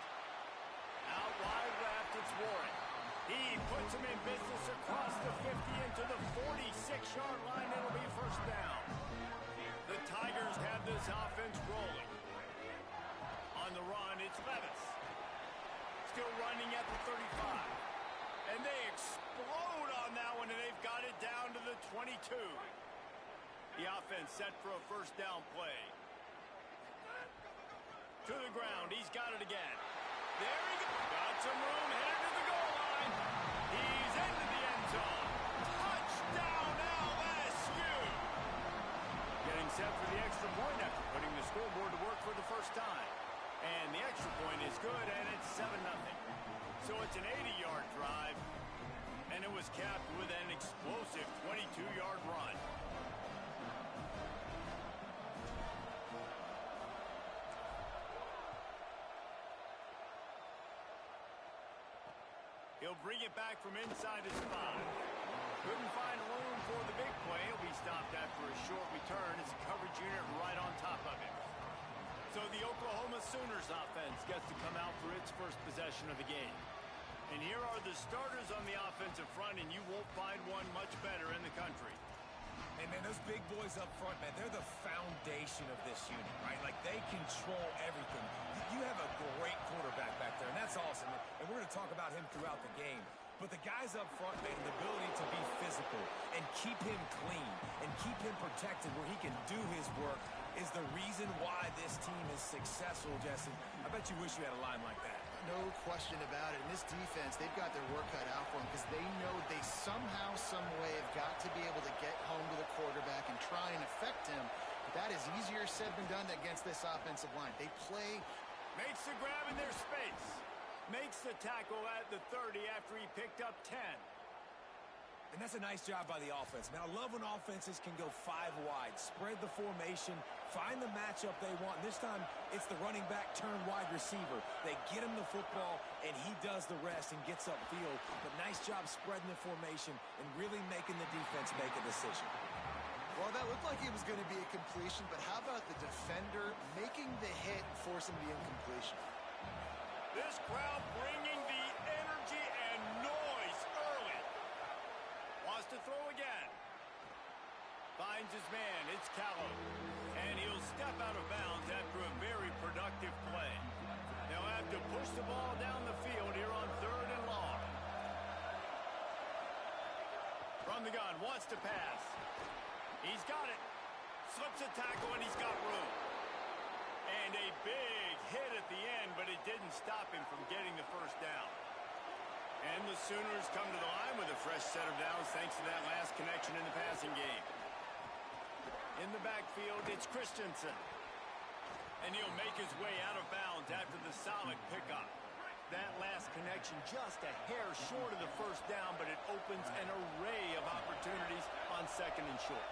Out wide left, it's Warren. He puts him in business across the 50 into the 46-yard line. It'll be 1st down. The Tigers have this offense rolling. On the run, it's Levis. Still running at the 35. And they explode on that one, and they've got it down to the 22. The offense set for a 1st down play. To the ground, he's got it again. There he goes. Got some room, headed to the goal line. He's into the end zone. Touchdown, LSU! Getting set for the extra point after putting the scoreboard to work for the first time. And the extra point is good, and it's 7-0. So it's an 80-yard drive, and it was capped with an explosive 22-yard run. He'll bring it back from inside his 5. Couldn't find room for the big play. He'll be stopped after a short return. It's a coverage unit right on top of him. So the Oklahoma Sooners offense gets to come out for its first possession of the game. And here are the starters on the offensive front, and you won't find one much better in the country. Hey, man, those big boys up front, man, they're the foundation of this unit, right? Like, they control everything. You have a great quarterback back there, and that's awesome. And we're going to talk about him throughout the game. But the guys up front, man, the ability to be physical and keep him clean and keep him protected where he can do his work is the reason why this team is successful, Jesse. I bet you wish you had a line like that. No question about it. And this defense, they've got their work cut out for them because they know they somehow, some way have got to be able to get home to the quarterback and try and affect him. But that is easier said than done against this offensive line. They play. Makes the grab in their space. Makes the tackle at the 30 after he picked up 10. And that's a nice job by the offense. Man, I love when offenses can go 5 wide, spread the formation, find the matchup they want. And this time, it's the running back turned wide receiver. They get him the football, and he does the rest and gets upfield. But nice job spreading the formation and really making the defense make a decision. Well, that looked like it was going to be a completion, but how about the defender making the hit and forcing the incompletion? This crowd bringing the energy and noise early. Wants to throw again. Finds his man. It's Callow. And he'll step out of bounds after a very productive play. They'll have to push the ball down the field here on 3rd and long. From the gun, wants to pass. He's got it. Slips a tackle, and he's got room. And a big hit at the end, but it didn't stop him from getting the first down. And the Sooners come to the line with a fresh set of downs thanks to that last connection in the passing game. In the backfield, it's Christensen. And he'll make his way out of bounds after the solid pickup. That last connection just a hair short of the first down, but it opens an array of opportunities on 2nd and short.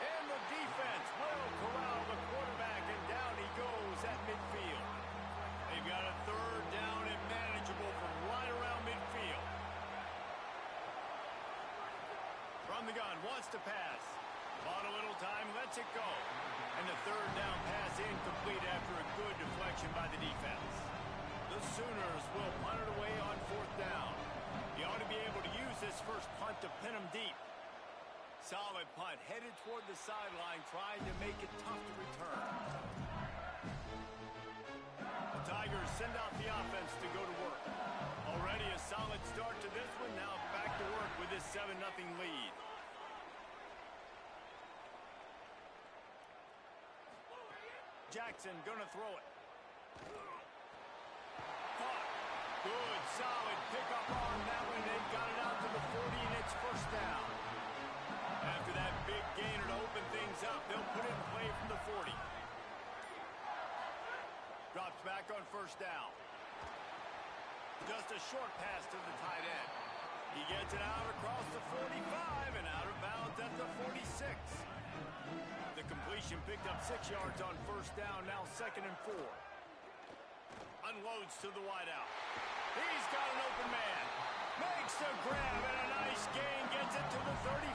And the defense will corral the quarterback, and down he goes at midfield. They've got a 3rd down and manageable from right around midfield. From the gun, wants to pass. Bought a little time, lets it go. And the 3rd down pass incomplete after a good deflection by the defense. The Sooners will punt it away on 4th down. He ought to be able to use this first punt to pin him deep. Solid punt, headed toward the sideline, trying to make it tough to return. The Tigers send out the offense to go to work. Already a solid start to this one, now back to work with this 7-0 lead. Jackson gonna throw it. Caught. Good, solid pickup on that one. They've got it out to the 40, and it's first down. After that big gainer to open things up, they'll put it in play from the 40. Drops back on 1st down. Just a short pass to the tight end. He gets it out across the 45 and out of bounds at the 46. The completion picked up 6 yards on 1st down, now 2nd and 4. Unloads to the wideout. He's got an open man. Makes a grab and a nice gain, gets it to the 35.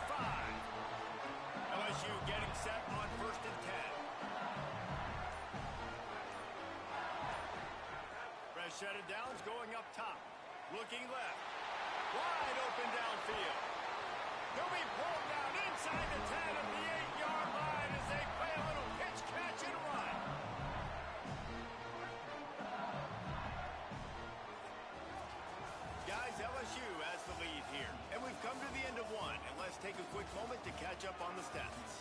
LSU getting set on 1st and 10. Fresh set of downs going up top. Looking left. Wide open downfield. He'll be pulled down inside the 10 at the 8-yard line as they play a little pitch, catch, and run. Guys, LSU has the lead here. And we've come to the end of one. And let's take a quick moment to catch up on the stats.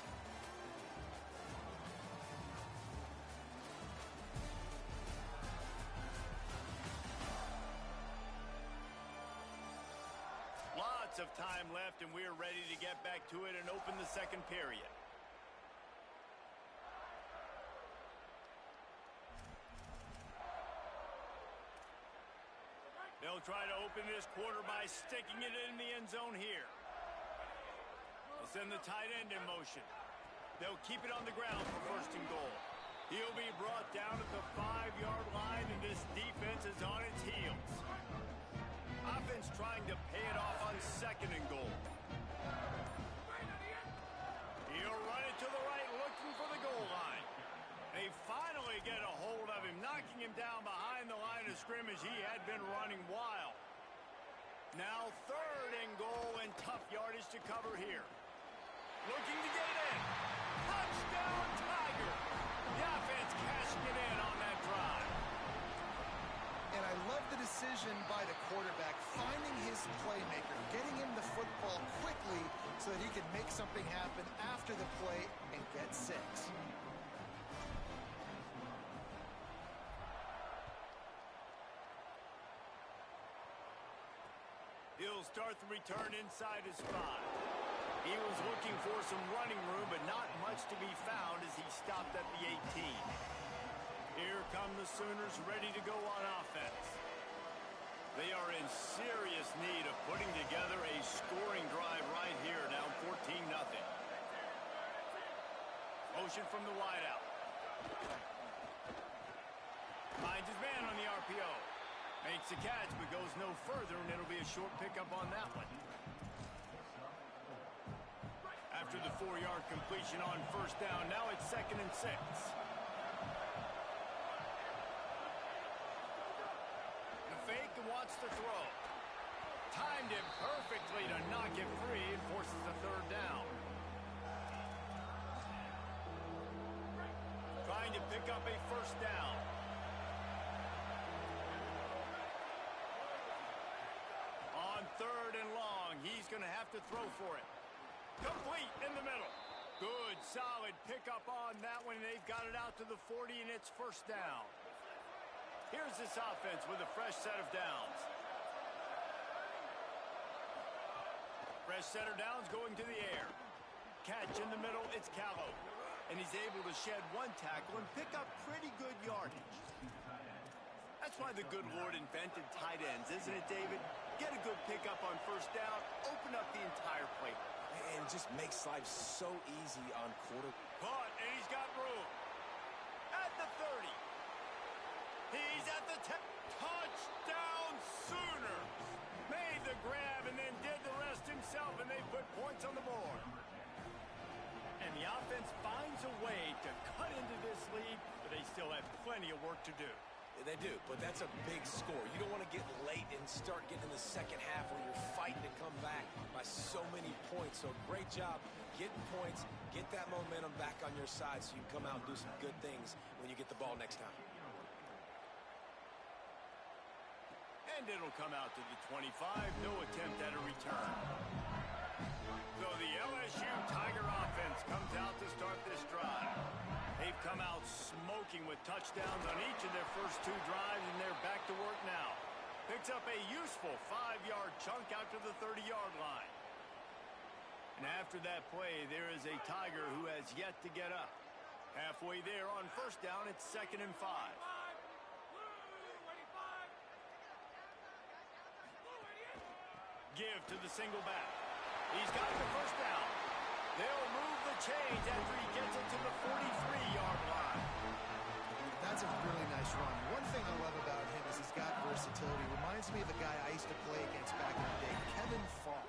Lots of time left, and we're ready to get back to it and open the 2nd period. They'll try to open this quarter by sticking it in the end zone here. They'll send the tight end in motion. They'll keep it on the ground for 1st and goal. He'll be brought down at the 5-yard line, and this defense is on its heels. Offense trying to pay it off on 2nd and goal. He'll run it to the right, looking for the goal line. They finally get a hold of him, knocking him down behind the line of scrimmage. He had been running wild. Now 3rd and goal, and tough yardage to cover here. Looking to get it in. Touchdown, Tiger! The offense cashing it in on that drive. And I love the decision by the quarterback, finding his playmaker, getting him the football quickly so that he can make something happen after the play and get 6. He'll start the return inside his 5. He was looking for some running room, but not much to be found as he stopped at the 18. Here comes from the Sooners ready to go on offense. They are in serious need of putting together a scoring drive right here, down 14-0. Motion from the wideout. Finds his man on the RPO. Makes the catch, but goes no further, and it'll be a short pickup on that one. After the 4-yard completion on first down, now it's 2nd and 6. The fake wants to throw. Timed it perfectly to knock it free and forces the 3rd down. Trying to pick up a 1st down. On 3rd and long, he's going to have to throw for it. Complete in the middle. Good, solid pickup on that one. They've got it out to the 40, and it's 1st down. Here's this offense with a fresh set of downs. Fresh set of downs going to the air. Catch in the middle, it's Callow. And he's able to shed 1 tackle and pick up pretty good yardage. That's why the good Lord invented tight ends, isn't it, David? Get a good pickup on 1st down, open up the entire plate. And it just makes life so easy on quarter. Caught, and he's got room. At the 30. He's at the 10. Touchdown Sooners! Made the grab and then did the rest himself, and they put points on the board. And the offense finds a way to cut into this lead, but they still have plenty of work to do. They do, but that's a big score. You don't want to get late and start getting in the second half where you're fighting to come back by so many points. So great job getting points, get that momentum back on your side so you can come out and do some good things when you get the ball next time. And it'll come out to the 25. No attempt at a return. So the LSU Tiger offense comes out to start this drive. They've come out smoking with touchdowns on each of their first 2 drives, and they're back to work now. Picks up a useful 5-yard chunk out to the 30-yard line. And after that play, there is a Tiger who has yet to get up. Halfway there on 1st down, it's 2nd and 5. Give to the single back. He's got the 1st down. They'll move the chains after he gets it to the 43-yard line. That's a really nice run. One thing I love about him is he's got versatility. Reminds me of a guy I used to play against back in the day, Kevin Falk.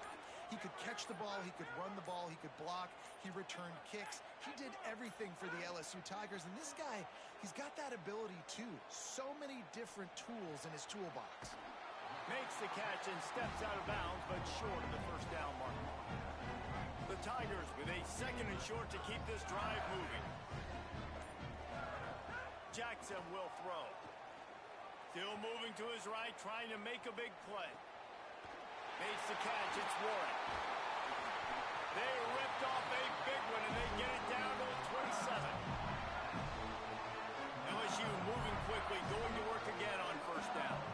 He could catch the ball, he could run the ball, he could block, he returned kicks. He did everything for the LSU Tigers, and this guy, he's got that ability too. So many different tools in his toolbox. Makes the catch and steps out of bounds, but short of the 1st down mark. The Tigers with a 2nd and short to keep this drive moving. Jackson will throw. Still moving to his right, trying to make a big play. Makes the catch, it's Warren. They ripped off a big one, and they get it down to the 27. LSU moving quickly, going to work again on 1st down.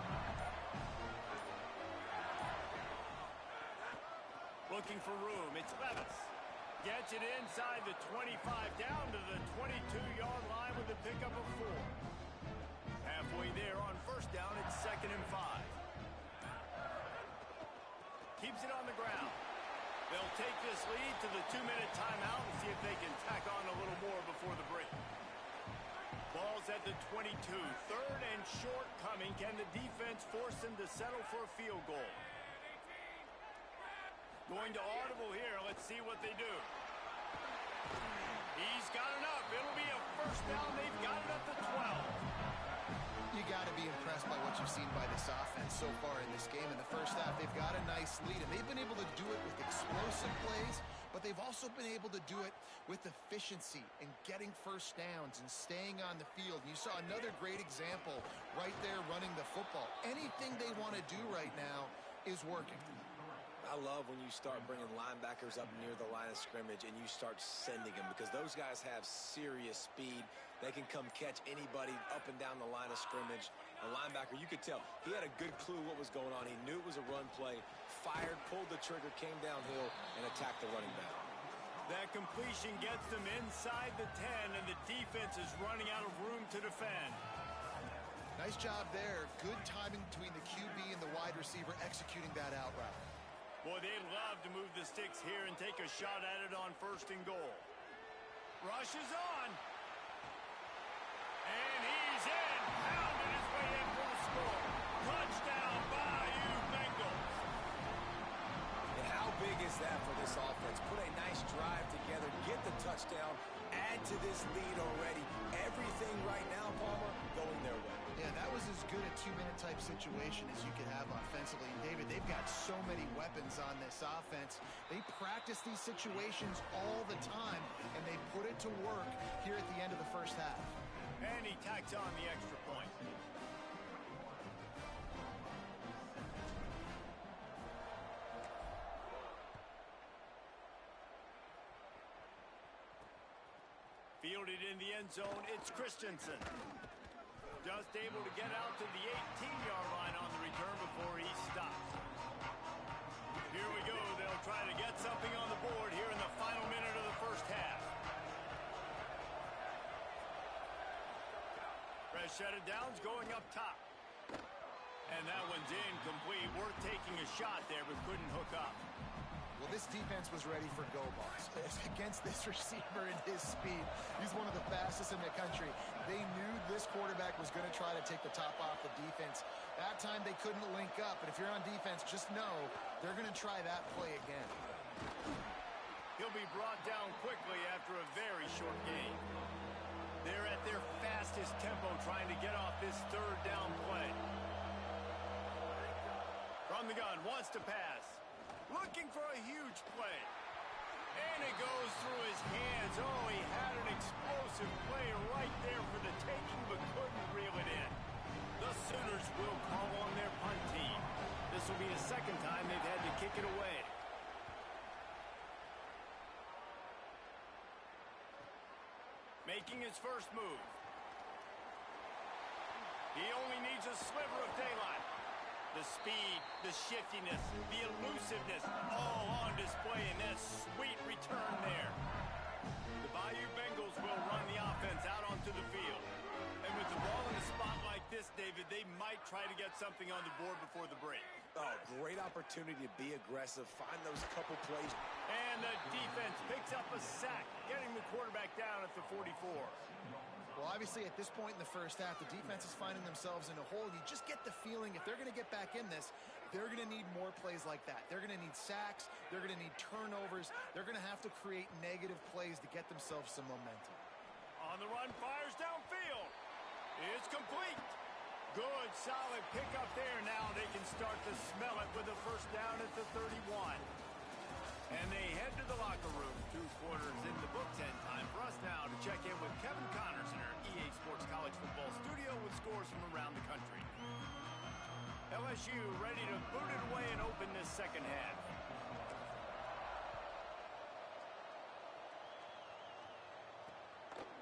Looking for room, it's Levis. Gets it inside the 25, down to the 22-yard line with a pickup of 4. Halfway there on 1st down, it's 2nd and 5. Keeps it on the ground. They'll take this lead to the 2-minute timeout and see if they can tack on a little more before the break. Ball's at the 22. 3rd and short coming. Can the defense force them to settle for a field goal? Going to audible here. Let's see what they do. He's got enough. It'll be a 1st down. They've got it at the 12. You got to be impressed by what you've seen by this offense so far in this game. In the 1st half, they've got a nice lead, and they've been able to do it with explosive plays, but they've also been able to do it with efficiency and getting 1st downs and staying on the field. And you saw another great example right there running the football. Anything they want to do right now is working. I love when you start bringing linebackers up near the line of scrimmage and you start sending them, because those guys have serious speed. They can come catch anybody up and down the line of scrimmage. A linebacker, you could tell, he had a good clue what was going on. He knew it was a run play, fired, pulled the trigger, came downhill, and attacked the running back. That completion gets them inside the 10, and the defense is running out of room to defend. Nice job there. Good timing between the QB and the wide receiver executing that out route. Boy, they'd love to move the sticks here and take a shot at it on 1st and goal. Rush is on. And he's in. Pounded his way in for the score. Touchdown, Bayou Bengals. And how big is that for this offense? Put a nice drive together, get the touchdown, add to this lead already. Everything right now, Palmer, going their way. Yeah, that was as good a 2-minute type situation as you could have offensively. And David, they've got so many weapons on this offense. They practice these situations all the time, and they put it to work here at the end of the first half. And he tacks on the extra point. Fielded in the end zone, it's Christensen. Just able to get out to the 18-yard line on the return before he stops. Here we go. They'll try to get something on the board here in the final minute of the first half. Rashad Downs going up top. And that one's incomplete. Worth taking a shot there, but couldn't hook up. Well, this defense was ready for go balls. Against this receiver and his speed, he's one of the fastest in the country. They knew this quarterback was going to try to take the top off the defense. That time they couldn't link up, but if you're on defense, just know they're going to try that play again. He'll be brought down quickly after a very short game. They're at their fastest tempo trying to get off this 3rd down play. From the gun, wants to pass. Looking for a huge play. And it goes through his hands. Oh, he had an explosive play right there for the taking, but couldn't reel it in. The Sooners will call on their punt team. This will be the 2nd time they've had to kick it away. Making his first move. He only needs a sliver of daylight. The speed, the shiftiness, the elusiveness, all on display in that sweet return there. The Bayou Bengals will run the offense out onto the field. And with the ball in a spot like this, David, they might try to get something on the board before the break. Oh, great opportunity to be aggressive, find those couple plays. And the defense picks up a sack, getting the quarterback down at the 44. Well, obviously, at this point in the first half, the defense is finding themselves in a hole. You just get the feeling if they're going to get back in this, they're going to need more plays like that. They're going to need sacks. They're going to need turnovers. They're going to have to create negative plays to get themselves some momentum. On the run, fires downfield. It's complete. Good, solid pickup there. Now they can start to smell it with a first down at the 31. And they head to the locker room. 2 quarters in the books, and time for us now to check in with Kevin Connors in our EA Sports College Football studio with scores from around the country. LSU ready to boot it away and open this 2nd half.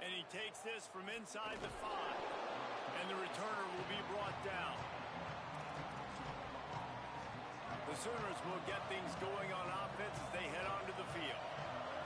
And he takes this from inside the 5. And the returner will be brought down. The Sooners will get things going on offense as they head onto the field.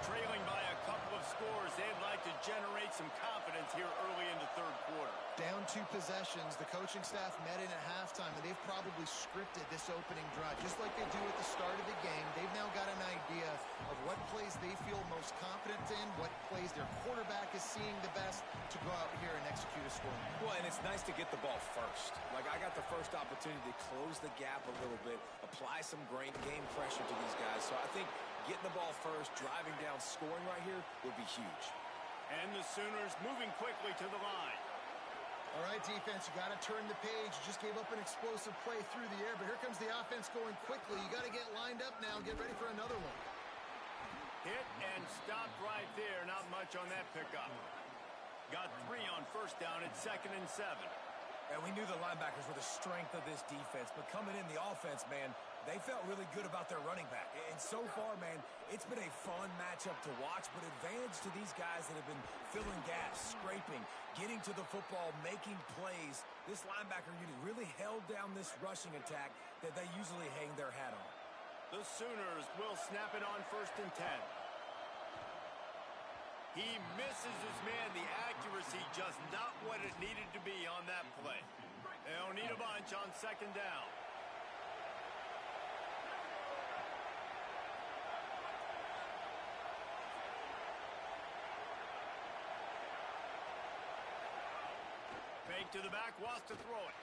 Trailing by a couple of scores, they'd like to generate some confidence here early in the 3rd quarter. Down 2 possessions, the coaching staff met in at halftime, and they've probably scripted this opening drive. Just like they do at the start of the game, they've now got an idea of what plays they feel most confident in, what plays their quarterback is seeing the best to go out here and execute a score. Well, and it's nice to get the ball first. Like, I got the first opportunity to close the gap a little bit, apply some great game pressure to these guys. So I think getting the ball first, driving down, scoring right here would be huge. And the Sooners moving quickly to the line. All right, defense, you got to turn the page. You just gave up an explosive play through the air, but here comes the offense going quickly. You got to get lined up now. Get ready for another one. Hit and stopped right there. Not much on that pickup. Got 3 on first down at 2nd and 7. And we knew the linebackers were the strength of this defense, but coming in the offense, man, they felt really good about their running back. And so far, man, it's been a fun matchup to watch, but advantage to these guys that have been filling gaps, scraping, getting to the football, making plays. This linebacker unit really held down this rushing attack that they usually hang their hat on. The Sooners will snap it on 1st and 10. He misses his man. The accuracy just not what it needed to be on that play. beat a bunch on second down. Fake to the back, wants to throw it.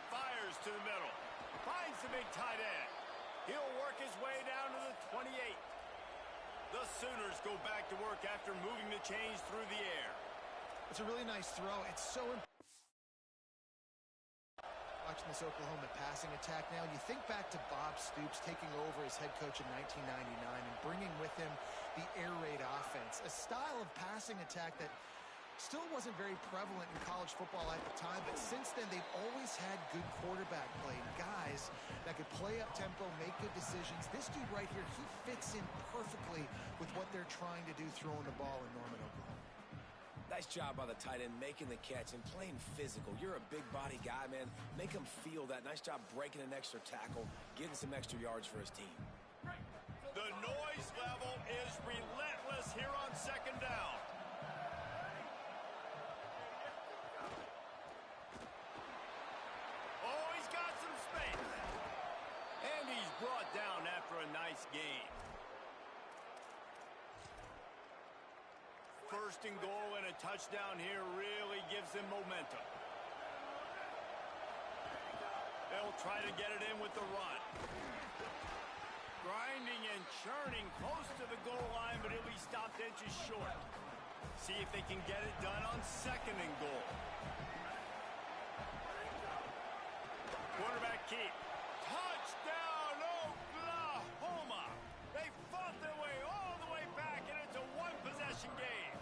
Fires to the middle. Finds the big tight end. He'll work his way down to the 28. The Sooners go back to work after moving the chains through the air. It's a really nice throw. It's so important. Watching this Oklahoma passing attack now, you think back to Bob Stoops taking over as head coach in 1999 and bringing with him the air raid offense, a style of passing attack that still wasn't very prevalent in college football at the time, but since then they've always had good quarterback play and guys that could play up tempo, make good decisions. This dude right here, he fits in perfectly with what they're trying to do throwing the ball in Norman, Oklahoma. Nice job by the tight end making the catch and playing physical. You're a big body guy, man. Make him feel that. Nice job breaking an extra tackle, getting some extra yards for his team. The noise level is relentless here on second down. Oh, he's got some space. And he's brought down after a nice gain. First and goal and a touchdown here really gives them momentum. They'll try to get it in with the run. Grinding and churning close to the goal line, but he'll be stopped inches short. See if they can get it done on second and goal. Quarterback keep. Touchdown, Oklahoma! They fought their way all the way back, and it's a one-possession game.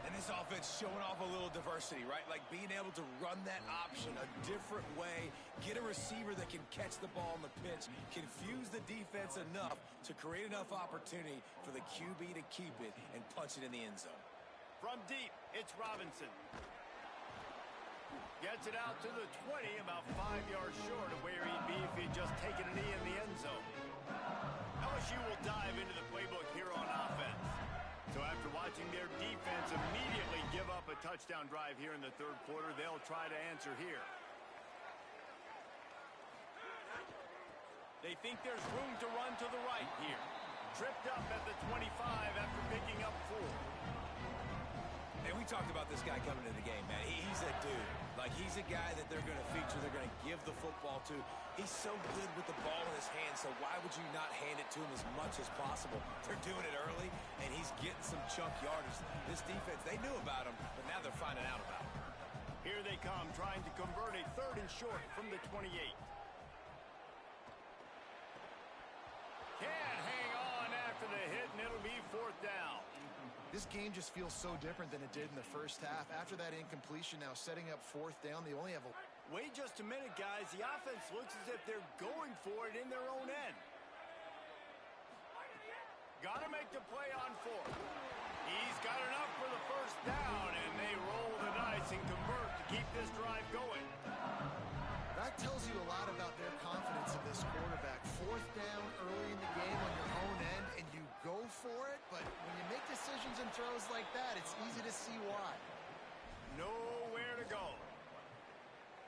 And this offense showing off a little diversity, right? Like being able to run that option a different way, get a receiver that can catch the ball on the pitch, confuse the defense enough to create enough opportunity for the QB to keep it and punch it in the end zone. From deep, it's Robinson. Gets it out to the 20, about 5 yards short of where he'd be if he'd just taken a knee in the end zone. LSU will dive into the playbook here on offense. So after watching their defense immediately give up a touchdown drive here in the third quarter, they'll try to answer here. They think there's room to run to the right here. Tripped up at the 25 after picking up 4. And we talked about this guy coming into the game, man. He's a dude. Like, he's a guy that they're going to feature, they're going to give the football to. He's so good with the ball in his hand, so why would you not hand it to him as much as possible? They're doing it early, and he's getting some chunk yardage. This defense, they knew about him, but now they're finding out about him. Here they come, trying to convert a third and short from the 28. Can't hang on after the hit, and it'll be fourth down. This game just feels so different than it did in the first half. After that incompletion, now setting up fourth down, they only have a... Wait just a minute, guys. The offense looks as if they're going for it in their own end. Got to make the play on fourth. He's got enough for the first down, and they roll the dice and convert to keep this drive going. That tells you a lot about their confidence in this quarterback. Fourth down early in the game on your own end, and you go for it, but when you make decisions and throws like that, it's easy to see why. Nowhere to go.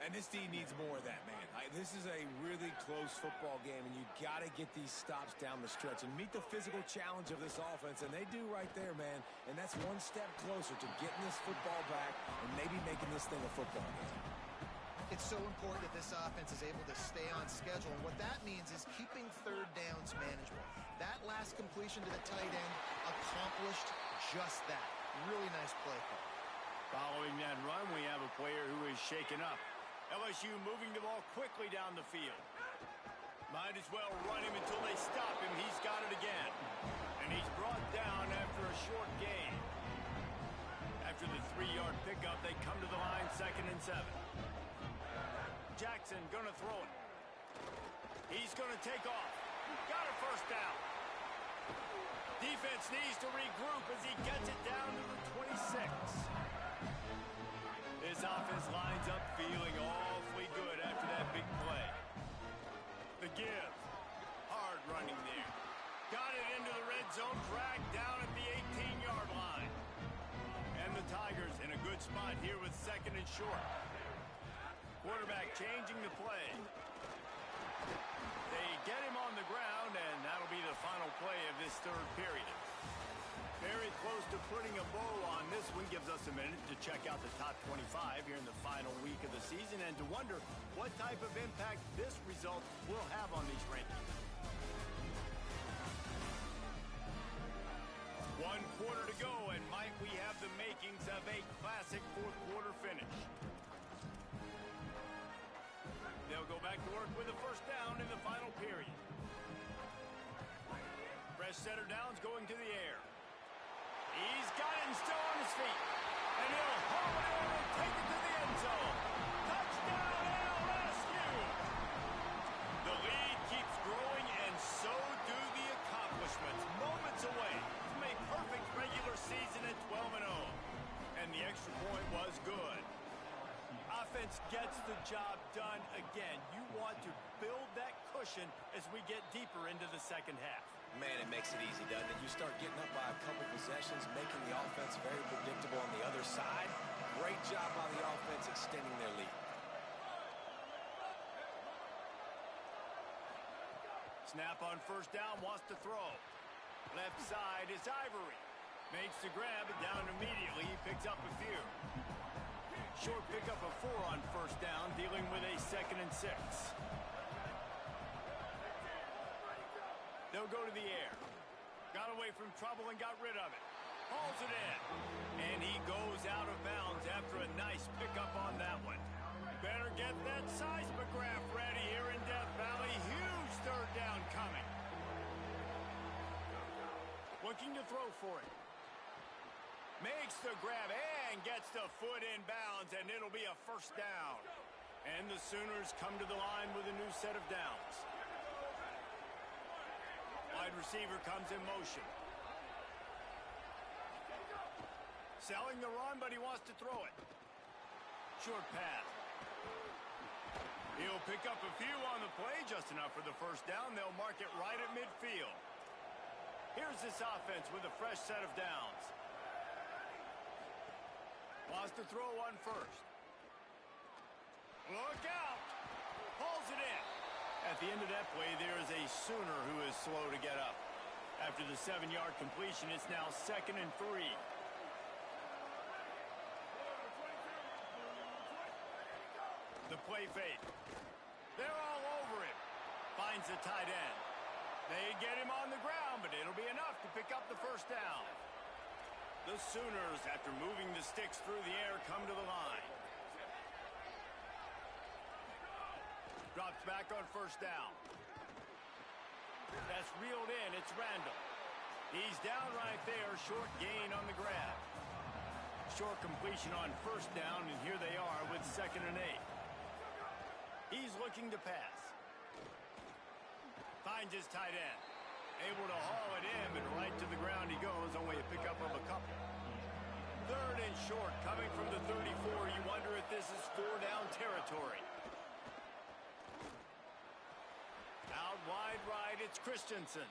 And this team needs more of that, man. This is a really close football game, and you got to get these stops down the stretch and meet the physical challenge of this offense, and they do right there, man. And that's one step closer to getting this football back and maybe making this thing a football game. It's so important that this offense is able to stay on schedule, and what that means is keeping third downs manageable. That last completion to the tight end accomplished just that. Really nice play call. Following that run, we have a player who is shaken up. LSU moving the ball quickly down the field. Might as well run him until they stop him. He's got it again. And he's brought down after a short gain. After the 3-yard pickup, they come to the line, 2nd and 7. Jackson gonna throw it. He's gonna take off. Got a first down. Defense needs to regroup as he gets it down to the 26. This offense lines up feeling awfully good after that big play. The give. Hard running there. Got it into the red zone, dragged down at the 18-yard line. And the Tigers in a good spot here with 2nd and short. Quarterback changing the play. They get him on the ground, and that'll be the final play of this third period. Very close to putting a bow on this one. Gives us a minute to check out the top 25 here in the final week of the season and to wonder what type of impact this result will have on these rankings. 1 quarter to go, and might we have the makings of a classic fourth quarter finish. They'll go back to work with a first down in the final period. Fresh center downs going to the air. He's got it and still on his feet. And he'll haul it in and take it to the end zone. Touchdown, LSU! The lead keeps growing, and so do the accomplishments. Moments away from a perfect regular season at 12-0. And the extra point was good. Offense gets the job done again. You want to build that cushion as we get deeper into the second half. Man, it makes it easy, doesn't it? You start getting up by a couple possessions, making the offense very predictable on the other side. Great job by the offense extending their lead. Snap on first down, wants to throw. Left side is Ivory. Makes the grab, down immediately. He picks up a few. Short pickup of 4 on first down, dealing with a 2nd and 6. They'll go to the air. Got away from trouble and got rid of it. Hauls it in. And he goes out of bounds after a nice pickup on that one. Better get that seismograph ready here in Death Valley. Huge third down coming. Looking to throw for it. Makes the grab and gets the foot in bounds, and it'll be a first down. And the Sooners come to the line with a new set of downs. Wide receiver comes in motion. Selling the run, but he wants to throw it. Short pass. He'll pick up a few on the play, just enough for the first down. They'll mark it right at midfield. Here's this offense with a fresh set of downs. Wants to throw one first. Look out! Pulls it in. At the end of that play, there is a Sooner who is slow to get up. After the 7-yard completion, it's now 2nd and 3. The play fake. They're all over him. Finds the tight end. They get him on the ground, but it'll be enough to pick up the first down. The Sooners, after moving the sticks through the air, come to the line. Drops back on first down. That's reeled in. It's Randall. He's down right there. Short gain on the grab. Short completion on first down, and here they are with 2nd and 8. He's looking to pass. Finds his tight end. Able to haul it in, but right to the ground he goes. Only a pickup of a couple. 3rd and short, coming from the 34. You wonder if this is 4-down territory. Out wide right, it's Christensen.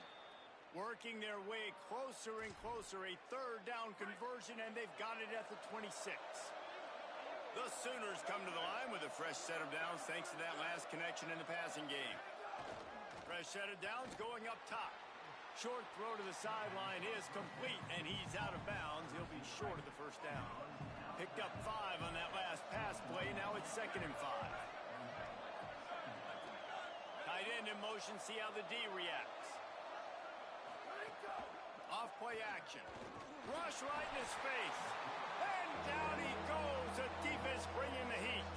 Working their way closer and closer. A 3rd down conversion, and they've got it at the 26. The Sooners come to the line with a fresh set of downs thanks to that last connection in the passing game. Fresh set of downs going up top. Short throw to the sideline is complete, and he's out of bounds. He'll be short of the first down. Picked up 5 on that last pass play. Now it's 2nd and 5. Tight end in motion. See how the D reacts. Off play action. Rush right in his face. And down he goes. The defense bringing the heat.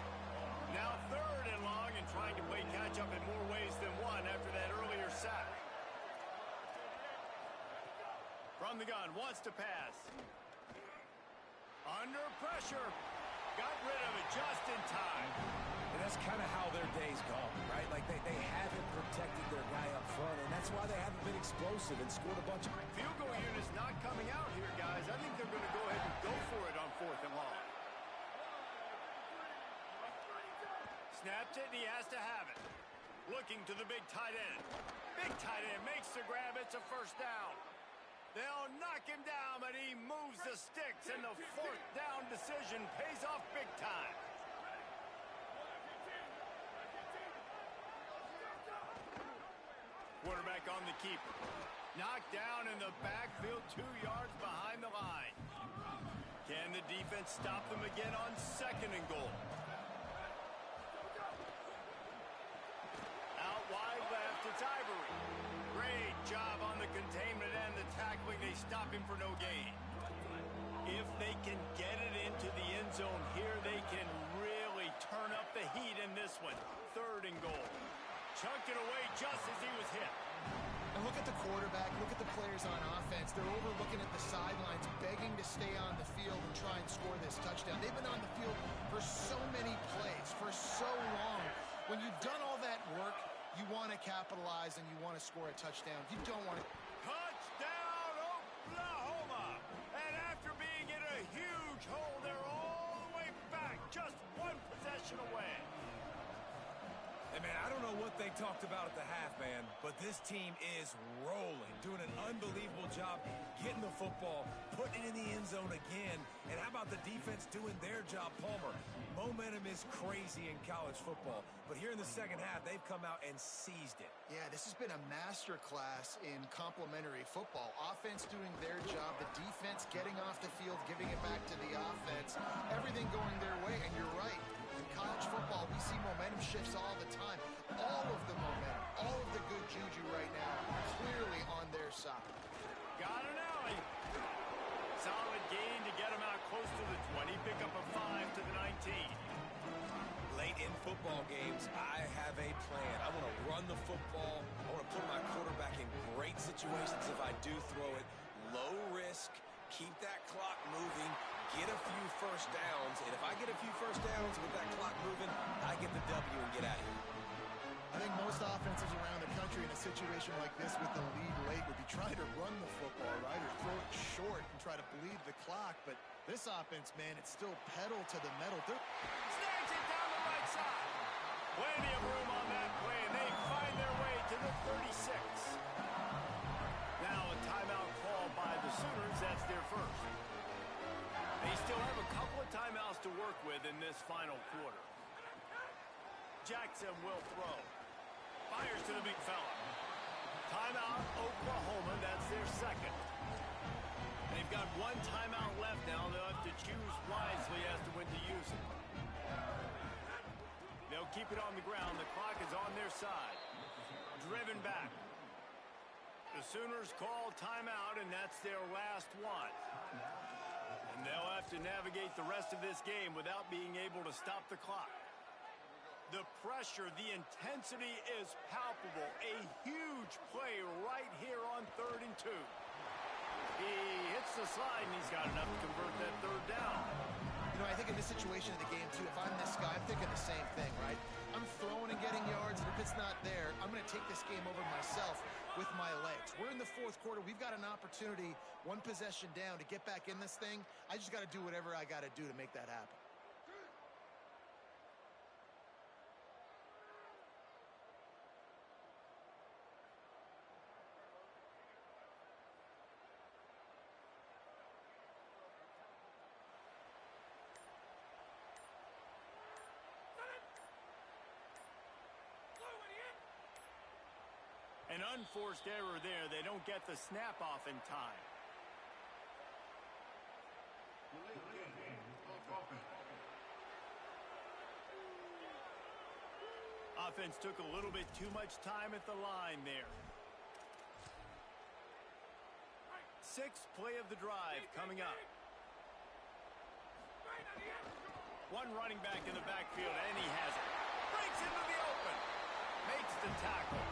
Now 3rd and long and trying to play catch-up in more ways than one after that earlier sack. From the gun, wants to pass. Under pressure. Got rid of it just in time. And that's kind of how their day's gone, right? Like they haven't protected their guy up front, and that's why they haven't been explosive and scored a bunch of... Field goal units not coming out here, guys. I think they're going to go ahead and go for it on 4th and long. Snapped it, and he has to have it. Looking to the big tight end. Big tight end makes the grab. It's a first down. They'll knock him down, but he moves the sticks, and the 4th down decision pays off big time. sack on the keeper. Knocked down in the backfield 2 yards behind the line. Can the defense stop them again on 2nd and goal? Out wide left, it's Ivory. Great job on the containment and the tackling. They stop him for no gain. If they can get it into the end zone here, they can really turn up the heat in this one. 3rd and goal. Chunked it away just as he was hit. And look at the quarterback, look at the players on offense. They're overlooking at the sidelines, begging to stay on the field and try and score this touchdown. They've been on the field for so many plays, for so long. When you've done all that work, you want to capitalize and you want to score a touchdown. You don't want to... Touchdown, Oklahoma! And after being in a huge hole, they're all the way back, just 1 possession away. Hey, man, I don't know what they talked about at the half, man, but this team is rolling, doing an unbelievable job getting the football, putting it in the end zone again. And how about the defense doing their job, Palmer? Momentum is crazy in college football, but here in the second half, they've come out and seized it. Yeah, this has been a master class in complementary football. Offense doing their job, the defense getting off the field, giving it back to the offense, everything going their way, and you're right. In college football, we see momentum shifts all the time. All of the momentum, all of the good juju right now, clearly on their side. Got an alley. Solid gain to get him out close to the 20. Pick up a 5 to the 19. Late in football games, I have a plan. I want to run the football. I want to put my quarterback in great situations if I do throw it. Low risk, keep that clock moving, get a few first downs. And if I get a few first downs with that clock moving, I get the W and get out of here. I think most offenses around the country in a situation like this with the lead late would be trying to run the football, right, or throw it short and try to bleed the clock. But this offense, man, it's still pedal to the metal. Snags it down the right side. Plenty of room on that play, and they find their way to the 36. Now a timeout called by the Sooners. That's their first. They still have a couple of timeouts to work with in this final quarter. Jackson will throw. Fires to the big fella. Timeout, Oklahoma. That's their second. They've got 1 timeout left now. They'll have to choose wisely as to when to use it. They'll keep it on the ground. The clock is on their side. Driven back. The Sooners call timeout, and that's their last one. And they'll have to navigate the rest of this game without being able to stop the clock. The pressure, the intensity is palpable. A huge play right here on 3rd and 2. He hits the slide, and he's got enough to convert that 3rd down. You know, I think in this situation of the game, too, if I'm this guy, I'm thinking the same thing, right? I'm throwing and getting yards, and if it's not there, I'm going to take this game over myself with my legs. We're in the 4th quarter. We've got an opportunity, 1 possession down, to get back in this thing. I just got to do whatever I got to do to make that happen. An unforced error there. They don't get the snap off in time. Offense took a little bit too much time at the line there. 6th play of the drive coming up. 1 running back in the backfield, and he has it. Breaks into the open. Makes the tackle.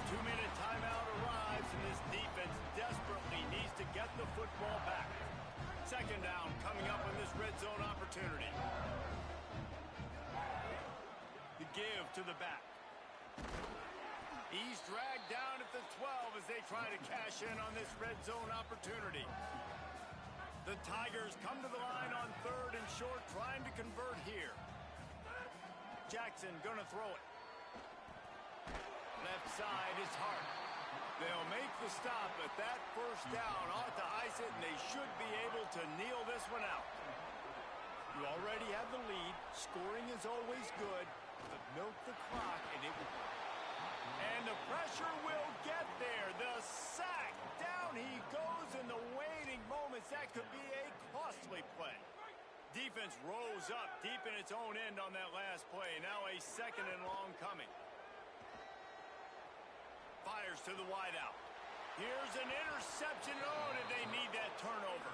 2-minute timeout arrives, and this defense desperately needs to get the football back. 2nd down coming up on this red zone opportunity. The give to the back. He's dragged down at the 12 as they try to cash in on this red zone opportunity. The Tigers come to the line on 3rd and short, trying to convert here. Jackson gonna throw it. Left side is Hart. They'll make the stop, but that 1st down ought to ice it, and they should be able to kneel this one out. You already have the lead. Scoring is always good, but milk the clock, and it will... And the pressure will get there. The sack. Down he goes in the waiting moments. That could be a costly play. Defense rose up deep in its own end on that last play. Now a 2nd and long coming. Fires to the wideout. Here's an interception. Oh, did they need that turnover?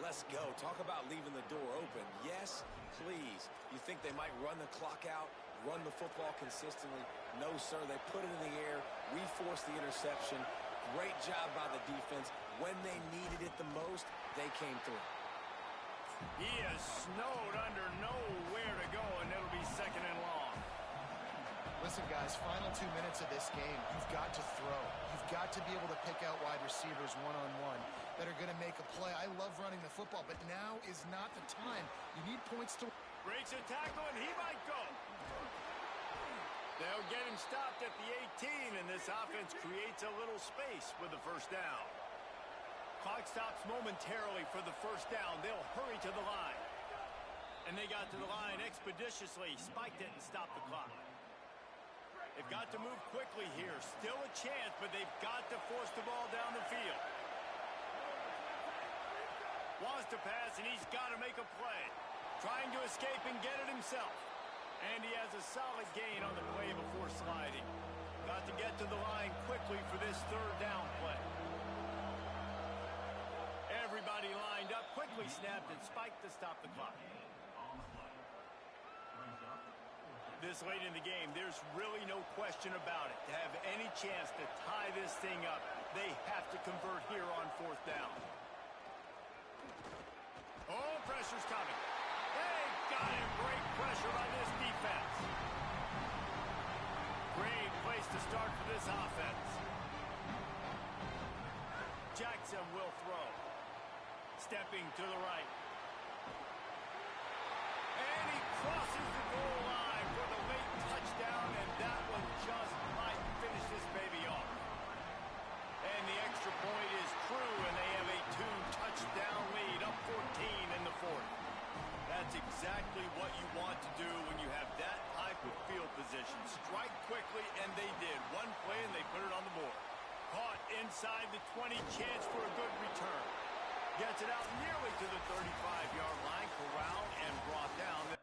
Let's go. Talk about leaving the door open. Yes, please. You think they might run the clock out, run the football consistently? No, sir. They put it in the air. We forced the interception. Great job by the defense. When they needed it the most, they came through. He is snowed under, nowhere to go, and it'll be 2nd and long. Listen, guys, final 2 minutes of this game, you've got to throw. You've got to be able to pick out wide receivers one-on-one that are going to make a play. I love running the football, but now is not the time. You need points to... Breaks a tackle, and he might go. They'll get him stopped at the 18, and this offense creates a little space with the 1st down. Clock stops momentarily for the 1st down. They'll hurry to the line. And they got to the line expeditiously. Spiked it and stopped the clock. They've got to move quickly here. Still a chance, but they've got to force the ball down the field. Wants to pass, and he's got to make a play. Trying to escape and get it himself. And he has a solid gain on the play before sliding. Got to get to the line quickly for this 3rd down play. Everybody lined up, quickly snapped and spiked to stop the clock. This late in the game, there's really no question about it. To have any chance to tie this thing up, they have to convert here on 4th down. Oh, pressure's coming. They got him. Great pressure by this defense. Great place to start for this offense. Jackson will throw. Stepping to the right. And he crosses the goal line for the late touchdown, and that one just might finish this baby off. And the extra point is true, and they have a 2-touchdown lead, up 14 in the 4th. That's exactly what you want to do when you have that type of field position. Strike quickly, and they did. One play, and they put it on the board. Caught inside the 20, chance for a good return. Gets it out nearly to the 35-yard line, corralled and brought down.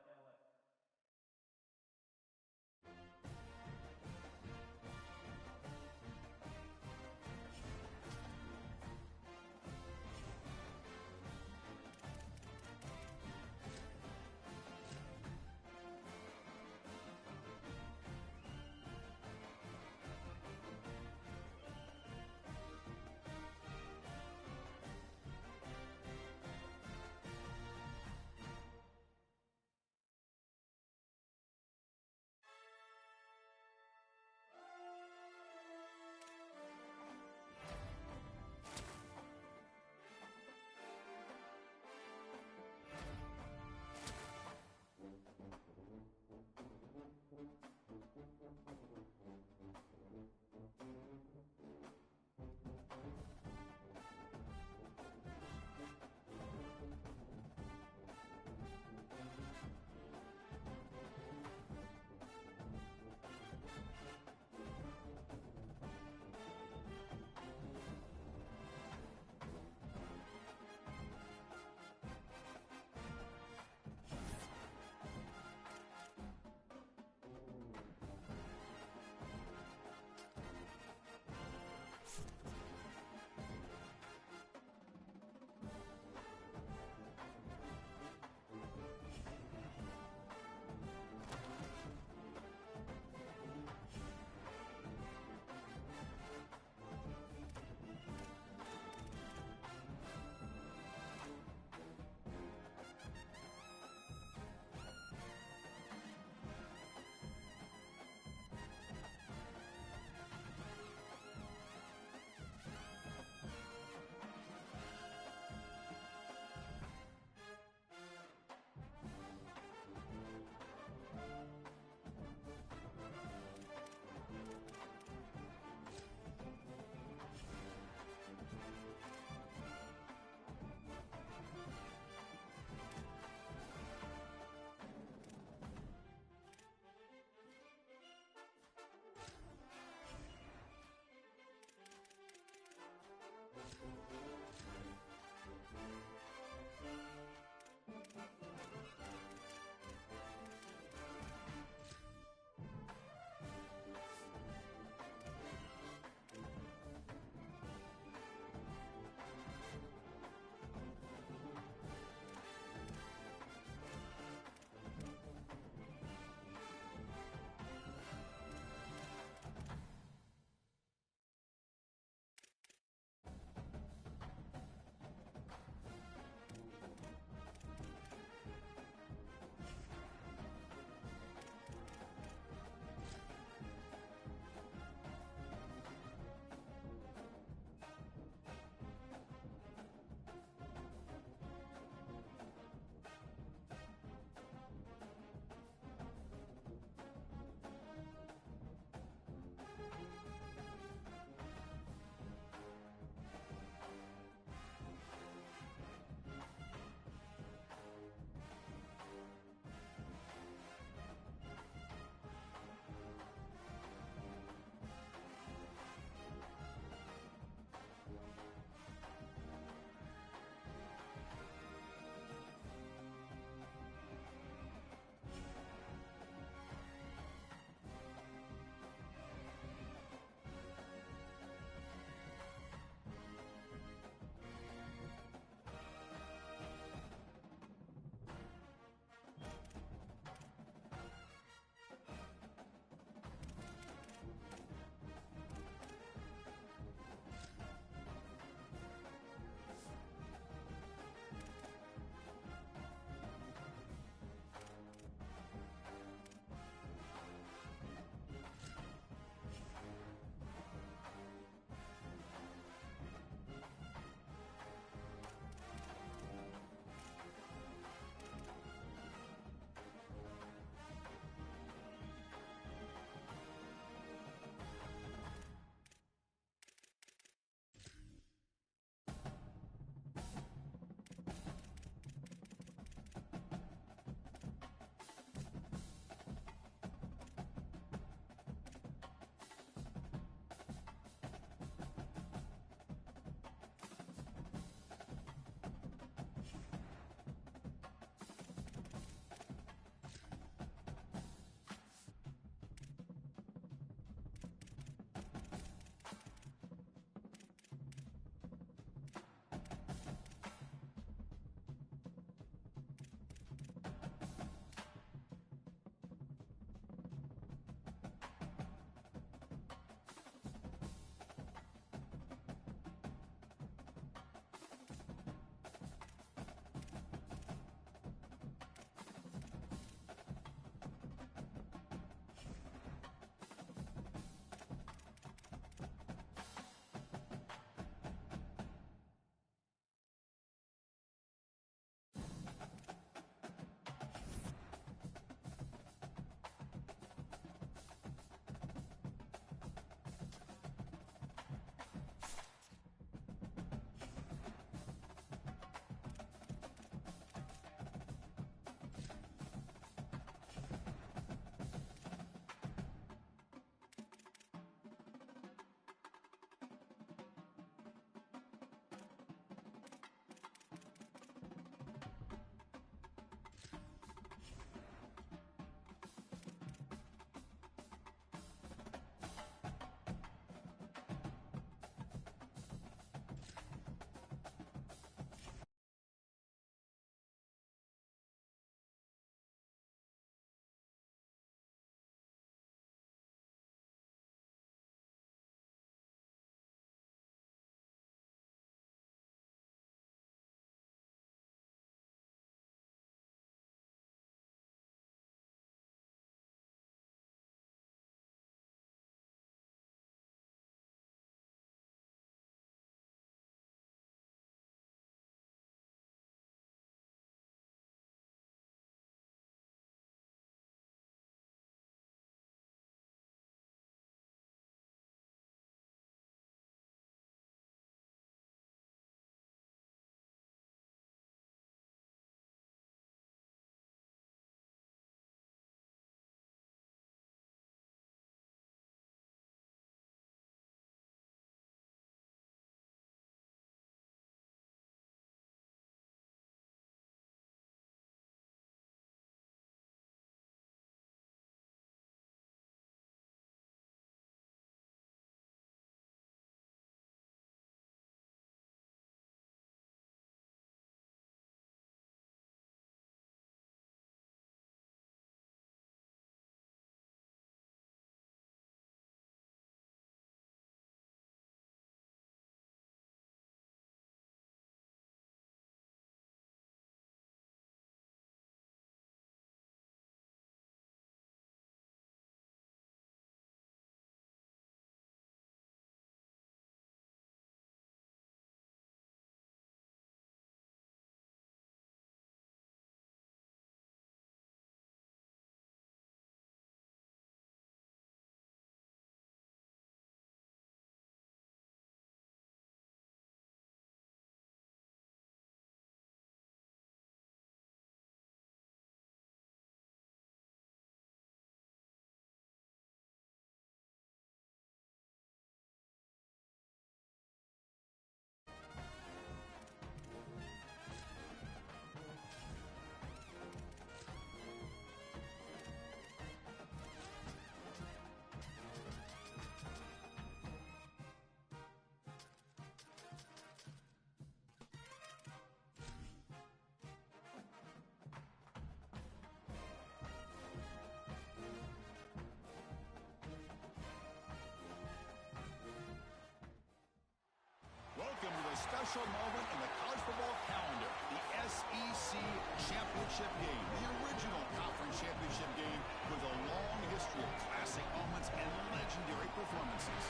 special moment in the college football calendar, the SEC Championship game, the original conference championship game with a long history of classic moments and legendary performances.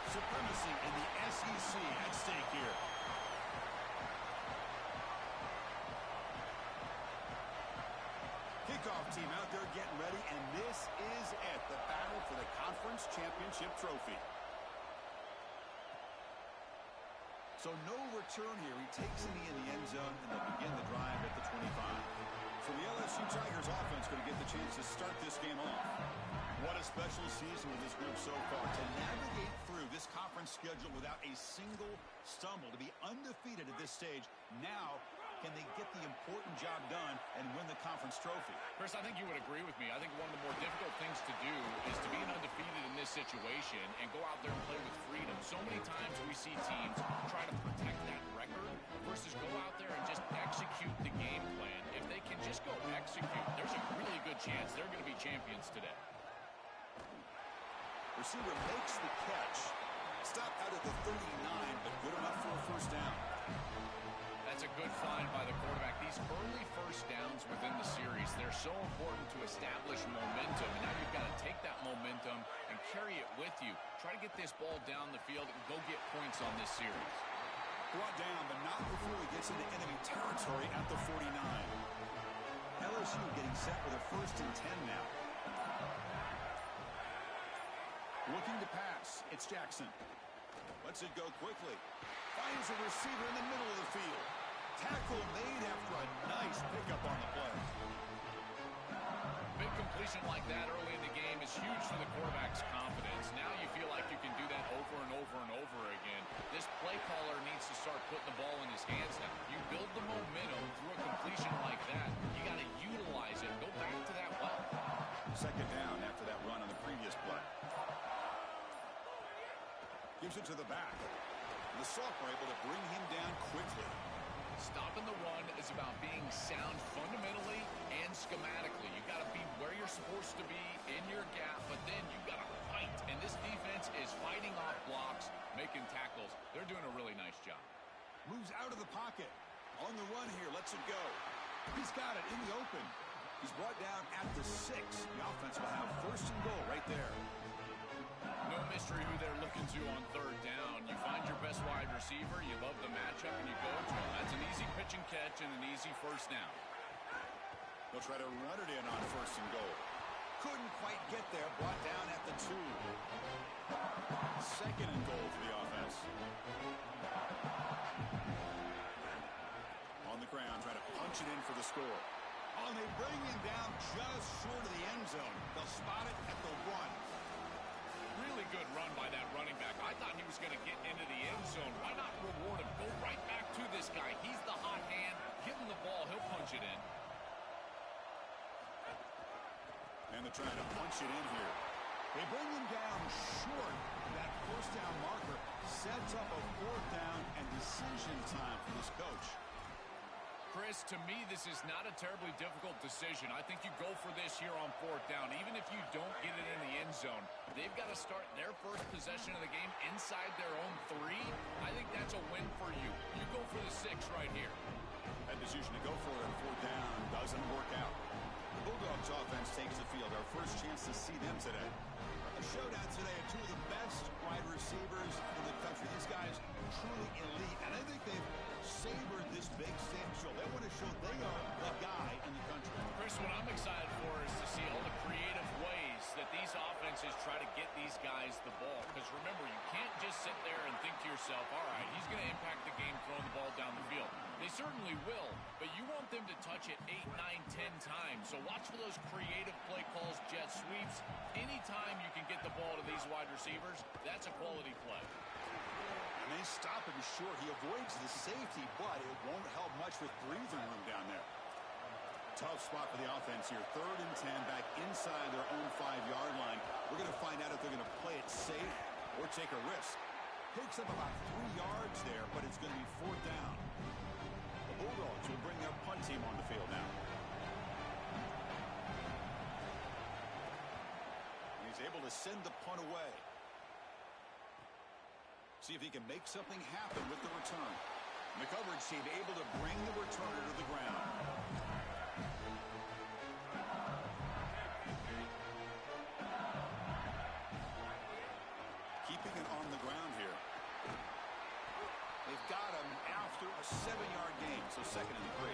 Supremacy in the SEC at stake here. Kickoff team out there getting ready, and this is it, the battle for the conference championship trophy. So no return here. He takes it in the end zone, and they'll begin the drive at the 25. So the LSU Tigers offense going to get the chance to start this game off. What a special season with this group so far. To navigate through this conference schedule without a single stumble, to be undefeated at this stage. Now, can they get the important job done and win the conference trophy? Chris, I think you would agree with me. I think one of the more difficult things to do is to be undefeated in this situation and go out there and play with freedom. So many times we see teams try to protect that record versus go out there and just execute the game plan. If they can just go execute, there's a really good chance they're going to be champions today. Receiver makes the catch. Stop out at the 39, but good enough for a first down. That's a good find by the quarterback. These early first downs within the series, they're so important to establish momentum. And now you've got to take that momentum and carry it with you. Try to get this ball down the field and go get points on this series. Brought down, but not before he gets into enemy territory at the 49. LSU getting set with a 1st and 10 now. Looking to pass. It's Jackson. Lets it go quickly. Finds a receiver in the middle of the field. Tackle made after a nice pickup on the play. Big completion like that early in the game is huge for the quarterback's confidence. Now you feel like you can do that over and over and over again. This play caller needs to start putting the ball in his hands now. You build the momentum through a completion like that. You got to utilize it. Go back to that well. 2nd down after that run on the previous play. Gives it to the back. The Soft are able to bring him down quickly. Stopping the run is about being sound fundamentally and schematically. You've got to be where you're supposed to be in your gap, but then you've got to fight. And this defense is fighting off blocks, making tackles. They're doing a really nice job. Moves out of the pocket. On the run here, lets it go. He's got it in the open. He's brought down at the 6. The offense will have 1st and goal right there. No mystery who they're looking to on 3rd down. You find your best wide receiver, you love the matchup, and you go to him. That's an easy pitch and catch and an easy 1st down. They'll try to run it in on 1st and goal. Couldn't quite get there. Brought down at the 2. 2nd and goal for the offense. On the ground, trying to punch it in for the score. Oh, and they bring him down just short of the end zone. They'll spot it at the 1. Really good run by that running back. I thought he was going to get into the end zone. Why not reward him? Go right back to this guy. He's the hot hand. Give him the ball. He'll punch it in. And they're trying to punch it in here. They bring him down short. That 1st down marker sets up a 4th down and decision time for this coach. Chris, to me, this is not a terribly difficult decision. I think you go for this here on 4th down. Even if you don't get it in the end zone, they've got to start their first possession of the game inside their own 3. I think that's a win for you. You go for the 6 right here. That decision to go for it on 4th down doesn't work out. The Bulldogs offense takes the field. Our first chance to see them today. A showdown today of 2 of the best wide receivers in the country. These guys truly elite, and I think they've savored this big stage show. They want to show they are the guy in the country. Chris, what I'm excited for is to see all the creative ways that these offenses try to get these guys the ball. Because remember, you can't just sit there and think to yourself, all right, he's going to impact the game throwing the ball down the field. They certainly will, but you want them to touch it 8, 9, 10 times. So watch for those creative play calls, jet sweeps. Anytime you can get the ball to these wide receivers, that's a quality play. And they stop him short. He avoids the safety, but it won't help much with breathing room down there. Tough spot for the offense here. 3rd and 10 back inside their own 5-yard line. We're going to find out if they're going to play it safe or take a risk. Picks up about 3 yards there, but it's going to be 4th down. The Bulldogs will bring their punt team on the field now. And he's able to send the punt away. See if he can make something happen with the return. And the coverage team able to bring the returner to the ground. Keeping it on the ground here. They've got him after a 7-yard gain, so 2nd and 3.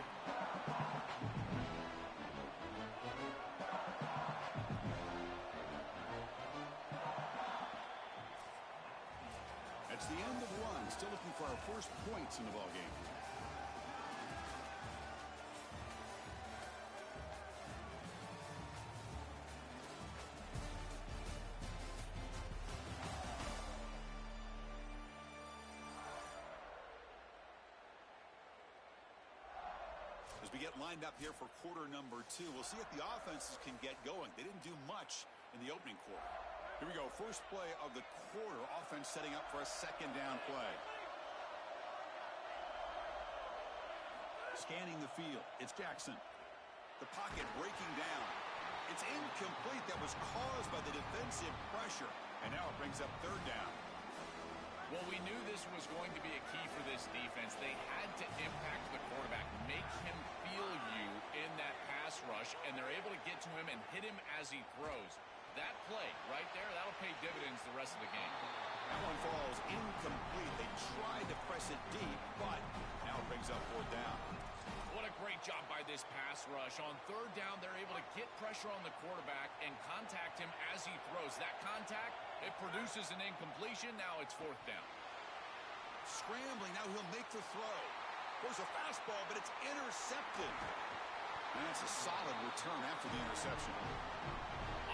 It's the end of one. Still looking for our first points in the ball game. As we get lined up here for quarter number 2, we'll see if the offenses can get going. They didn't do much in the opening quarter. Here we go. First play of the quarter. Offense setting up for a 2nd down play. Scanning the field. It's Jackson. The pocket breaking down. It's incomplete. That was caused by the defensive pressure. And now it brings up 3rd down. Well, we knew this was going to be a key for this defense. They had to impact the quarterback, make him feel you in that pass rush, and they're able to get to him and hit him as he throws. That play right there, that'll pay dividends the rest of the game. That one falls incomplete. They tried to press it deep, but now it brings up 4th down. What a great job by this pass rush. On 3rd down, they're able to get pressure on the quarterback and contact him as he throws. That contact, it produces an incompletion. Now it's 4th down. Scrambling. Now he'll make the throw. There's a fastball, but it's intercepted. And that's a solid return after the interception.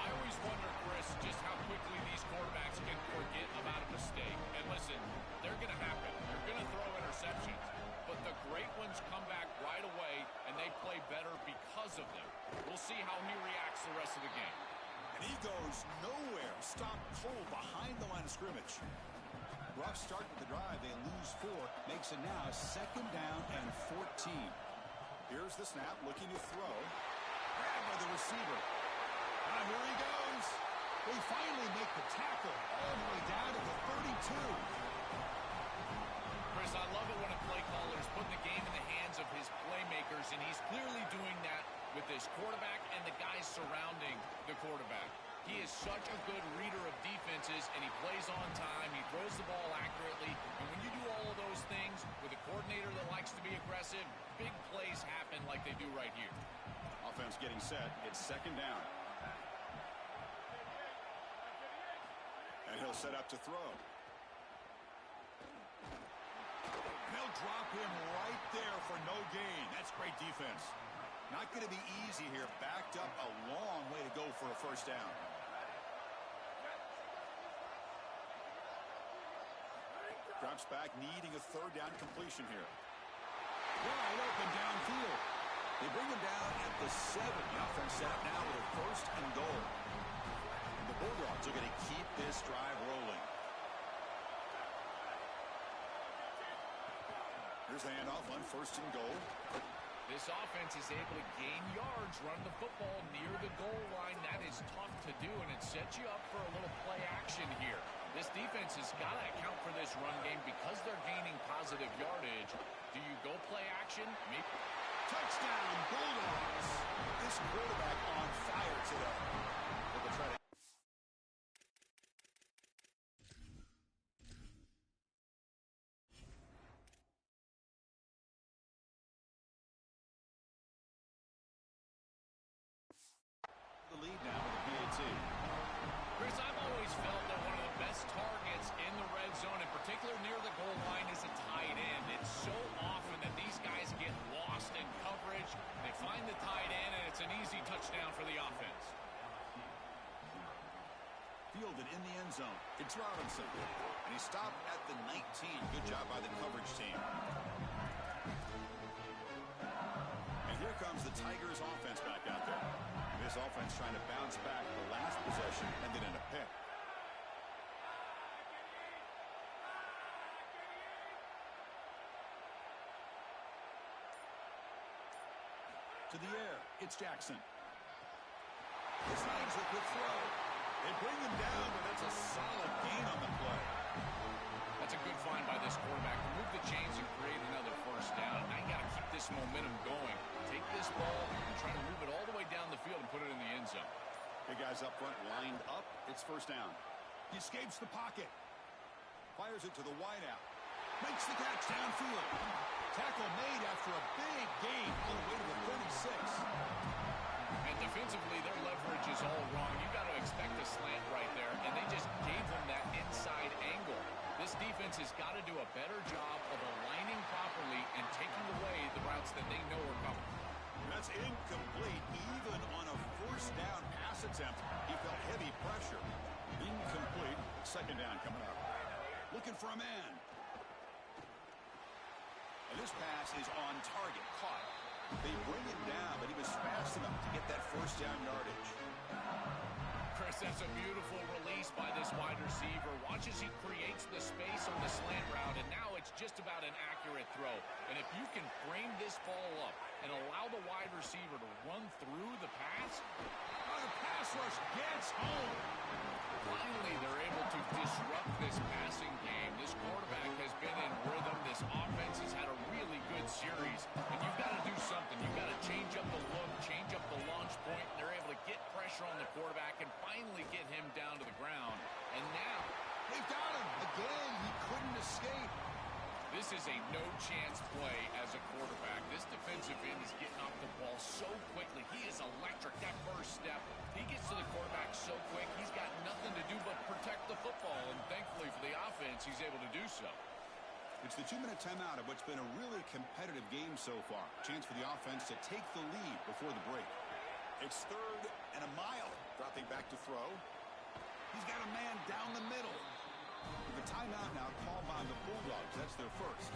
I always wonder, Chris, just how quickly these quarterbacks can forget about a mistake. And listen, they're going to happen. They're going to throw interceptions. But the great ones come back right away, and they play better because of them. We'll see how he reacts the rest of the game. And he goes nowhere. Stopped cold behind the line of scrimmage. Rough start with the drive. They lose 4. Makes it now 2nd down and 14. Here's the snap, looking to throw. Grabbed by the receiver. Now here he goes. They finally make the tackle all the way down to the 32. Chris, I love it when a play caller is putting the game in the hands of his playmakers, and he's clearly doing that with this quarterback and the guys surrounding the quarterback. He is such a good reader of defenses, and he plays on time. He throws the ball accurately. And when you do all of those things with a coordinator that likes to be aggressive, big plays happen like they do right here. Offense getting set. It's 2nd down. And he'll set up to throw. They'll drop him right there for no gain. That's great defense. Not going to be easy here. Backed up a long way to go for a 1st down. Drops back, needing a 3rd down completion here. Wide open downfield. They bring him down at the 7. The offense set up now with a 1st and goal. And the Bulldogs are going to keep this drive rolling. Here's the handoff on 1st and goal. This offense is able to gain yards, run the football near the goal line. That is tough to do, and it sets you up for a little play action here. This defense has got to account for this run game because they're gaining positive yardage. Do you go play action? Maybe. Touchdown, Bulldogs. This quarterback on fire today. They'll try to the lead now with the PAT. Chris, I've always felt that one of the best targets in the red zone, in particular near the goal line, is a tight end. It's so often that these guys get lost in coverage. They find the tight end, and it's an easy touchdown for the offense. Fielded in the end zone. It's Robinson. And he stopped at the 19. Good job by the coverage team. And here comes the Tigers offense back out there. This offense trying to bounce back. The last possession ended in a pick. To the air, it's Jackson. The Tigers with the throw. They bring him down, but that's a solid gain on the play. That's a good find by this quarterback. Remove the chains and create another first down. Now you got to keep this momentum going. Take this ball and try to move it all the way down the field and put it in the end zone. Big guys up front lined up. It's first down. He escapes the pocket. Fires it to the wideout. Makes the catch downfield. Tackle made after a big gain all the way to the 36. And defensively, their leverage is all wrong. You've got to expect a slant right there, and they just gave them that inside angle. This defense has got to do a better job of aligning properly and taking away the routes that they know are coming. That's incomplete. Even on a first down pass attempt, he felt heavy pressure. Incomplete. Second down coming up. Looking for a man. And this pass is on target. Caught. They bring him down, but he was fast enough to get that first down yardage. Chris, that's a beautiful release by this wide receiver. Watch as he creates the space on the slant route, and now it's just about an accurate throw. And if you can frame this ball up and allow the wide receiver to run through the pass, The pass rush gets home. finally they're able to disrupt this passing game. This quarterback has been in rhythm. This offense has had a really good series, and you've got to do something. You've got to change up the look, change up the launch point. They're able to get pressure on the quarterback and finally get him down to the ground. And now They've got him. Again, he couldn't escape. this is a no-chance play as a quarterback. This defensive end is getting off the ball so quickly. He is electric. That first step, he gets to the quarterback so quick, he's got nothing to do but protect the football. And thankfully for the offense, he's able to do so. It's the 2-minute timeout of what's been a really competitive game so far. Chance for the offense to take the lead before the break. It's 3rd and a mile. Dropping back to throw. He's got a man down the middle. With a timeout now called by the Bulldogs. That's their first.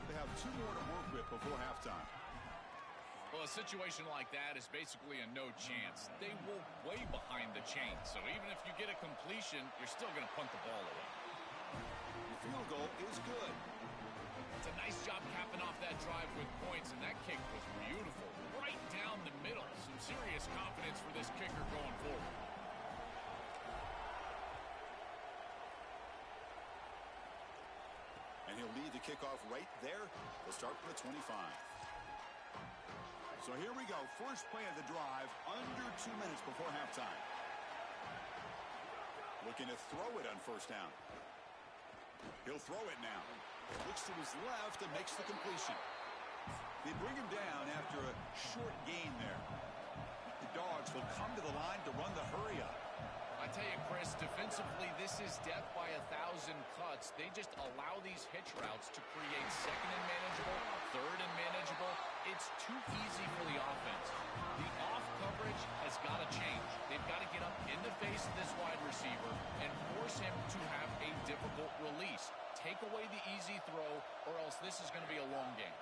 They have 2 more to work with before halftime. Well, a situation like that is basically a no chance. They were way behind the chain. So even if you get a completion, you're still going to punt the ball away. The field goal is good. It's a nice job capping off that drive with points, and that kick was beautiful. Right down the middle. Some serious confidence for this kicker going forward. And he'll lead the kickoff right there. They'll start from the 25. So here we go. First play of the drive, under 2 minutes before halftime. Looking to throw it on first down. He'll throw it now. Looks to his left and makes the completion. They bring him down after a short gain there. The Dogs will come to the line to run the hurry up. I tell you, Chris, defensively, this is death by 1,000 cuts. They just allow these hitch routes to create second and manageable, third and manageable. It's too easy for the offense. The off coverage has got to change. They've got to get up in the face of this wide receiver and force him to have a difficult release. Take away the easy throw, or else this is going to be a long game.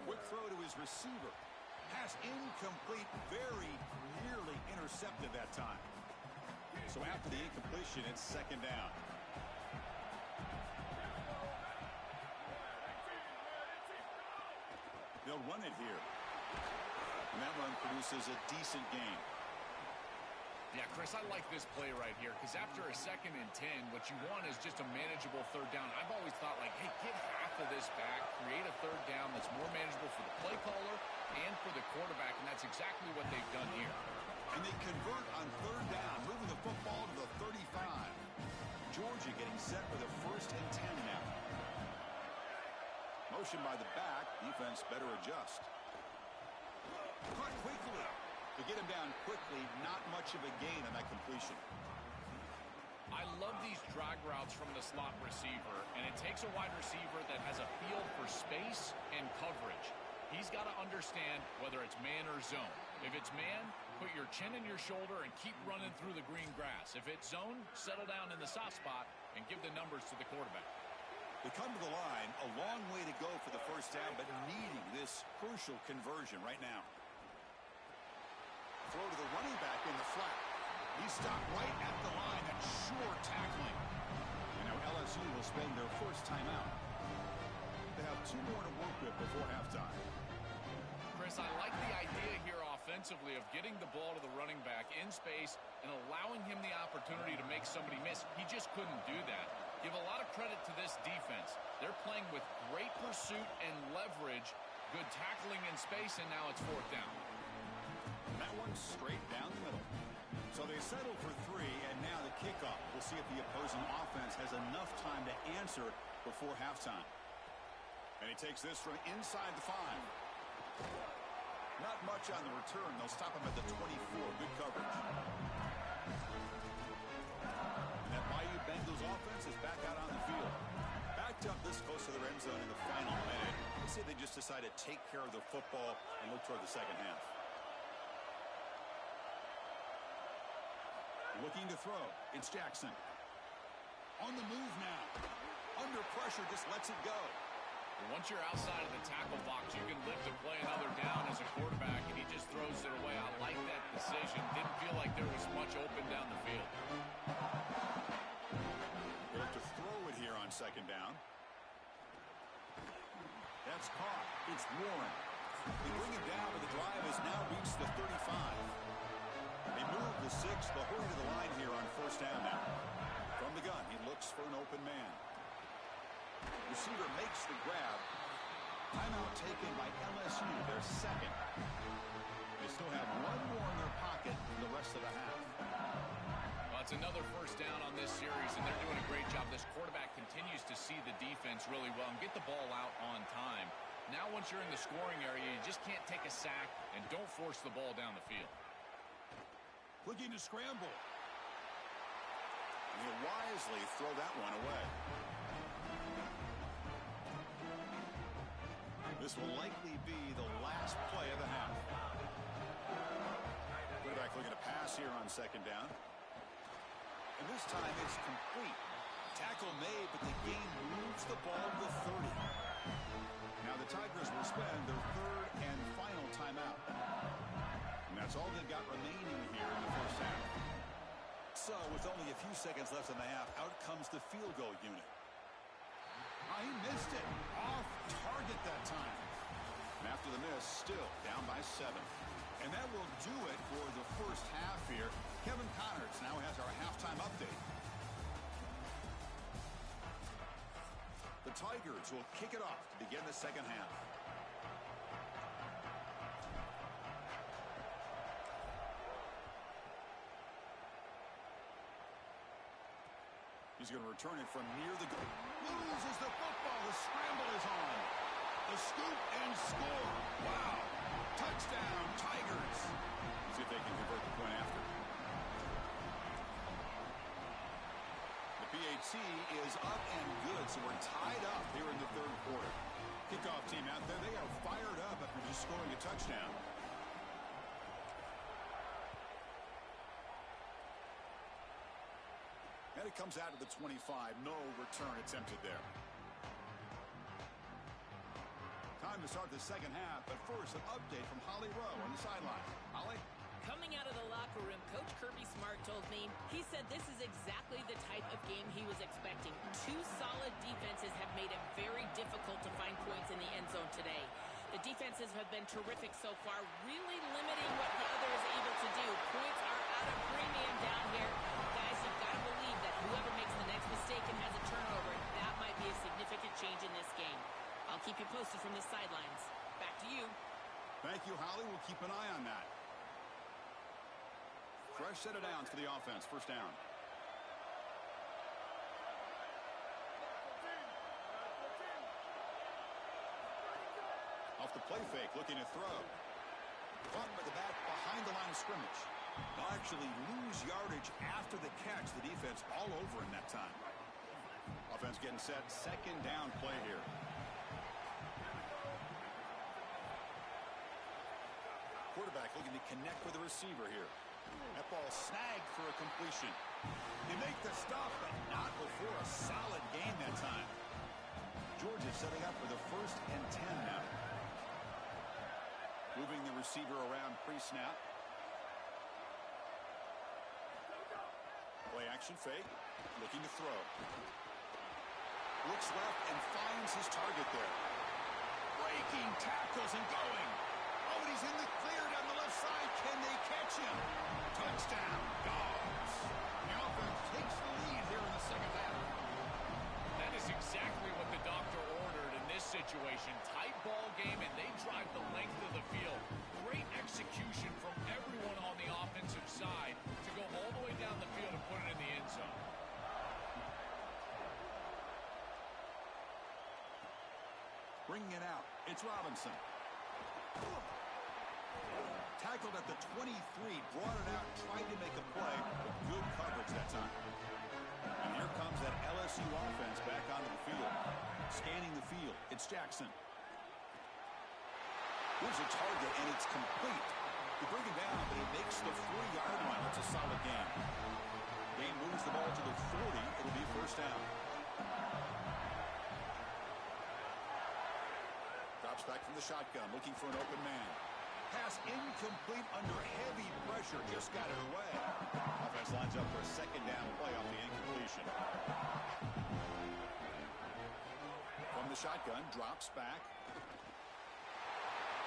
Quick throw to his receiver. Pass incomplete, very nearly intercepted that time. So after the incompletion, it's second down. They'll run it here. And that run produces a decent gain. Yeah, Chris, I like this play right here because after a 2nd and 10, what you want is just a manageable third down. I've always thought, like, hey, get half of this back, create a third down that's more manageable for the play caller and for the quarterback, and that's exactly what they've done here. And they convert on third down, moving the football to the 35. Georgia getting set for the 1st and 10 now. Motion by the back. Defense better adjust. Caught quickly. To get him down quickly, not much of a gain on that completion. I love these drag routes from the slot receiver, and it takes a wide receiver that has a feel for space and coverage. He's got to understand whether it's man or zone. If it's man, put your chin in your shoulder and keep running through the green grass. If it's zone, settle down in the soft spot and give the numbers to the quarterback. They come to the line, a long way to go for the first down, but needing this crucial conversion right now. Throw to the running back in the flat. He stopped right at the line. That's sure tackling. And now LSU will spend their first timeout. They have 2 more to work with before halftime. Chris, I like the idea here offensively of getting the ball to the running back in space and allowing him the opportunity to make somebody miss. He just couldn't do that. Give a lot of credit to this defense. They're playing with great pursuit and leverage, good tackling in space, and now it's 4th down. That one's straight down the middle. So they settle for 3, and now the kickoff. We'll see if the opposing offense has enough time to answer before halftime. And he takes this from inside the 5. Not much on the return. They'll stop him at the 24. Good coverage. And that Bayou Bengals offense is back out on the field. Backed up this close to their end zone in the final minute. Let's see if they just decide to take care of the football and look toward the second half. Looking to throw. It's Jackson. On the move now. Under pressure, just lets it go. Once you're outside of the tackle box, you can live to play another down as a quarterback, and he just throws it away. I like that decision. Didn't feel like there was much open down the field. We'll have to throw it here on 2nd down. That's caught. It's Warren. They bring him down, but the drive has now reached the 35. They move the 6. They'll hurry to the line here on 1st down now. From the gun, he looks for an open man. Receiver makes the grab. Timeout taken by LSU, their 2nd. They still have 1 more in their pocket for the rest of the half. Well, it's another 1st down on this series, and they're doing a great job. This quarterback continues to see the defense really well and get the ball out on time. Now once you're in the scoring area, you just can't take a sack and don't force the ball down the field. Looking to scramble. And he'll wisely throw that one away. This will likely be the last play of the half. Quarterback looking to pass here on 2nd down. And this time it's complete. Tackle made, but the game moves the ball to the 30. Now the Tigers will spend their 3rd and final timeout. And that's all they've got remaining here in the 1st half. So with only a few seconds left in the half, out comes the field goal unit. He missed it. Off target that time. And after the miss, still down by 7. And that will do it for the 1st half here. Kevin Connors now has our halftime update. The Tigers will kick it off to begin the 2nd half. He's going to return it from near the goal. Loses the football. The scramble is on. The scoop and score. Wow. Touchdown, Tigers. Let's see if they can convert the point after. The PAT is up and good, so we're tied up here in the 3rd quarter. Kickoff team out there. They are fired up after just scoring a touchdown. And it comes out of the 25. No return attempted there. Time to start the 2nd half, but first an update from Holly Rowe on the sideline. Holly? Coming out of the locker room, Coach Kirby Smart told me, he said this is exactly the type of game he was expecting. 2 solid defenses have made it very difficult to find points in the end zone today. The defenses have been terrific so far, really limiting what the other is able to do. Points are out of premium down here. Guys, you've got to believe that whoever makes the next mistake and has a turnover, that might be a significant change in this game. I'll keep you posted from the sidelines. Back to you. Thank you, Holly. We'll keep an eye on that. Fresh set of downs for the offense. 1st down. Off the play fake, looking to throw. Caught by the back behind the line of scrimmage. They'll actually lose yardage after the catch. The defense all over in that time. Offense getting set. 2nd down play here. Quarterback looking to connect with the receiver here. That ball snagged for a completion. They make the stop, but not before a solid game that time. Georgia setting up for the 1st and 10 now. Moving the receiver around pre-snap. Play action fake. Looking to throw. Looks left and finds his target there. Breaking tackles and going. Oh, and he's in the clear down the left side. Can they catch him? Touchdown, Dogs. The offense takes the lead here in the second half. That is exactly what the doctor ordered in this situation. Tight ball game, and they drive the length of the field. Great execution from everyone on the offensive side to go all the way down the field and put it in the end zone. Bringing it out, it's Robinson. Tackled at the 23, brought it out, tried to make a play, but good coverage that time. And here comes that LSU offense back onto the field. Scanning the field, it's Jackson. Here's a target, and it's complete. They bring him down, but he makes the 4-yard line. It's a solid game. Game moves the ball to the 40. It'll be first down. Drops back from the shotgun, looking for an open man. Pass incomplete under heavy pressure. Just got it away. Offense lines up for a second down play off the incompletion. From the shotgun, drops back.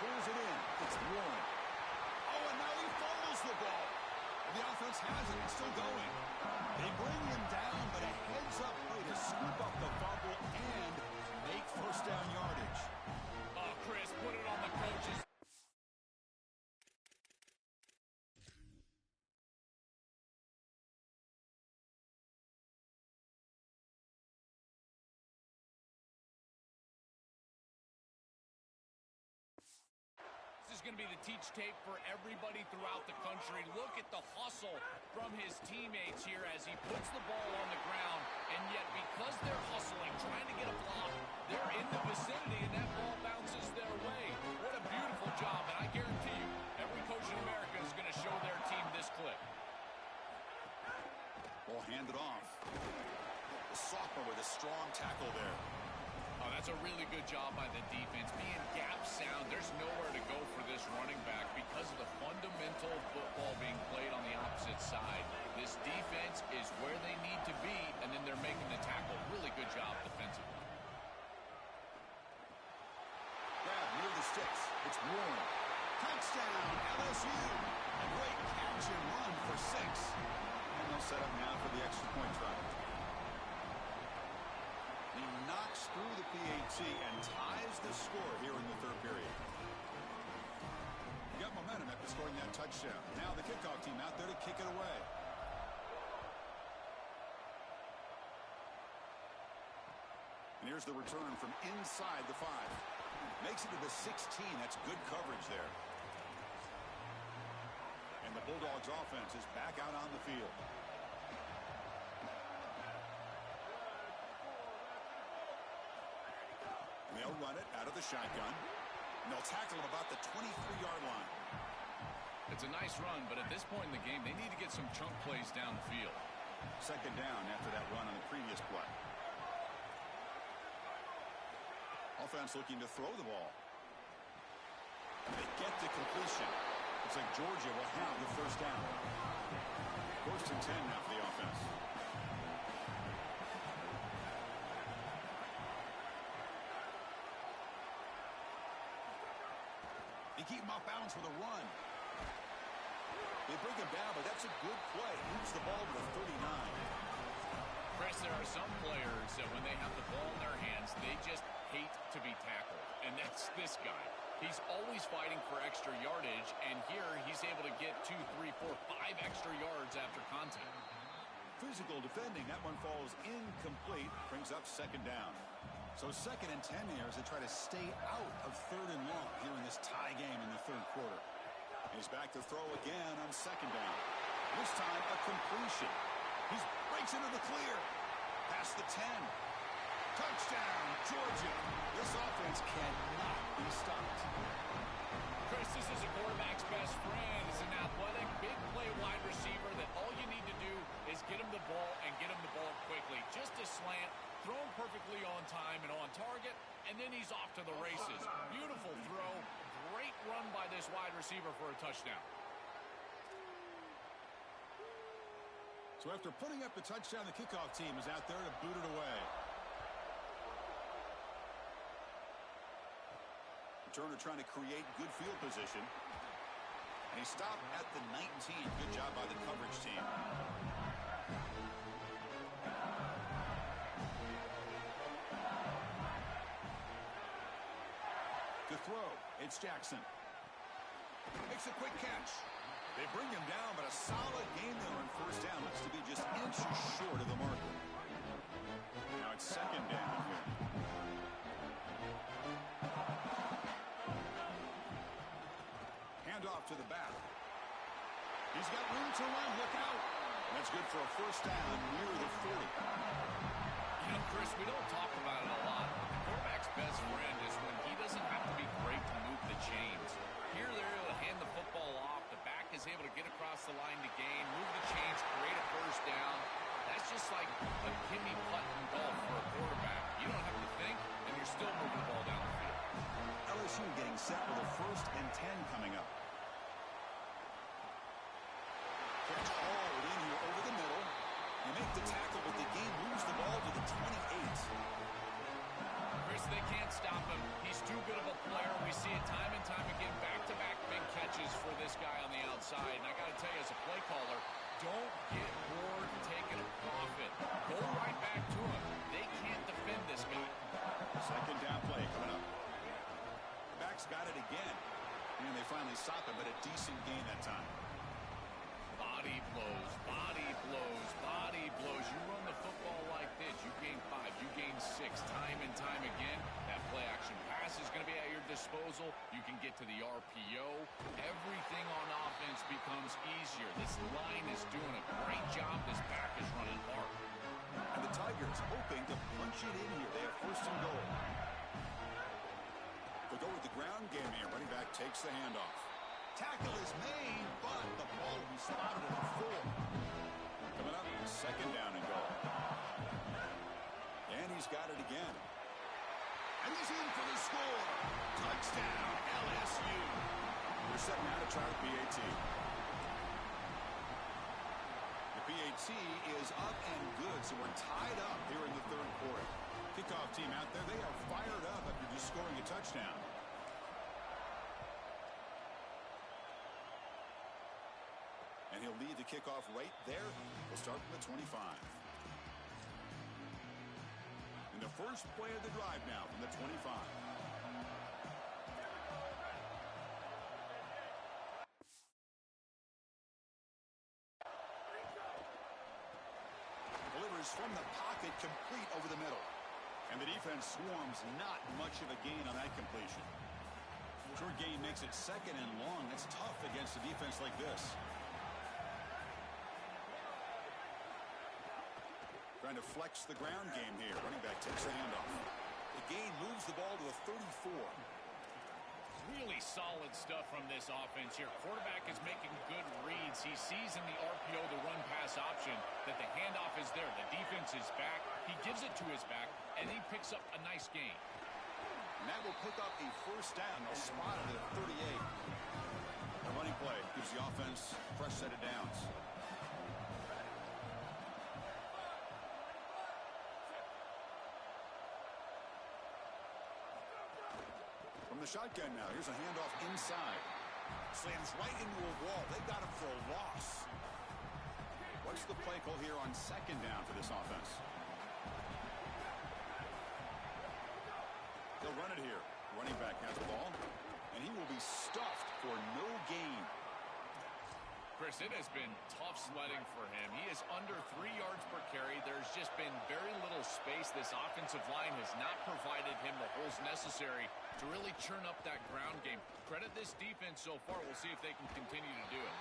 Pulls it in. It's Warren. Oh, and now he fumbles the ball. The offense has it. It's still going. They bring him down, but a heads-up play to scoop up the fumble and make first down yardage. Oh, Chris, put it on the coaches. This is going to be the teach tape for everybody throughout the country. Look at the hustle from his teammates here as he puts the ball on the ground. And yet, because they're hustling, trying to get a block, they're in the vicinity, and that ball bounces their way. What a beautiful job. And I guarantee you, every coach in America is going to show their team this clip. Ball handed off. The sophomore with a strong tackle there. Oh, that's a really good job by the defense. Being gap sound, there's nowhere to go for this running back because of the fundamental football being played on the opposite side. This defense is where they need to be, and then they're making the tackle. Really good job defensively. Grab near the sticks. It's Warren. Touchdown, LSU. A great catch and run for 6. And they'll set up now for the extra point try. He knocks through the PAT and ties the score here in the third period. He got momentum after scoring that touchdown. Now the kickoff team out there to kick it away. And here's the return from inside the 5. Makes it to the 16. That's good coverage there. And the Bulldogs offense is back out on the field. They'll run it out of the shotgun. And they'll tackle him about the 23-yard line. It's a nice run, but at this point in the game, they need to get some chunk plays down the field. Second down after that run on the previous play. Offense looking to throw the ball. And they get to completion. Looks like Georgia will have the first down. First and 10 now for the offense. Keep him off balance with a run. They bring him down, but that's a good play. Moves the ball to the 39. Chris, there are some players that when they have the ball in their hands, they just hate to be tackled. And that's this guy. He's always fighting for extra yardage, and here he's able to get 2, 3, 4, 5 extra yards after contact. Physical defending. That one falls incomplete. Brings up second down. So second and 10 here as they try to stay out of third and long here in this tie game in the third quarter. He's back to throw again on second down. This time a completion. He breaks into the clear. Past the 10. Touchdown, Georgia. This offense cannot be stopped. Chris, this is a quarterback's best friend. It's an athletic, big play wide receiver that all you need to do is get him the ball and get him the ball quickly. Just a slant, thrown perfectly on time and on target, and then he's off to the races. Beautiful throw. Great run by this wide receiver for a touchdown. So after putting up the touchdown, the kickoff team is out there to boot it away. Turner trying to create good field position. And he stopped at the 19. Good job by the coverage team. To throw, it's Jackson. Makes a quick catch. They bring him down, but a solid game there on first down. Looks to be just inches short of the marker. Now it's second down here. Hand off to the back. He's got room to run. Look out. That's good for a first down near the 40. You know, Chris, we don't talk about it a lot. The quarterback's best friend is when he doesn't have to be great to move the chains. Here they're able to hand the football off. The back is able to get across the line to gain, move the chains, create a first down. That's just like a gimme putt in golf for a quarterback. You don't have to think, and you're still moving the ball down the field. LSU getting set with a 1st and 10 coming up. Catch hauled in here over the middle. You make the tackle, but the game moves the ball to the 28. Chris, they can't stop him. He's too good of a player. We see it time and time again, back-to-back big catches for this guy on the outside. And I got to tell you, as a play caller, don't get bored taking a profit. Go right back to him. They can't defend this guy. Second down play coming up. Back's got it again. And they finally stop it, but a decent gain that time. Body blows, body blows, body blows. You run the football like this, you gain 5, you gain 6, time and time again. That play action pass is going to be at your disposal. You can get to the RPO. Everything on offense becomes easier. This line is doing a great job. This back is running hard. And the Tigers hoping to punch it in here. They have 1st and goal. They'll go with the ground game here. Running back takes the handoff. Tackle is made, but the ball will be spotted at the 4. Coming up, 2nd down and goal. And he's got it again. And he's in for the score. Touchdown, LSU. We're set now to try the PAT. The PAT is up and good, so we're tied up here in the 3rd quarter. Kickoff team out there, they are fired up after just scoring a touchdown. And he'll lead the kickoff right there. We'll start from the 25. In the first play of the drive now from the 25. Delivers from the pocket, complete over the middle. And the defense swarms, not much of a gain on that completion. Short gain makes it 2nd and long. That's tough against a defense like this. Trying to flex the ground game here. Running back takes the handoff. The gain moves the ball to the 34. Really solid stuff from this offense here. Quarterback is making good reads. He sees in the RPO, the run-pass option, that the handoff is there. The defense is back. He gives it to his back, and he picks up a nice gain. And that will pick up a 1st down. They'll spot it at 38. The running play gives the offense a fresh set of downs. From the shotgun now, here's a handoff inside. Slams right into a wall. They got him for a loss. What's the play call here on 2nd down for this offense? They'll run it here. Running back has the ball, and he will be stuffed for no gain. Chris, it has been tough sledding for him. He is under 3 yards per carry. There's just been very little space. This offensive line has not provided him the holes necessary to really churn up that ground game. Credit this defense so far. We'll see if they can continue to do it.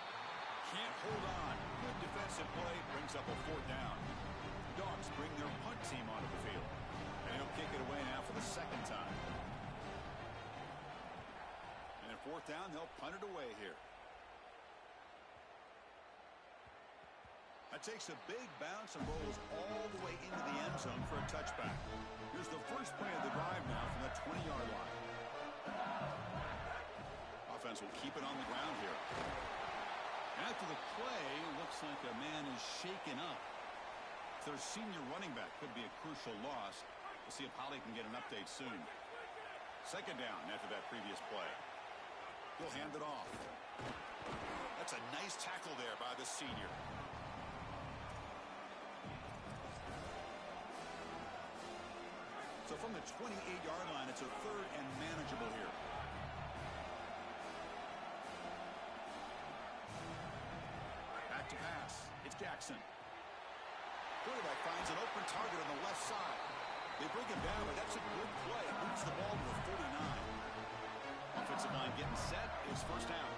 Can't hold on. Good defensive play brings up a 4th down. Dogs bring their punt team onto the field. And he'll kick it away now for the 2nd time. And at 4th down, they'll punt it away here. That takes a big bounce and rolls all the way into the end zone for a touchback. Here's the first play of the drive now from the 20-yard line. Offense will keep it on the ground here. After the play, looks like a man is shaken up. Their senior running back could be a crucial loss. We'll see if Holly can get an update soon. 2nd down after that previous play. He'll hand it off. That's a nice tackle there by the senior. So from the 28-yard line, it's a third and manageable here. Back to pass. It's Jackson. Quarterback finds an open target on the left side. They bring him down, but that's a good play. Moves the ball to the 49. Offensive line getting set. It's first down.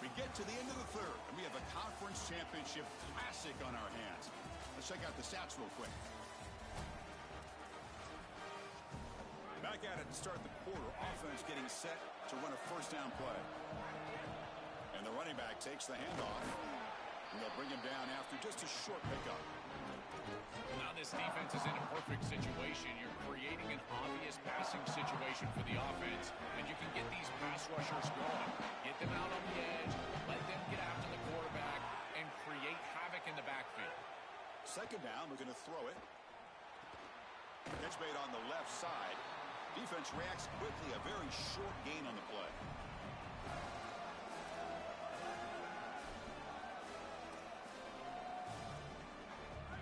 We get to the end of the third, and we have a conference championship classic on our hands. Let's check out the stats real quick. Back at it to start the quarter. Offense getting set to run a first down play. And the running back takes the handoff. And they'll bring him down after just a short pickup. Now this defense is in a perfect situation. You're creating an obvious passing situation for the offense, and you can get these pass rushers going. Get them out on the edge, let them get after the quarterback, and create havoc in the backfield. Second down, we're going to throw it. Catch made on the left side. Defense reacts quickly, a very short gain on the play.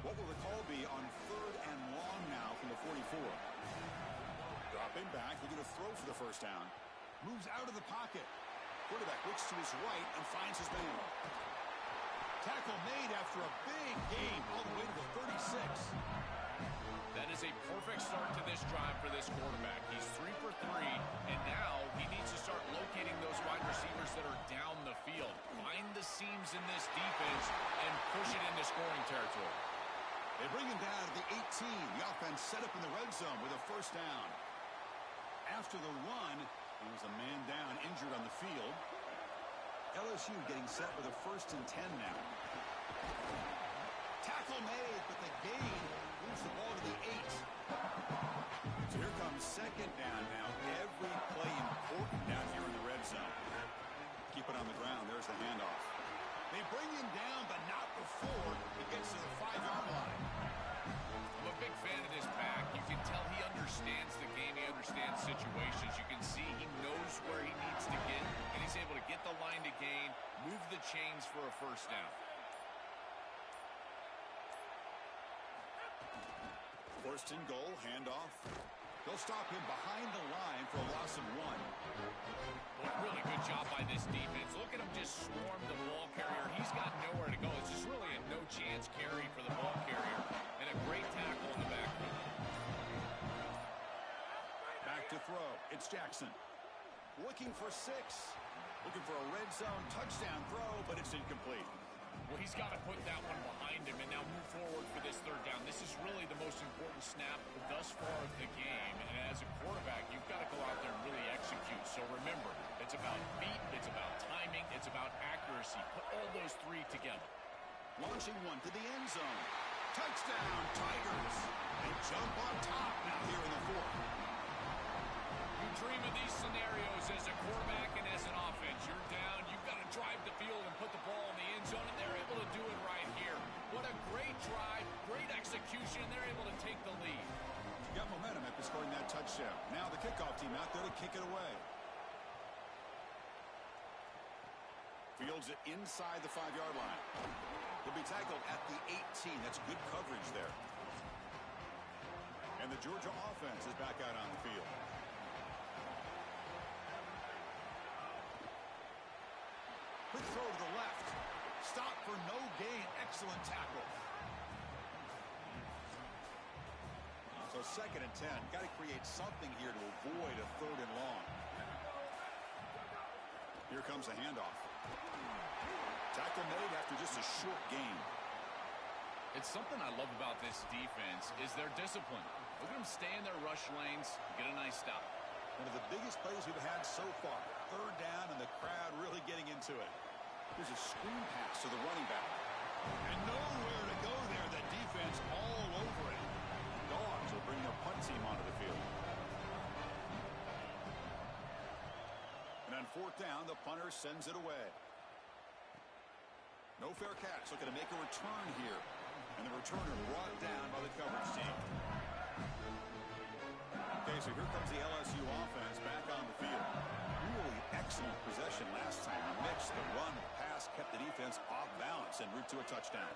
What will the call be on third and long now from the 44? Dropping back, looking to throw for the first down. Moves out of the pocket. Quarterback looks to his right and finds his man. Tackle made after a big gain all the way to the 36. That is a perfect start to this drive for this quarterback. He's 3 for 3, and now he needs to start locating those wide receivers that are down the field. Find the seams in this defense and push it into scoring territory. They bring him down to the 18. The offense set up in the red zone with a first down. After the run, there was a man down, injured on the field. LSU getting set with a 1st and 10 now. Tackle made, but the gain moves the ball to the 8. So here comes second down now. Every play important down here in the red zone. Keep it on the ground. There's the handoff. They bring him down, but not before he gets to the 5-yard line. I'm a big fan of this back. You can tell he understands the game. He understands situations. You can see he knows where he needs to get, and he's able to get the line to gain, move the chains for a first down. First and goal, handoff. They'll stop him behind the line for a loss of 1. Well, really good job by this defense. Look at him just swarm the ball carrier. He's got nowhere to go. It's just really a no-chance carry for the ball carrier, and a great tackle in the backfield. Back to throw. It's Jackson. Looking for 6. Looking for a red zone touchdown throw, but it's incomplete. Well, he's got to put that one behind him and now move forward for this third down. This is really the most important snap thus far of the game. And as a quarterback, you've got to go out there and really execute. So remember, it's about feet, it's about timing, it's about accuracy. Put all those 3 together. Launching one to the end zone. Touchdown, Tigers. They jump on top now here in the 4th. You dream of these scenarios as a quarterback and as an offense. You're down, you've got to drive the field and put the ball in the end zone, and they're able to do it right here. What a great drive, great execution, and they're able to take the lead. Got momentum after scoring that touchdown. Now the kickoff team out there to kick it away. Fields it inside the 5-yard line. He'll be tackled at the 18. That's good coverage there. And the Georgia offense is back out on the field. Quick throw to the left. Stop for no gain. Excellent tackle. So 2nd and 10. Got to create something here to avoid a 3rd and long. Here comes a handoff. Tackle made after just a short gain. It's something I love about this defense is their discipline. Look at them stay in their rush lanes, get a nice stop. One of the biggest plays we've had so far. 3rd down and the crowd really getting into it. Here's a screen pass to the running back. And nowhere to go there. The defense all over it. Dogs will bring their punt team onto the field. And on 4th down, the punter sends it away. No fair catch. Looking to make a return here. And the returner brought down by the coverage team. Okay, Okay, so here comes the LSU offense back on the field. Really excellent possession last time. Mixed the run, the pass, kept the defense off balance en route to a touchdown.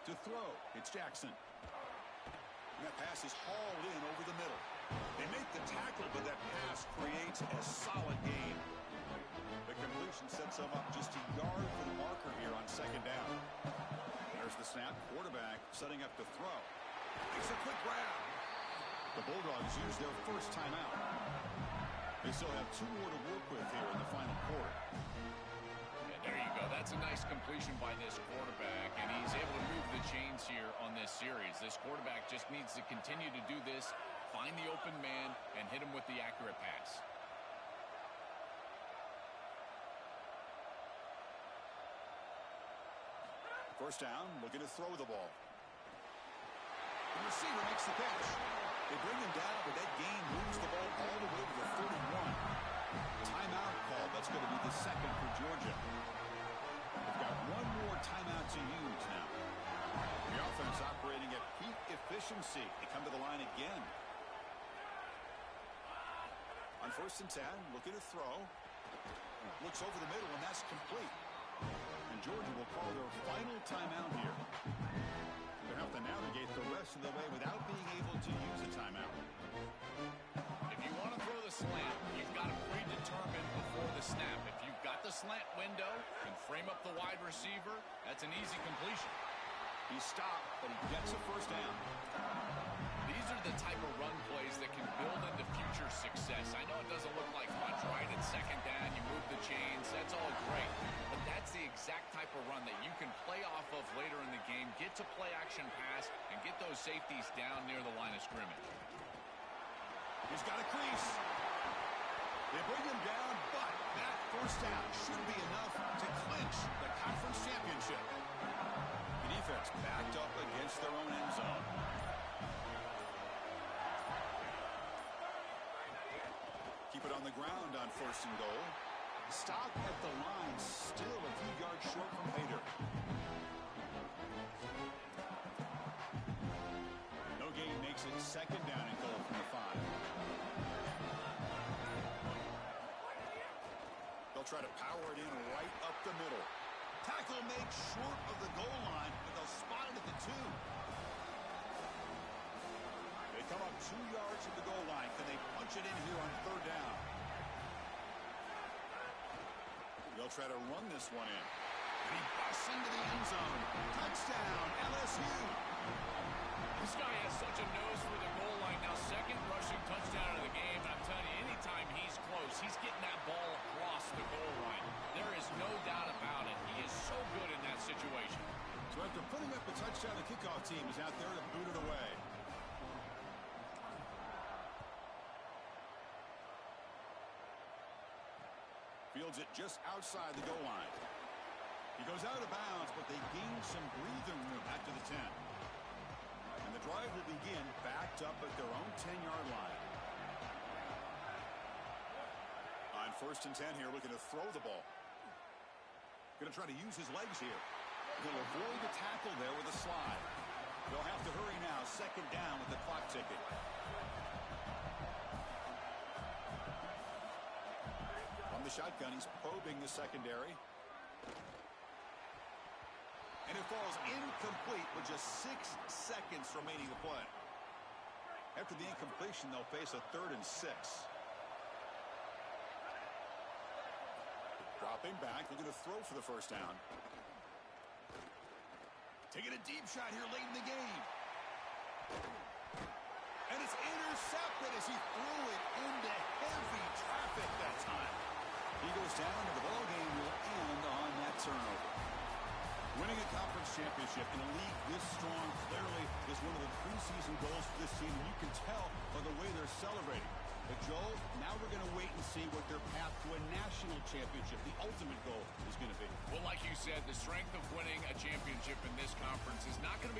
To throw, it's Jackson. And that pass is hauled in over the middle. They make the tackle, but that pass creates a solid gain. The completion sets them up just a yard for the marker here on second down. There's the snap. Quarterback setting up to throw. Makes a quick grab. The Bulldogs use their first timeout. They still have 2 more to work with here in the final quarter. And there you go. That's a nice completion by this quarterback, and he's able to move the chains here on this series. This quarterback just needs to continue to do this, find the open man, and hit him with the accurate pass. First down, looking to throw the ball. The receiver makes the catch. They bring him down, but that gain moves the ball all the way to the 31. Timeout call. That's going to be the second for Georgia. They've got 1 more timeout to use now. The offense operating at peak efficiency. They come to the line again. On first and 10, looking to throw. Looks over the middle, and that's complete. And Georgia will call their final timeout here. They'll have to navigate the rest of the way without being able to use a timeout. If you want to throw the slant, you've got to predetermine before the snap. If you've got the slant window and frame up the wide receiver, that's an easy completion. He stopped, but he gets a first down. These are the type of run plays that can build into future success. I know it doesn't look like much, right? It's second down, you move the chains, that's all great. But that's the exact type of run that you can play off of later in the game, get to play action pass, and get those safeties down near the line of scrimmage. He's got a crease. They bring him down, but that first down should be enough to clinch the conference championship. The defense backed up against their own end zone. Keep it on the ground on first and goal. Stop at the line, still a few yards short from Hader. No gain makes it second down and goal from the 5. They'll try to power it in right up the middle. Tackle made short of the goal line, but they'll spot it at the 2. They come up 2 yards from the goal line. Can they punch it in here on third down? They'll try to run this one in. And he busts into the end zone. Touchdown, LSU. This guy has such a nose for the goal line. Now, second rushing touchdown of the game. And I'm telling you, anytime he's close, he's getting that ball across the goal line. There is no doubt about it. He is so good in that situation. So after putting up a touchdown, the kickoff team is out there to boot it away. Fields it just outside the goal line. He goes out of bounds, but they gain some breathing room after the 10. And the drive will begin backed up at their own 10-yard line. On first and 10 here, looking to throw the ball. Going to try to use his legs here. He'll avoid the tackle there with a slide. They'll have to hurry now. Second down with the clock ticking. From the shotgun, he's probing the secondary. And it falls incomplete with just 6 seconds remaining to play. After the incompletion, they'll face a 3rd and 6. Dropping back, looking to throw for the first down. Taking a deep shot here late in the game. And it's intercepted as he threw it into heavy traffic that time. He goes down, and the ball game will end on that turnover. Winning a conference championship in a league this strong clearly is one of the preseason goals for this team, and you can tell by the way they're celebrating. But, Joel, now we're going to wait and see what their path to a national championship, the ultimate goal, is going to be. Well, like you said, the strength of winning a championship in this conference is not going to